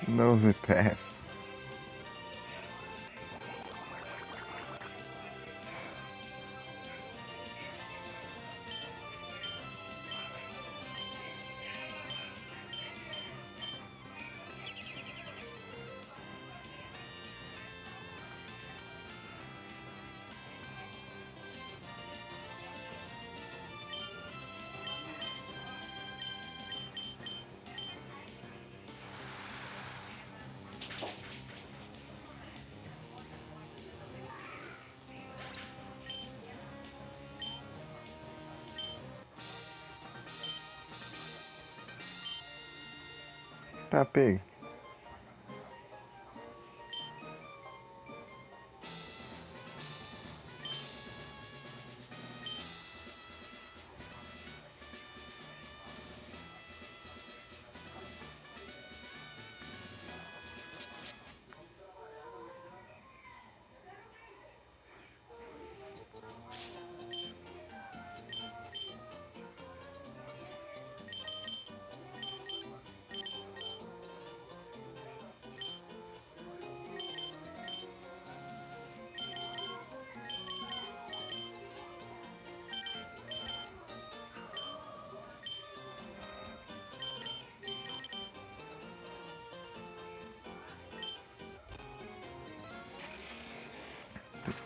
Nose Pass. Tá pego.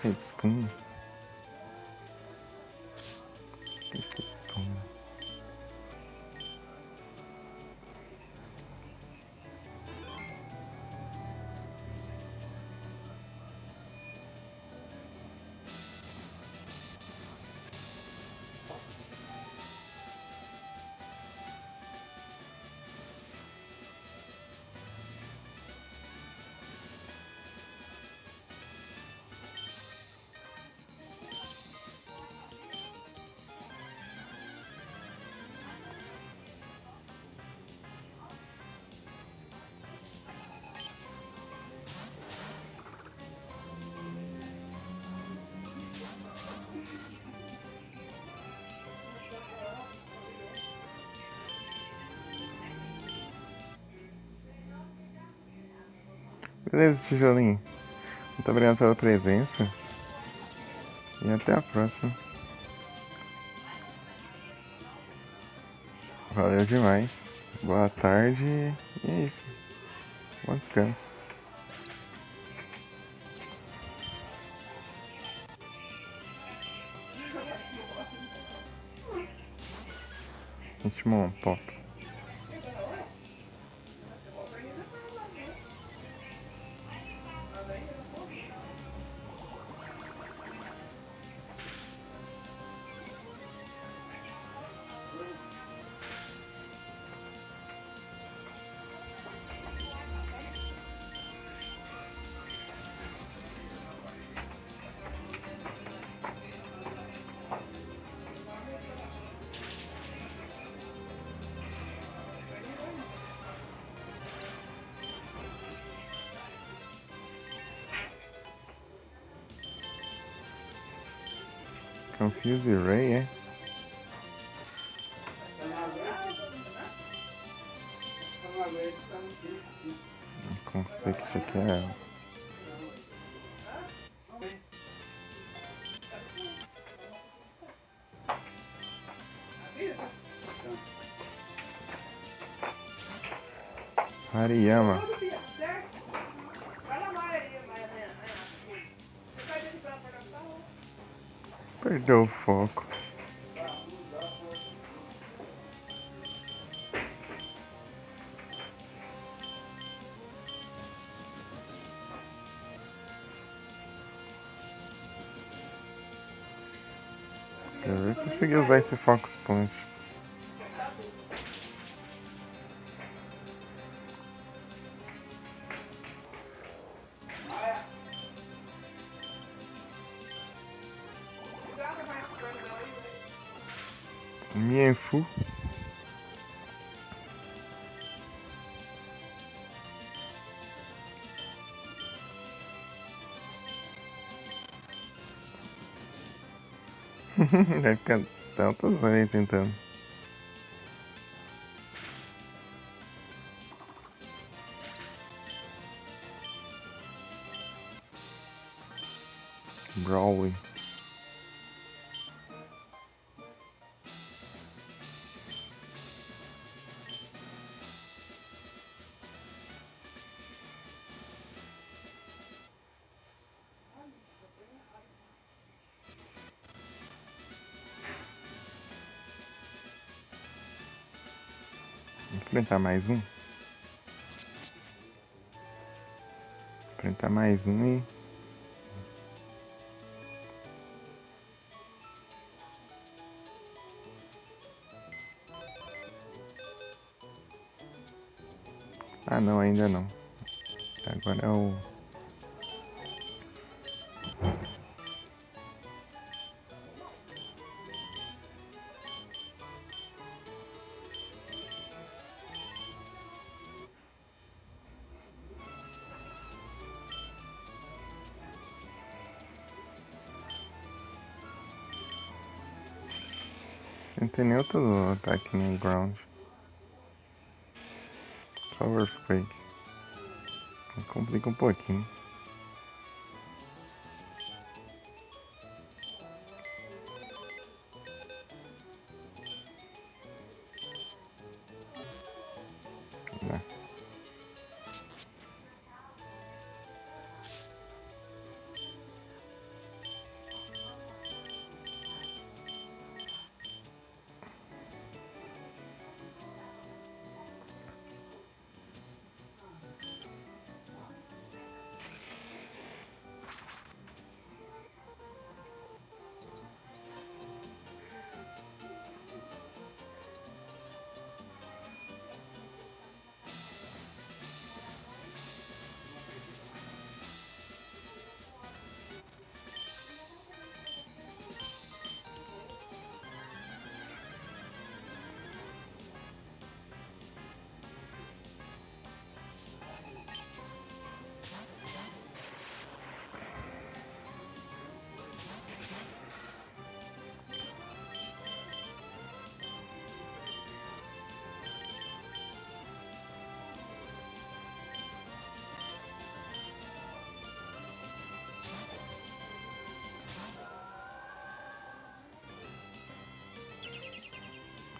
Twisted Spoon. Twisted Spoon. Beleza, tijolinho. Muito obrigado pela presença. E até a próxima. Valeu demais. Boa tarde. E é isso. Bom descanso. Hitmon Pop. Confuse Ray, é? Consta que isso aqui é... Hariyama. Perdeu o foco. Eu consegui usar esse Focus Punch. Mienfu. Vai ficar tantas horas aí tentando. Brawley. Enfrentar mais um. Enfrentar mais um e... Ah não, ainda não. Agora é o... Não tem nem outro ataque no ground. Só o Earthquake. Complica um pouquinho. Né?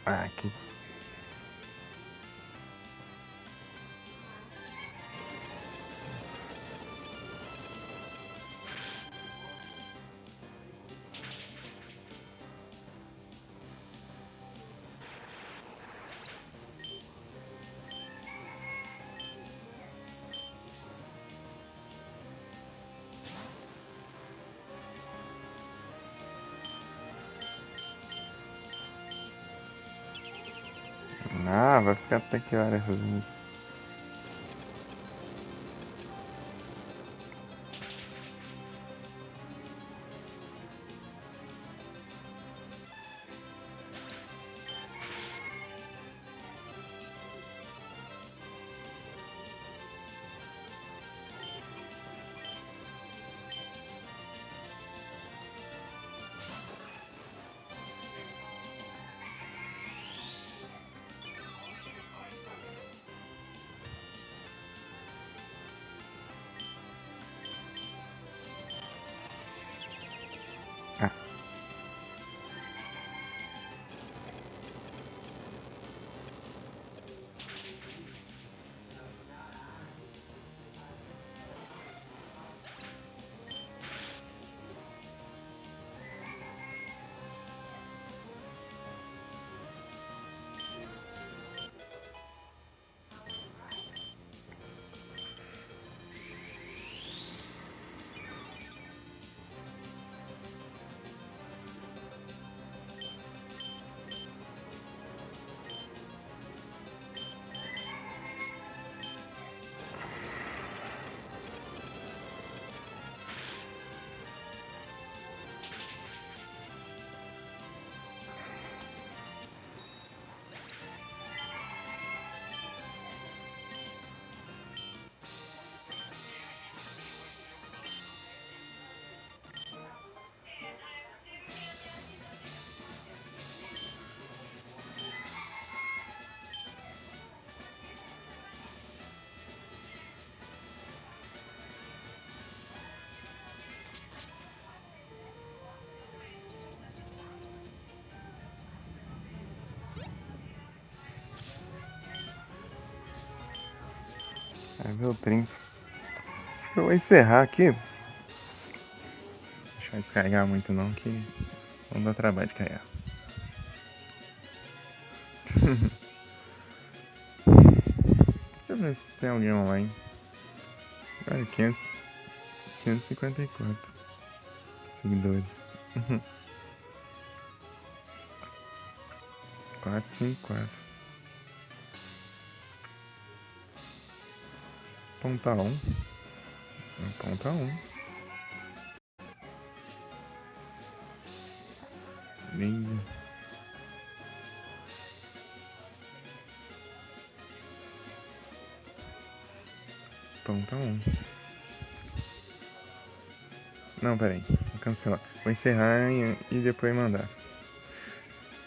Ah, aqui. Ah, vai ficar até que hora fazendo isso? Ah, vai ver o 30. Eu vou encerrar aqui. Deixa eu descarregar muito não, que não dá trabalho de carregar. Deixa eu ver se tem alguém online. Olha, 554 seguidores. 454. Ponta 1. Ponta 1. Lindo. Ponta 1. Não, peraí. Vou cancelar. Vou encerrar e depois mandar.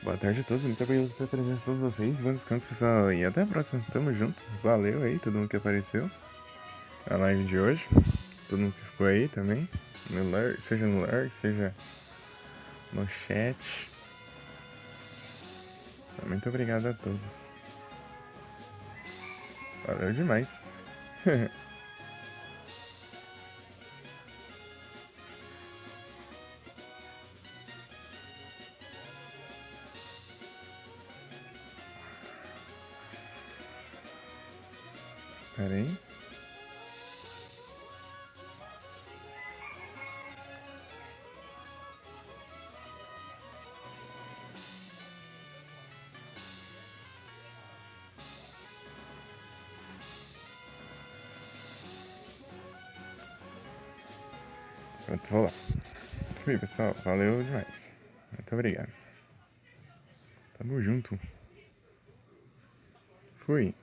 Boa tarde a todos. Muito obrigado pela presença de todos vocês. Bom descanso, pessoal. E até a próxima. Tamo junto. Valeu aí, todo mundo que apareceu na live de hoje. Todo mundo que ficou aí também. No lurk, seja no lurk, seja no chat. Muito obrigado a todos. Valeu demais. Pera aí. Pronto, vou lá. Fui, pessoal. Valeu demais. Muito obrigado. Tamo junto. Fui.